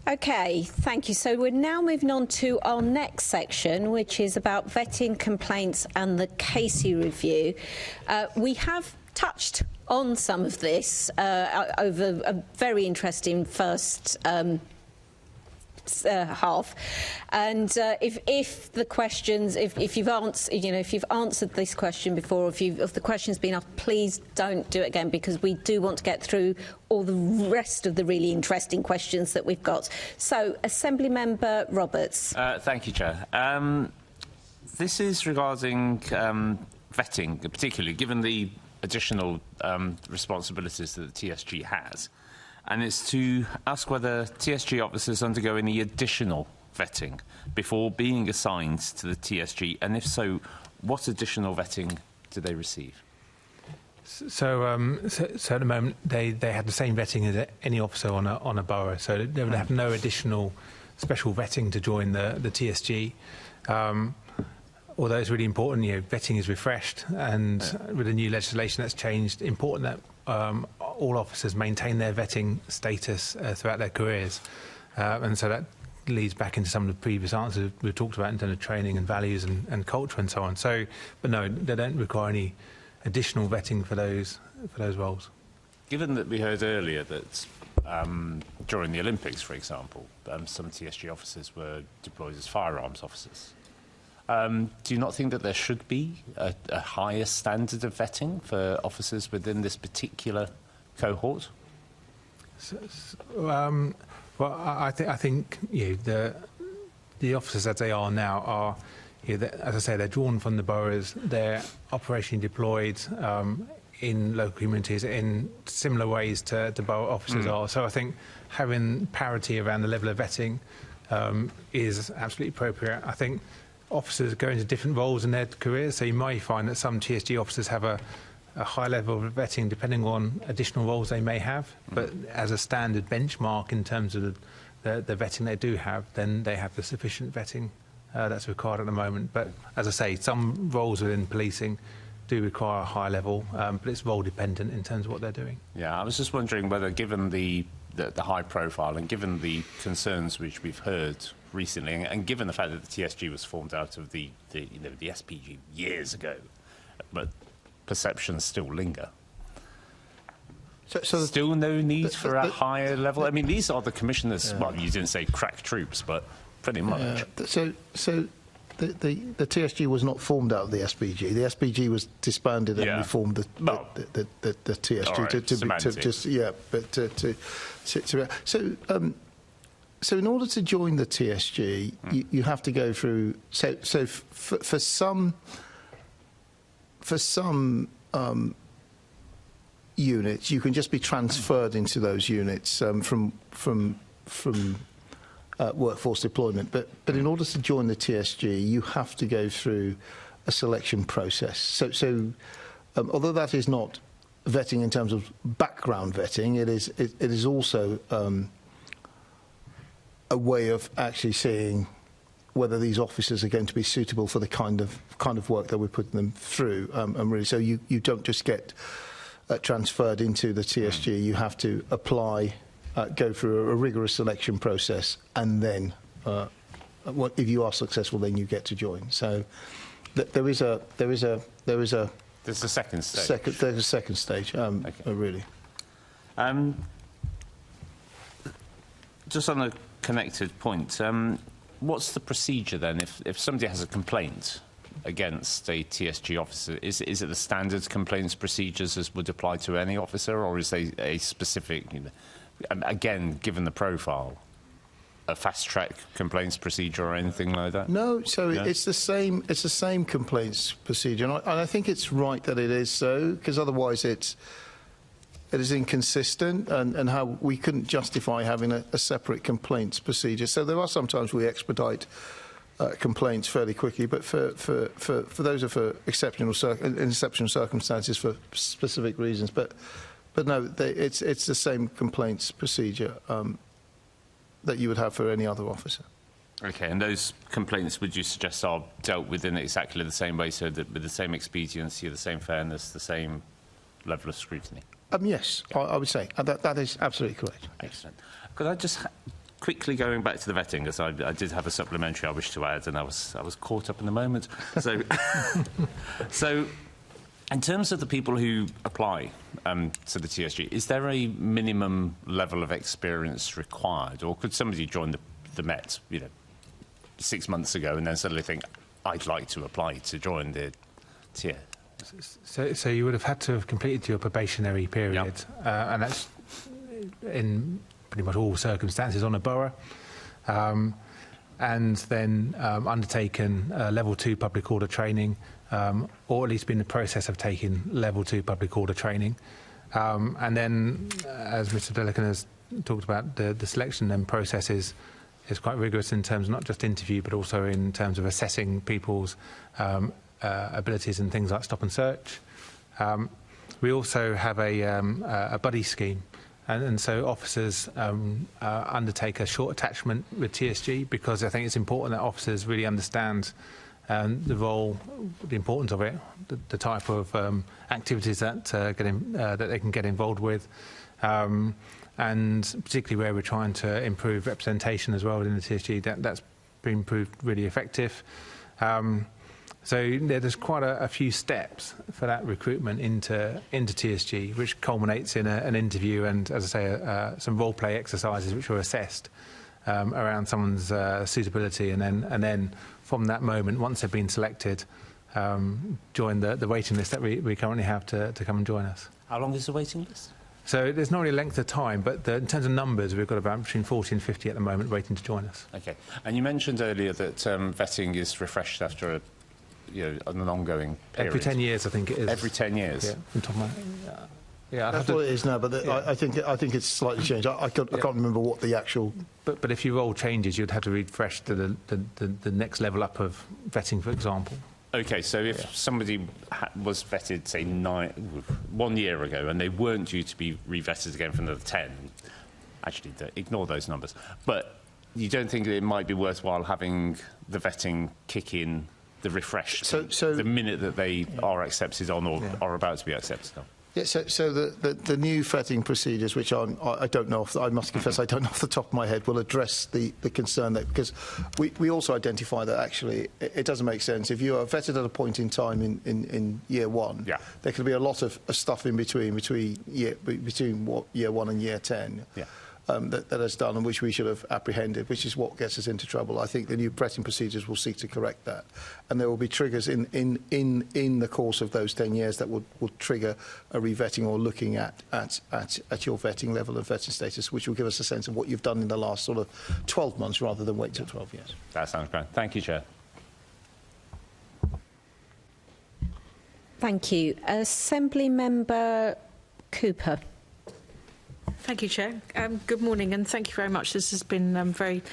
Okay, thank you. So we're now moving on to our next section, which is about vetting, complaints and the Casey review. We have touched on some of this over a very interesting first half, and if the questions, if you've answered, if you've answered this question before, if the question's been asked, please don't do it again, because we do want to get through all the rest of the really interesting questions that we've got. So, Assembly Member Roberts. Thank you, Chair. This is regarding vetting, particularly given the additional responsibilities that the TSG has. And it's to ask whether TSG officers undergo any additional vetting before being assigned to the TSG, and if so, what additional vetting do they receive? So at the moment, they have the same vetting as any officer on a borough, so they would have no additional special vetting to join the TSG. Although it's really important, vetting is refreshed, and with the new legislation that's changed, important that all officers maintain their vetting status throughout their careers. And so that leads back into some of the previous answers we've talked about in terms of training and values and culture and so on. So, but no, they don't require any additional vetting for those roles. Given that we heard earlier that during the Olympics, for example, some TSG officers were deployed as firearms officers, do you not think that there should be a higher standard of vetting for officers within this particular cohort? Well, I think the officers as they are now are, as I say, they're drawn from the boroughs. They're operationally deployed in local communities in similar ways to borough officers are. So I think having parity around the level of vetting is absolutely appropriate. I think officers go into different roles in their careers, so you might find that some TSG officers have a high level of vetting depending on additional roles they may have, but as a standard benchmark in terms of the vetting they do have, then they have the sufficient vetting that's required at the moment. But as I say, some roles within policing do require a high level, but it's role dependent in terms of what they're doing. Yeah, I was just wondering whether, given the high profile and given the concerns which we've heard recently, and given the fact that the TSG was formed out of the SPG years ago, but perceptions still linger. So still no need for a higher level? I mean, these are the commissioners, well, you didn't say crack troops, but pretty much. So the TSG was not formed out of the SPG. The SPG was disbanded and we formed the TSG. So in order to join the TSG, you have to go through. So for some units, you can just be transferred into those units from workforce deployment. But in order to join the TSG, you have to go through a selection process. So although that is not vetting in terms of background vetting, it is also a way of actually seeing whether these officers are going to be suitable for the kind of work that we're putting them through. And really, so you don't just get transferred into the TSG. You have to apply, go through a rigorous selection process, and then if you are successful, then you get to join. So there's a second stage. There's a second stage. Really. Just on a connected point, what's the procedure then if somebody has a complaint against a TSG officer? Is it the standard complaints procedures as would apply to any officer, or is there a specific, again, given the profile, a fast-track complaints procedure or anything like that? No, so it's the same. It's the same complaints procedure, and I think it's right that it is so, because otherwise it is inconsistent, and how we couldn't justify having a separate complaints procedure. So there are sometimes we expedite complaints fairly quickly, but for those are for exceptional circumstances for specific reasons. But no, it's the same complaints procedure that you would have for any other officer. Okay, and those complaints, would you suggest, are dealt with in exactly the same way, so that with the same expediency, the same fairness, the same level of scrutiny? Yes, I would say that is absolutely correct. Excellent. Could I just quickly going back to the vetting, because I did have a supplementary I wish to add, and I was caught up in the moment. So, so in terms of the people who apply to the TSG, is there a minimum level of experience required, or could somebody join the Met, 6 months ago, and then suddenly think, I'd like to apply to join the tier? So you would have had to have completed your probationary period, and that's in pretty much all circumstances on a borough, and then undertaken level 2 public order training, or at least been in the process of taking level 2 public order training. And then, as Mr. Delican has talked about, the selection then process is quite rigorous in terms of not just interview, but also in terms of assessing people's abilities and things like stop and search. We also have a buddy scheme. And so officers undertake a short attachment with TSG, because I think it's important that officers really understand the role, the importance of it, the type of activities that that they can get involved with, and particularly where we're trying to improve representation as well within the TSG. That's been proved really effective. So there's quite a few steps for that recruitment into TSG, which culminates in an interview and, as I say, some role play exercises which are assessed around someone's suitability, and then from that moment, once they've been selected, join the waiting list that we currently have to come and join us. How long is the waiting list? So there's not really a length of time, but in terms of numbers, we've got about between 40 and 50 at the moment waiting to join us. Okay. And you mentioned earlier that vetting is refreshed after an ongoing period. Every 10 years, I think it is. Every 10 years? Yeah, from top of my... Yeah, that's what it is now, but I think it's slightly changed. I can't remember what the actual... But if your role changes, you'd have to refresh to the next level up of vetting, for example. OK, so if somebody was vetted, say, 1 year ago, and they weren't due to be re-vetted again for another 10, actually, ignore those numbers. But you don't think that it might be worthwhile having the vetting kick in, the refresh, the minute that they are accepted on or are about to be accepted on? Yeah, so the new vetting procedures, which I don't know, I must confess I don't know off the top of my head, will address the concern that, because we also identify that actually it doesn't make sense. If you are vetted at a point in time in year one, there could be a lot of stuff in between year 1 and year 10. Yeah. That has done and which we should have apprehended, which is what gets us into trouble. I think the new vetting procedures will seek to correct that, and there will be triggers in the course of those 10 years that will trigger a revetting or looking at your vetting level of vetting status, which will give us a sense of what you've done in the last sort of 12 months rather than wait till 12 years. That sounds great. Thank you, Chair. Thank you. Assembly Member Cooper. Thank you, Chair. Good morning, and thank you very much. This has been very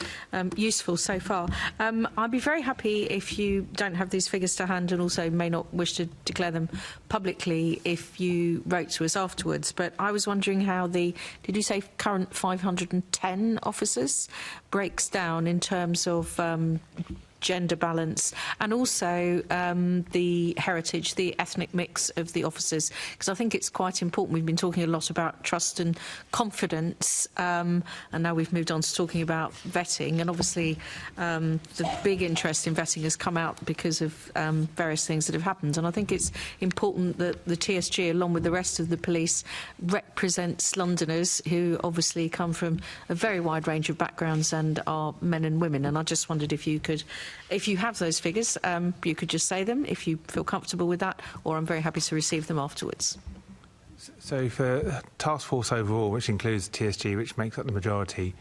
useful so far. I'd be very happy if you don't have these figures to hand and also may not wish to declare them publicly if you wrote to us afterwards. But I was wondering how did you say current 510 officers breaks down in terms of gender balance, and also the heritage, the ethnic mix of the officers, because I think it's quite important. We've been talking a lot about trust and confidence, and now we've moved on to talking about vetting, and obviously the big interest in vetting has come out because of various things that have happened, and I think it's important that the TSG, along with the rest of the police, represents Londoners who obviously come from a very wide range of backgrounds and are men and women, and I just wondered if you could, if you have those figures, you could just say them if you feel comfortable with that, or I'm very happy to receive them afterwards. So for task force overall, which includes TSG, which makes up the majority,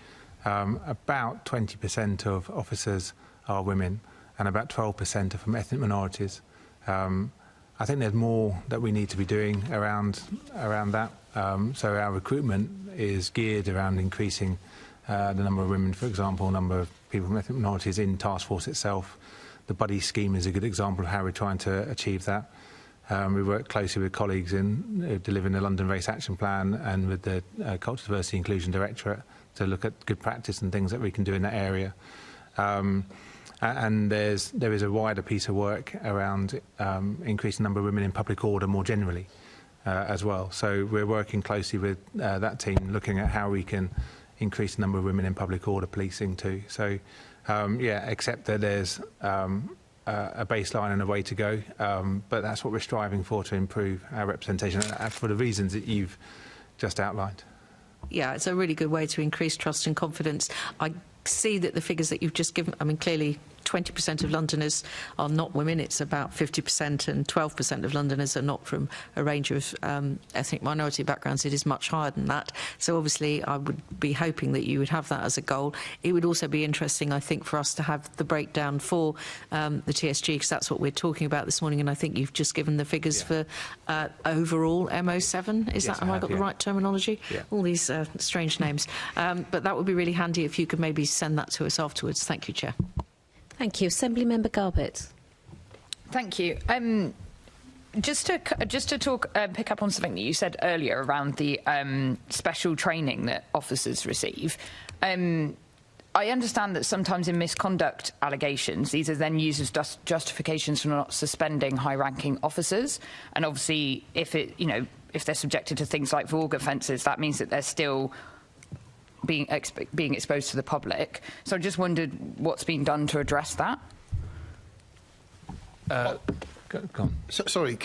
about 20% of officers are women and about 12% are from ethnic minorities. I think there's more that we need to be doing around that. So our recruitment is geared around increasing the number of women, for example, number of people from ethnic minorities in task force itself. The buddy scheme is a good example of how we're trying to achieve that. We work closely with colleagues in delivering the London Race Action Plan and with the Culture, Diversity Inclusion Directorate to look at good practice and things that we can do in that area. And there is a wider piece of work around increasing the number of women in public order more generally as well. So we're working closely with that team, looking at how we can increase the number of women in public order policing too. So, yeah, accept that there's a baseline and a way to go, but that's what we're striving for, to improve our representation for the reasons that you've just outlined. Yeah, it's a really good way to increase trust and confidence. I see that the figures that you've just given, I mean, clearly 20% of Londoners are not women. It's about 50%, and 12% of Londoners are not from a range of ethnic minority backgrounds. It is much higher than that. So obviously I would be hoping that you would have that as a goal. It would also be interesting, I think, for us to have the breakdown for the TSG, because that's what we're talking about this morning, and I think you've just given the figures for overall MO7. Is Yes, that, have I got the right terminology? Yeah. All these strange names. But that would be really handy if you could maybe send that to us afterwards. Thank you, Chair. Thank you. Assemblymember Garbett. Thank you. Just to pick up on something that you said earlier around the special training that officers receive. I understand that sometimes in misconduct allegations, these are then used as justifications for not suspending high-ranking officers. And obviously, if they're subjected to things like VOG offences, that means that they're still being exposed to the public. So I just wondered what's being done to address that. Go on. Sorry,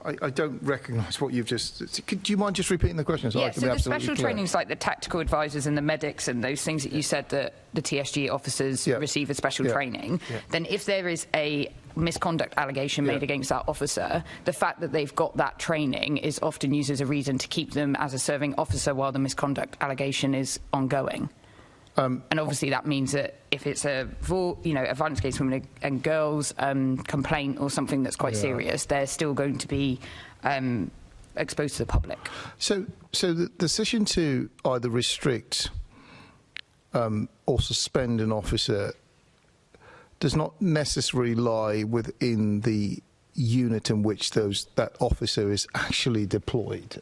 I don't recognise what you've just... do you mind just repeating the question? So the special trainings like the tactical advisors and the medics and those things that you said that the TSG officers receive as special training, then if there is a misconduct allegation made against that officer, the fact that they've got that training is often used as a reason to keep them as a serving officer while the misconduct allegation is ongoing. And obviously that means that if it's a violence against women and girls complaint or something that's quite serious, they're still going to be exposed to the public. So the decision to either restrict or suspend an officer does not necessarily lie within the unit in which that officer is actually deployed.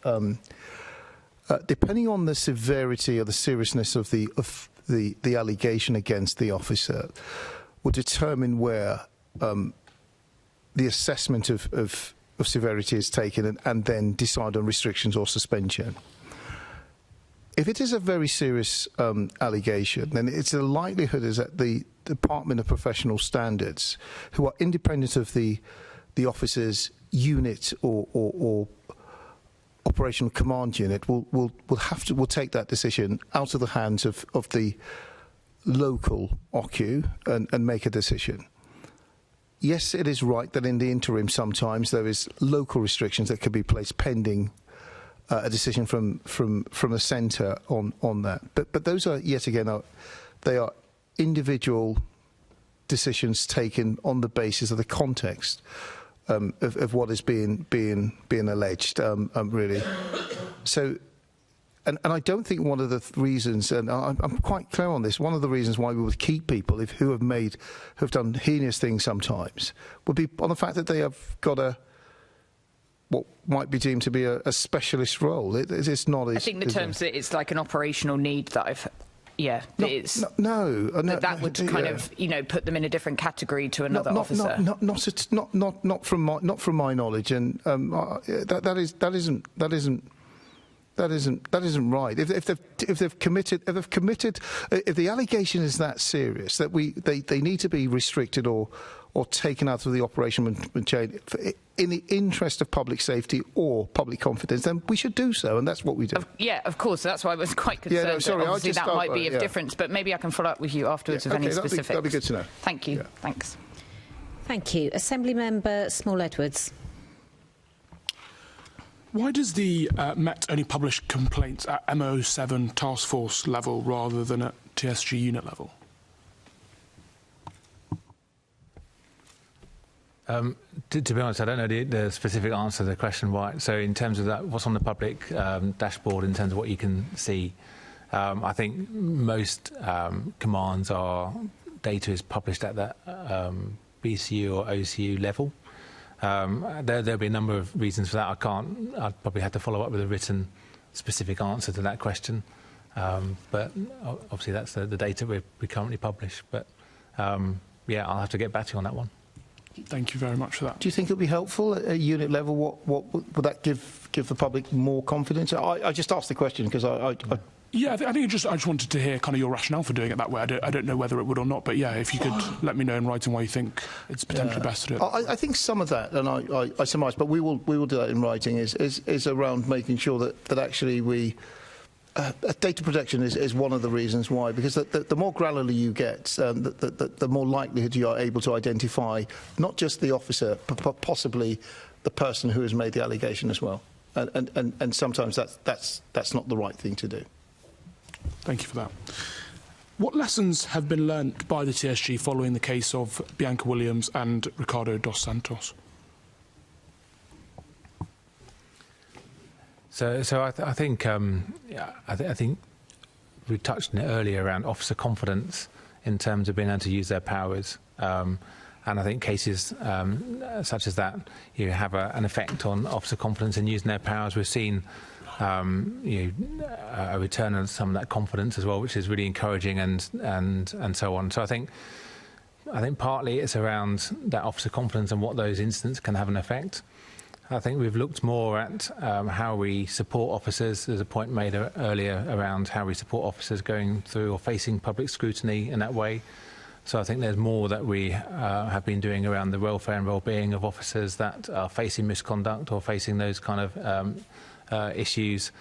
Depending on the severity or the seriousness of the allegation against the officer, will determine where the assessment of severity is taken and then decide on restrictions or suspension. If it is a very serious allegation, then it's a likelihood is that the Department of Professional Standards, who are independent of the officer's unit or operational command unit, will take that decision out of the hands of the local OCU and make a decision. Yes, it is right that in the interim sometimes there is local restrictions that could be placed pending a decision from a centre on that. But those are, yet again, they are individual decisions taken on the basis of the context of what is being alleged, really. So, and I don't think one of the reasons, and I'm quite clear on this, one of the reasons why we would keep people who've done heinous things sometimes would be on the fact that they have got what might be deemed to be a specialist role. It's not. I think the terms that it's like an operational need that I've. Yeah, that would kind of put them in a different category to another officer. Not from my knowledge, and that isn't right. If the allegation is that serious that they need to be restricted or taken out of the operation chain in the interest of public safety or public confidence, then we should do so, and that's what we do. Of course. That's why I was quite concerned. Obviously, that might be of difference, but maybe I can follow up with you afterwards with any specifics. That'd be good to know. Thank you. Thanks. Thank you. Assemblymember Small-Edwards. Why does the Met only publish complaints at MO7 task force level rather than at TSG unit level? To be honest, I don't know the specific answer to the question why. So in terms of that, what's on the public dashboard in terms of what you can see, I think most commands data is published at that BCU or OCU level. There'll be a number of reasons for that. I'd probably have to follow up with a written specific answer to that question. But obviously that's the data we currently publish. But I'll have to get back to you on that one. Thank you very much for that. Do you think it would be helpful at a unit level? What would that give the public more confidence? I just asked the question because Yeah, I think I just wanted to hear kind of your rationale for doing it that way. I don't know whether it would or not, but yeah, if you could let me know in writing why you think it's potentially best to do it. I think some of that, and I surmise, but we will do that in writing, is around making sure that actually data protection is one of the reasons why, because the more granular you get, the more likelihood you are able to identify not just the officer, but possibly the person who has made the allegation as well. And sometimes that's not the right thing to do. Thank you for that. What lessons have been learnt by the TSG following the case of Bianca Williams and Ricardo dos Santos? So I think we touched on it earlier around officer confidence in terms of being able to use their powers, and I think cases such as that have an effect on officer confidence in using their powers. We've seen a return of some of that confidence as well, which is really encouraging, and so on. So I think partly it's around that officer confidence and what those incidents can have an effect. I think we've looked more at how we support officers. There's a point made earlier around how we support officers going through or facing public scrutiny in that way. So I think there's more that we have been doing around the welfare and well-being of officers that are facing misconduct or facing those kind of issues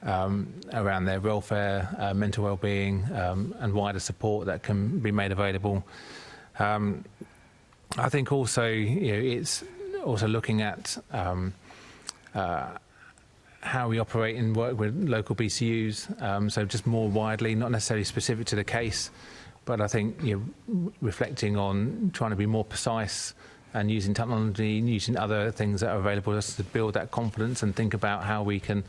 around their welfare, mental well-being, and wider support that can be made available. I think also it's also looking at how we operate and work with local BCUs, so just more widely, not necessarily specific to the case, but I think reflecting on trying to be more precise and using technology and using other things that are available to us to build that confidence and think about how we can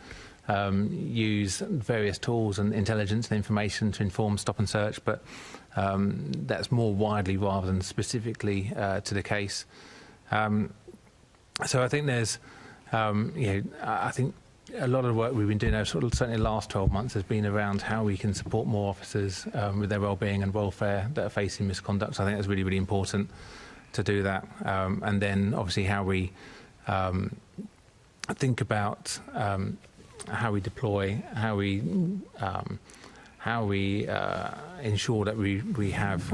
use various tools and intelligence and information to inform stop and search, but that's more widely rather than specifically to the case. So I think there's, I think a lot of the work we've been doing over certainly the last 12 months has been around how we can support more officers with their well-being and welfare that are facing misconduct. So I think that's really, really important to do that. And then obviously how we think about how we deploy, how we ensure that we have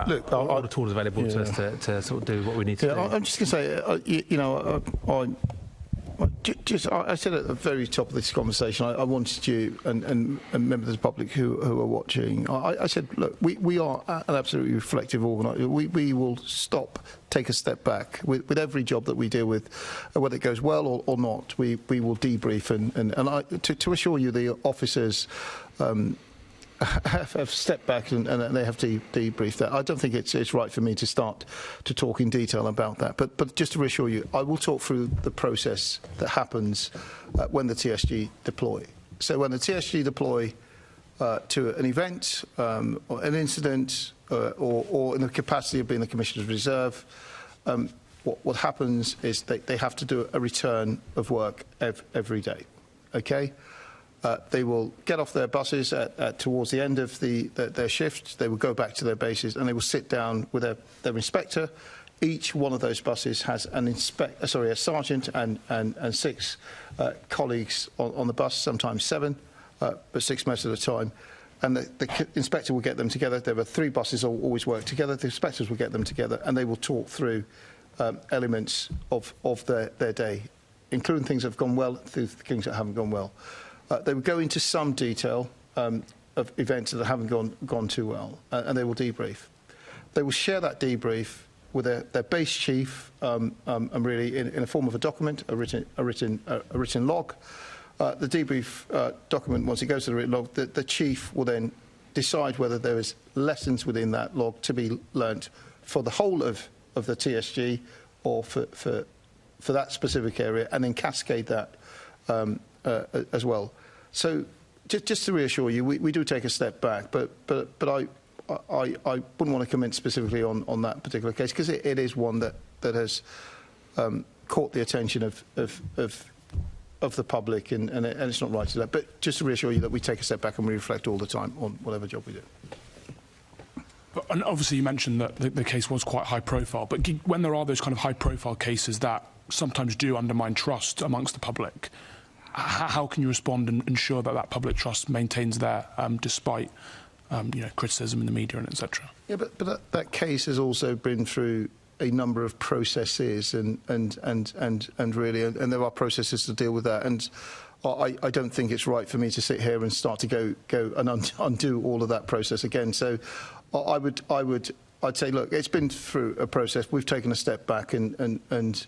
look, all the tools available to us to sort of do what we need to do. I'm just going to say, I said at the very top of this conversation, I wanted you and members of the public who are watching, I said, look, we are an absolutely reflective organisation. We will take a step back with every job that we deal with, whether it goes well or not. We will debrief and to assure you, the officers have stepped back and they have to debrief that. I don't think it's right for me to start to talk in detail about that. But just to reassure you, I will talk through the process that happens when the TSG deploy. So when the TSG deploy to an event, or an incident, or in the capacity of being the Commissioner's Reserve, what happens is they have to do a return of work every day. Okay? They will get off their buses towards the end of their shift. They will go back to their bases and they will sit down with their inspector. Each one of those buses has a sergeant and 6 colleagues on the bus, sometimes 7, but 6 most of the time. And the inspector will get them together. There are 3 buses that always work together. The inspectors will get them together and they will talk through elements of their day, including things that have gone well, through things that haven't gone well. They will go into some detail of events that haven't gone too well, and they will debrief. They will share that debrief with their base chief, and really in a form of a document, a written log. The debrief document, once it goes to the written log, the chief will then decide whether there is lessons within that log to be learnt for the whole of the TSG or for that specific area, and then cascade that as well. So just to reassure you, we do take a step back, but I wouldn't want to comment specifically on that particular case because it is one that has caught the attention of the public and it's not right to that. But just to reassure you that we take a step back and we reflect all the time on whatever job we do. And obviously you mentioned that the case was quite high profile, but when there are those kind of high profile cases that sometimes do undermine trust amongst the public, how can you respond and ensure that that public trust maintains there despite criticism in the media and etc.? Yeah, but that case has also been through a number of processes and there are processes to deal with that, and I don't think it's right for me to sit here and start to go and undo all of that process again. So I'd say, look, it's been through a process. We've taken a step back and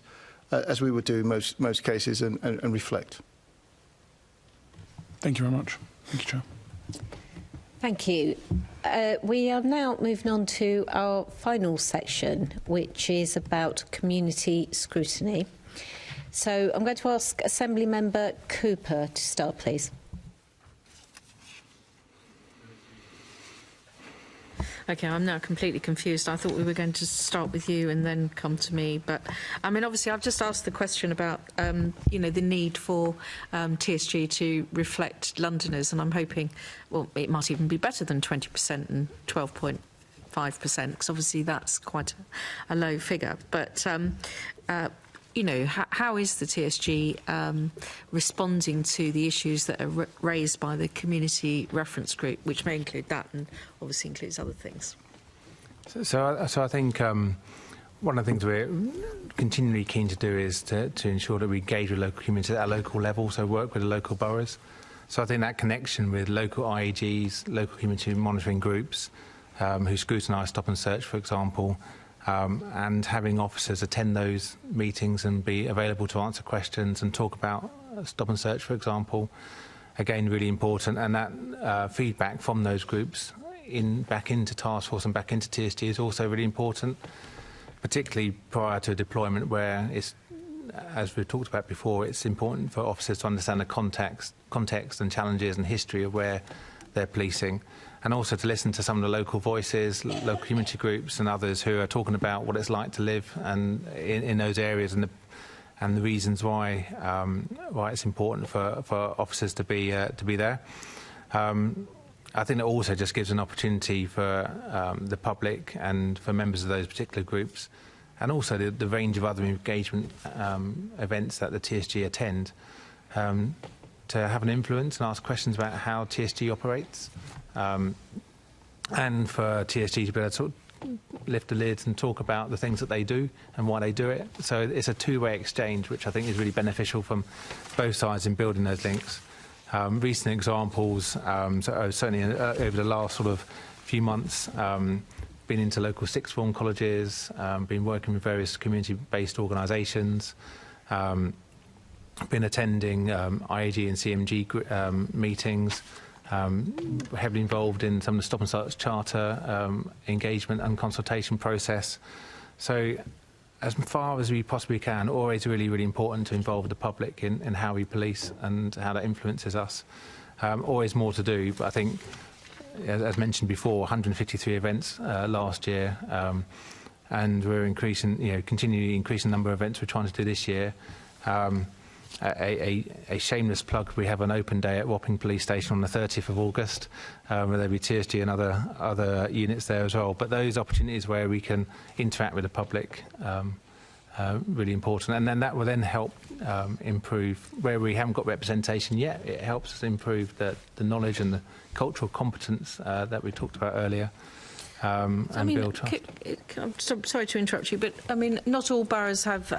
as we would do most cases and reflect. Thank you very much. Thank you, Chair. Thank you. We are now moving on to our final section, which is about community scrutiny. So I'm going to ask Assembly Member Cooper to start, please. OK, I'm now completely confused. I thought we were going to start with you and then come to me. But, I mean, obviously, I've just asked the question about, the need for TSG to reflect Londoners, and I'm hoping, well, it might even be better than 20% and 12.5%, because obviously that's quite a low figure. But, how is the TSG responding to the issues that are raised by the community reference group, which may include that and obviously includes other things? So I think one of the things we're continually keen to do is to ensure that we engage with local communities at a local level, so work with the local boroughs. So I think that connection with local IEGs, local community monitoring groups, who scrutinise stop and search, for example, and having officers attend those meetings and be available to answer questions and talk about stop and search, for example, again, really important. And that feedback from those groups back into Task Force and back into TSG is also really important, particularly prior to a deployment where it's, as we've talked about before, it's important for officers to understand the context and challenges and history of where they're policing, and also to listen to some of the local voices, local community groups and others who are talking about what it's like to live and in those areas and the reasons why it's important for officers to be there. I think it also just gives an opportunity for the public and for members of those particular groups, and also the range of other engagement events that the TSG attend, to have an influence and ask questions about how TSG operates, and for TSG to be able to sort of lift the lids and talk about the things that they do and why they do it. So it's a two-way exchange, which I think is really beneficial from both sides in building those links. Recent examples, certainly over the last sort of few months, been into local sixth form colleges, been working with various community-based organisations, been attending IAG and CMG meetings, heavily involved in some of the Stop and Search Charter engagement and consultation process. So as far as we possibly can, always really, really important to involve the public in how we police and how that influences us. Always more to do, but I think, as mentioned before, 153 events last year, and we're continually increasing the number of events we're trying to do this year. A shameless plug, we have an open day at Wapping Police Station on the 30th of August, where there'll be TSG and other units there as well. But those opportunities where we can interact with the public, really important. And then that will then help improve, where we haven't got representation yet, it helps us improve the knowledge and the cultural competence that we talked about earlier. And build trust. I'm sorry to interrupt you, but I mean, not all boroughs have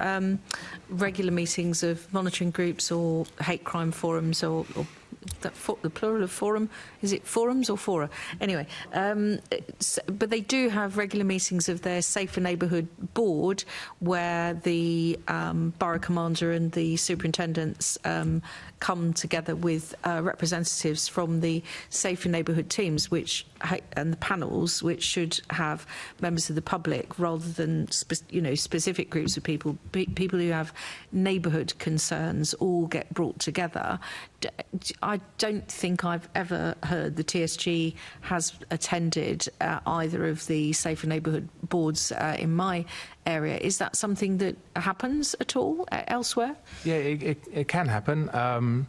regular meetings of monitoring groups or hate crime forums or the plural of forum, is it forums or fora? Anyway, but they do have regular meetings of their Safer Neighbourhood Board, where the borough commander and the superintendents come together with representatives from the Safer Neighbourhood teams, and the panels, which should have members of the public rather than specific groups of people who have neighbourhood concerns all get brought together. I don't think I've ever heard the TSG has attended either of the Safer Neighbourhood boards in my area. Is that something that happens at all elsewhere? Yeah, it can happen.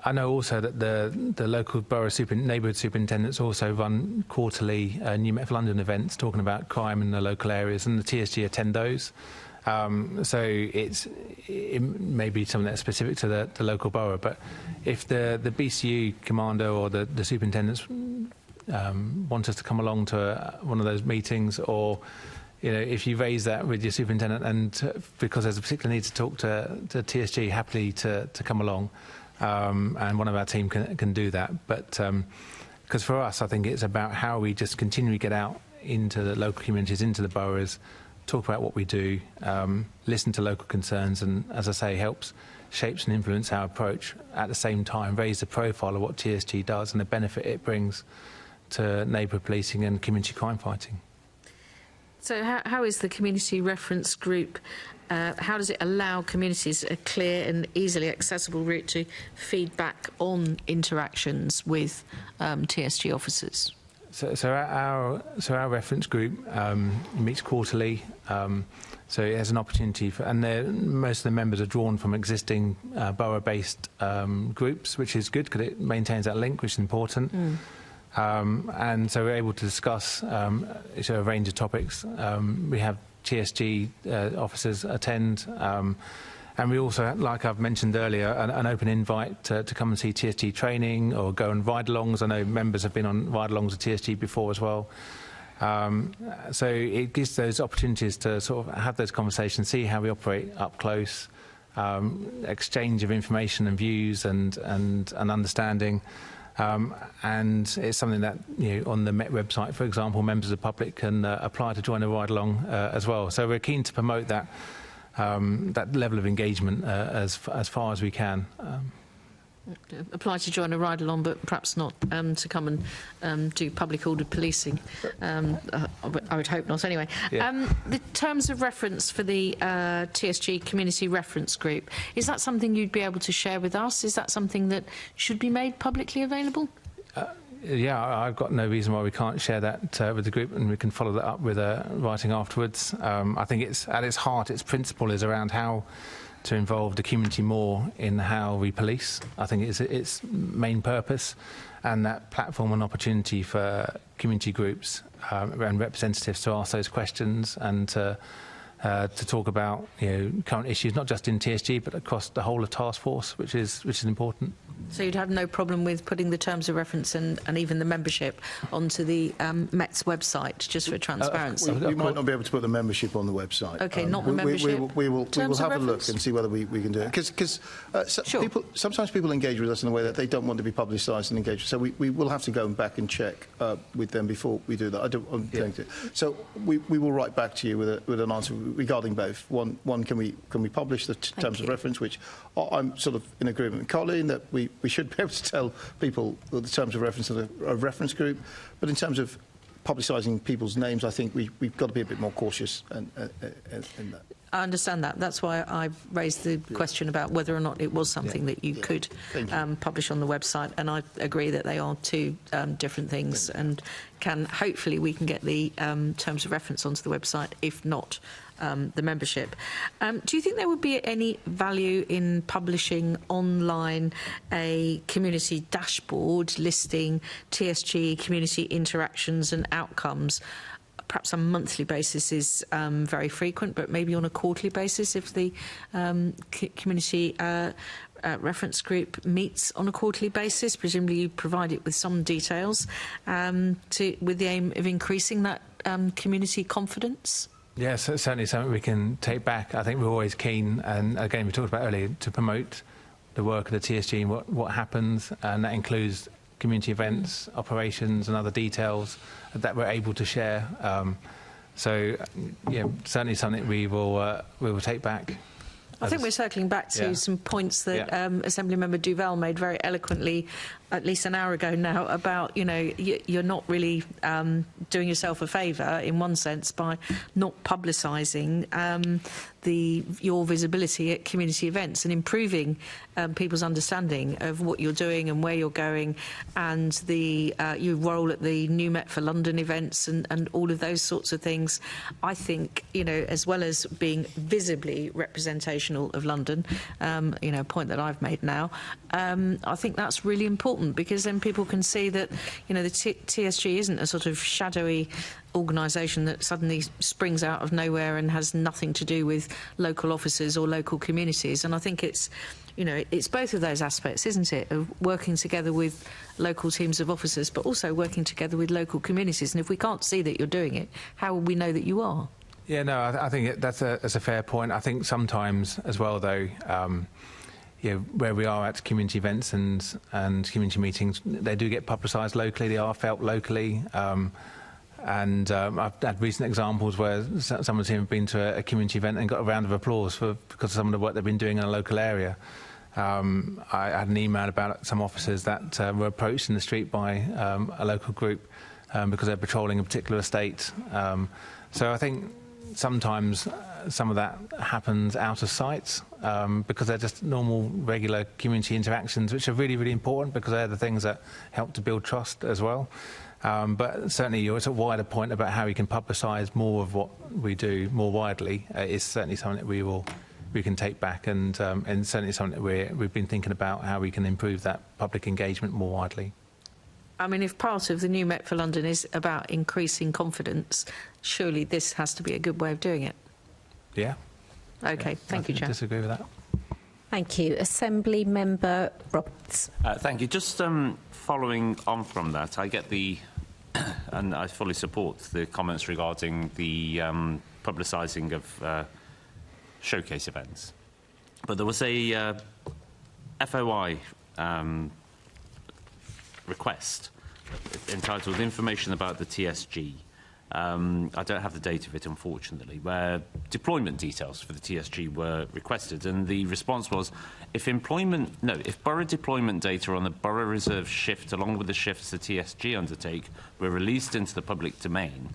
I know also that the local borough neighbourhood superintendents also run quarterly New Met for London events talking about crime in the local areas, and the TSG attend those. So it may be something that's specific to the local borough, but if the BCU commander or the superintendents want us to come along to one of those meetings, or if you raise that with your superintendent and because there's a particular need to talk to TSG, happily to come along, and one of our team can do that. But because for us, I think it's about how we just continually get out into the local communities, into the boroughs, talk about what we do, listen to local concerns, and, as I say, shapes and influence our approach. At the same time, raise the profile of what TSG does and the benefit it brings to neighbourhood policing and community crime fighting. So how is the community reference group, how does it allow communities a clear and easily accessible route to feedback on interactions with TSG officers? So our reference group meets quarterly, so it has an opportunity for, and most of the members are drawn from existing borough-based groups, which is good because it maintains that link, which is important. And so we're able to discuss a range of topics. We have TSG officers attend, and we also, like I've mentioned earlier, an open invite to come and see TSG training or go on ride-alongs. I know members have been on ride-alongs with TSG before as well. So it gives those opportunities to sort of have those conversations, see how we operate up close, exchange of information and views and understanding. And it's something that, on the Met website, for example, members of the public can apply to join a ride-along as well. So we're keen to promote that level of engagement as far as we can. Apply to join a ride-along, but perhaps not to come and do public ordered policing. I would hope not, anyway. Yeah. The terms of reference for the TSG Community Reference Group, is that something you'd be able to share with us? Is that something that should be made publicly available? Yeah, I've got no reason why we can't share that with the group, and we can follow that up with writing afterwards. I think it's at its heart, its principle is around how to involve the community more in how we police. I think it's its main purpose, and that platform and opportunity for community groups and representatives to ask those questions and to talk about current issues, not just in TSG but across the whole of task force, which is important. So you'd have no problem with putting the terms of reference and even the membership onto the Met's website, just for transparency? We might not be able to put the membership on the website. OK, not the membership. We will have a look and see whether we can do it. Because sometimes people engage with us in a way that they don't want to be publicised and engaged. So we will have to go back and check with them before we do that. I'm going to. So we will write back to you with an answer regarding both. One, can we publish the terms of reference, which I'm sort of in agreement with Colleen that we should be able to tell people the terms of reference of a reference group. But in terms of publicising people's names, I think we've got to be a bit more cautious in that. I understand that. That's why I've raised the question about whether or not it was something that you could publish on the website, and I agree that they are two different things, and hopefully we can get the terms of reference onto the website, if not the membership. Do you think there would be any value in publishing online a community dashboard listing TSG community interactions and outcomes? Perhaps on a monthly basis is very frequent, but maybe on a quarterly basis if the community reference group meets on a quarterly basis. Presumably you provide it with some details with the aim of increasing that community confidence. Yes, certainly something we can take back. I think we're always keen, and again we talked about earlier, to promote the work of the TSG and what happens, and that includes community events, operations and other details that we're able to share. So, certainly something we will take back. I think we're circling back to some points that Assemblymember Duval made very eloquently at least an hour ago now about, you're not really doing yourself a favour in one sense by not publicising your visibility at community events and improving people's understanding of what you're doing and where you're going, and your role at the New Met for London events and all of those sorts of things. I think, as well as being visibly representational of London, a point that I've made now, I think that's really important, because then people can see that, the TSG isn't a sort of shadowy organisation that suddenly springs out of nowhere and has nothing to do with local officers or local communities. And I think it's both of those aspects, isn't it, of working together with local teams of officers, but also working together with local communities. And if we can't see that you're doing it, how will we know that you are? Yeah, no, I think that's a fair point. I think sometimes as well, though, where we are at community events and community meetings, they do get publicised locally, they are felt locally. And I've had recent examples where someone's even been to a community event and got a round of applause because of some of the work they've been doing in a local area. I had an email about some officers that were approached in the street by a local group because they're patrolling a particular estate. So I think sometimes some of that happens out of sight because they're just normal, regular community interactions, which are really, really important because they're the things that help to build trust as well. But certainly it's a wider point about how we can publicise more of what we do more widely is certainly something that we can take back, and certainly something that we've been thinking about how we can improve that public engagement more widely. I mean, if part of the New Met for London is about increasing confidence, surely this has to be a good way of doing it. Yeah. OK, thank you, Chair. I disagree with that. Thank you. Assembly Member Roberts. Thank you. Just following on from that, I get and I fully support the comments regarding the publicising of showcase events. But there was a FOI request entitled Information about the TSG. I don't have the date of it, unfortunately, where deployment details for the TSG were requested, and the response was, if borough deployment data on the borough reserve shift, along with the shifts the TSG undertake, were released into the public domain,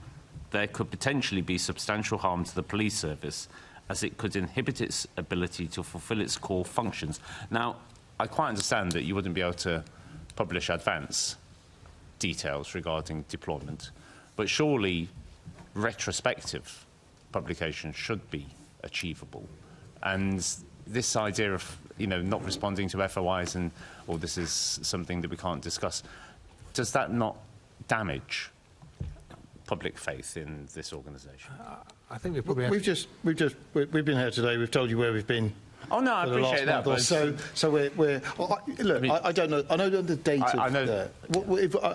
there could potentially be substantial harm to the police service, as it could inhibit its ability to fulfil its core functions. Now, I quite understand that you wouldn't be able to publish advance details regarding deployment, but surely retrospective publication should be achievable. And this idea of not responding to FOIs or this is something that we can't discuss, does that not damage public faith in this organisation? I think we probably we've been here today. We've told you where we've been. Oh no, I appreciate that. But so we're look. I don't know. I know the date of I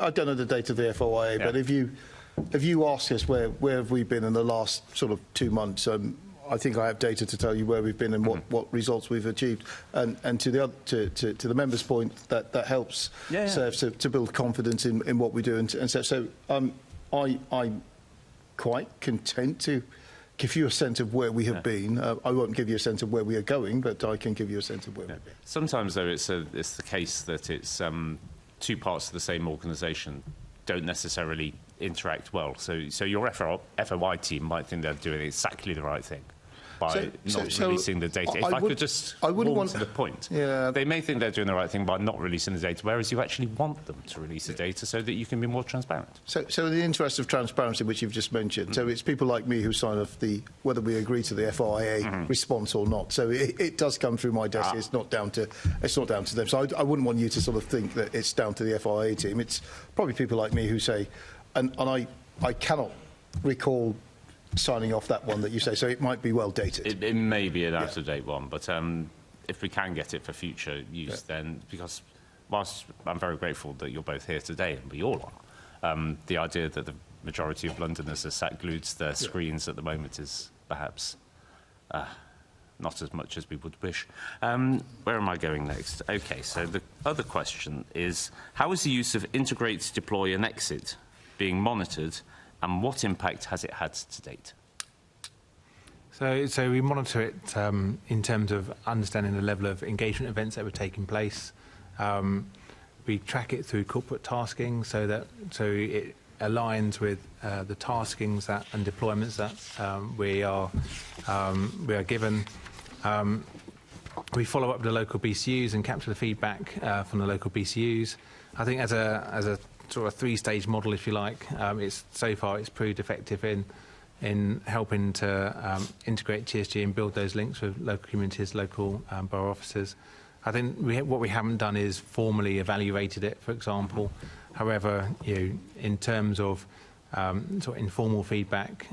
don't know the date of the FOIA, but if you ask us where have we been in the last sort of 2 months, I think I have data to tell you where we've been and what results we've achieved. And to the member's point, that helps serve to build confidence in what we do. And so I'm quite content to give you a sense of where we have been. I won't give you a sense of where we are going, but I can give you a sense of where we've been. Sometimes, though, it's the case that it's two parts of the same organisation don't necessarily interact well. So your FOI team might think they're doing exactly the right thing by not releasing the data. If I could just warm to the point. Yeah. They may think they're doing the right thing by not releasing the data, whereas you actually want them to release the data so that you can be more transparent. So in the interest of transparency, which you've just mentioned, so it's people like me who sign off whether we agree to the FOIA response or not. So it does come through my desk. It's not down to them. So I wouldn't want you to sort of think that it's down to the FOIA team. It's probably people like me who say, and I cannot recall signing off that one that you say, so it might be well dated. It may be an out-of-date one, but if we can get it for future use, then, because whilst I'm very grateful that you're both here today, and we all are, the idea that the majority of Londoners are sat glued to their screens at the moment is perhaps not as much as we would wish. Where am I going next? OK, so the other question is, how is the use of integrate, deploy and exit being monitored, and what impact has it had to date? So we monitor it in terms of understanding the level of engagement events that were taking place. We track it through corporate tasking, so aligns with the taskings and deployments that we are given. We follow up with the local BCUs and capture the feedback from the local BCUs. I think as a sort of three-stage model, if you like, so far it's proved effective in helping to integrate TSG and build those links with local communities, local borough officers. I think what we haven't done is formally evaluated it, for example. However, in terms of sort of informal feedback,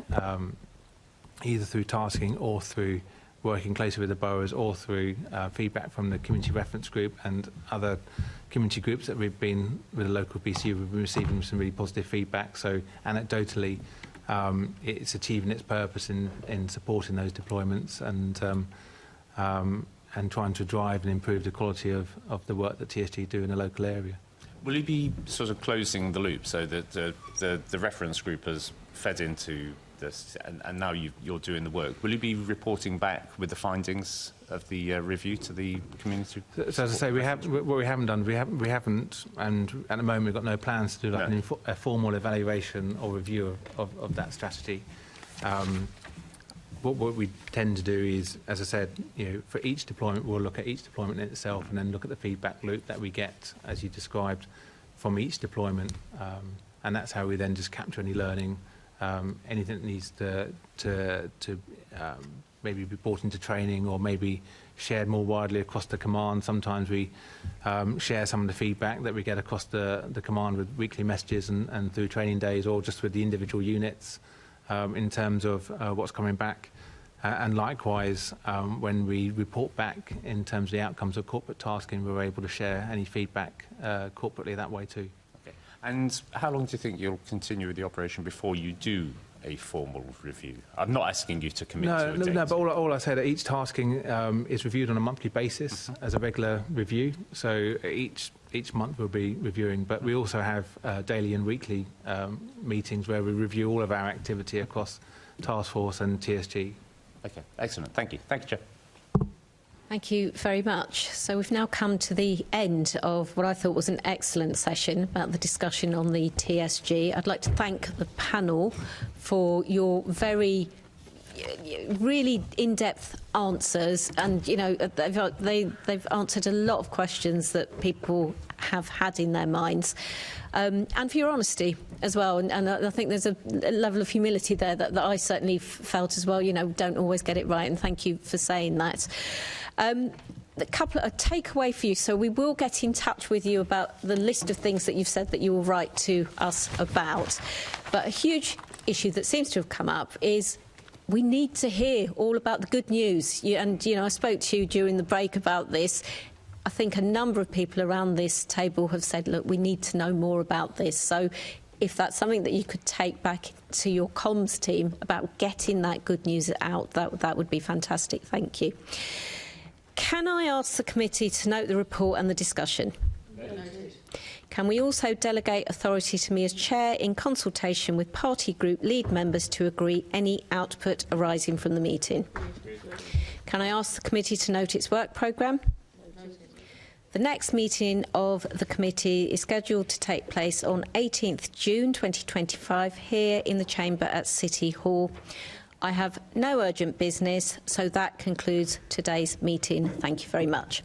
either through tasking or through working closely with the boroughs or through feedback from the community reference group and other community groups that we've been with the local BCU, we've been receiving some really positive feedback. So anecdotally, it's achieving its purpose in supporting those deployments and trying to drive and improve the quality of the work that TSG do in a local area. Will you be sort of closing the loop so that the reference group has fed into this and now you're doing the work? Will you be reporting back with the findings of the review to the community? So as I say, what we haven't done, we haven't, and at the moment we've got no plans to do a formal evaluation or review of that strategy. What we tend to do is, as I said, for each deployment, we'll look at each deployment in itself and then look at the feedback loop that we get, as you described, from each deployment. And that's how we then just capture any learning, anything that needs to maybe be brought into training or maybe shared more widely across the command. Sometimes we share some of the feedback that we get across the command with weekly messages and through training days, or just with the individual units in terms of what's coming back. And likewise, when we report back in terms of the outcomes of corporate tasking, we're able to share any feedback corporately that way too. Okay. And how long do you think you'll continue with the operation before you do a formal review? I'm not asking you to commit to a date. No, but all I said, each tasking is reviewed on a monthly basis as a regular review. So each month we'll be reviewing, but we also have daily and weekly meetings where we review all of our activity across Task Force and TSG. Okay, excellent. Thank you. Thank you, Chair. Thank you very much. So we've now come to the end of what I thought was an excellent session about the discussion on the TSG. I'd like to thank the panel for your really in-depth answers, and they've answered a lot of questions that people have had in their minds, and for your honesty as well. And I think there's a level of humility there that I certainly felt as well. Don't always get it right, and thank you for saying that. A takeaway for you. So we will get in touch with you about the list of things that you've said that you will write to us about. But a huge issue that seems to have come up is we need to hear all about the good news. I spoke to you during the break about this. I think a number of people around this table have said, look, we need to know more about this. So if that's something that you could take back to your comms team about getting that good news out, that would be fantastic. Thank you. Can I ask the committee to note the report and the discussion? Noted. Can we also delegate authority to me as chair in consultation with party group lead members to agree any output arising from the meeting? Can I ask the committee to note its work programme? The next meeting of the committee is scheduled to take place on 18th June 2025 here in the chamber at City Hall. I have no urgent business, so that concludes today's meeting. Thank you very much.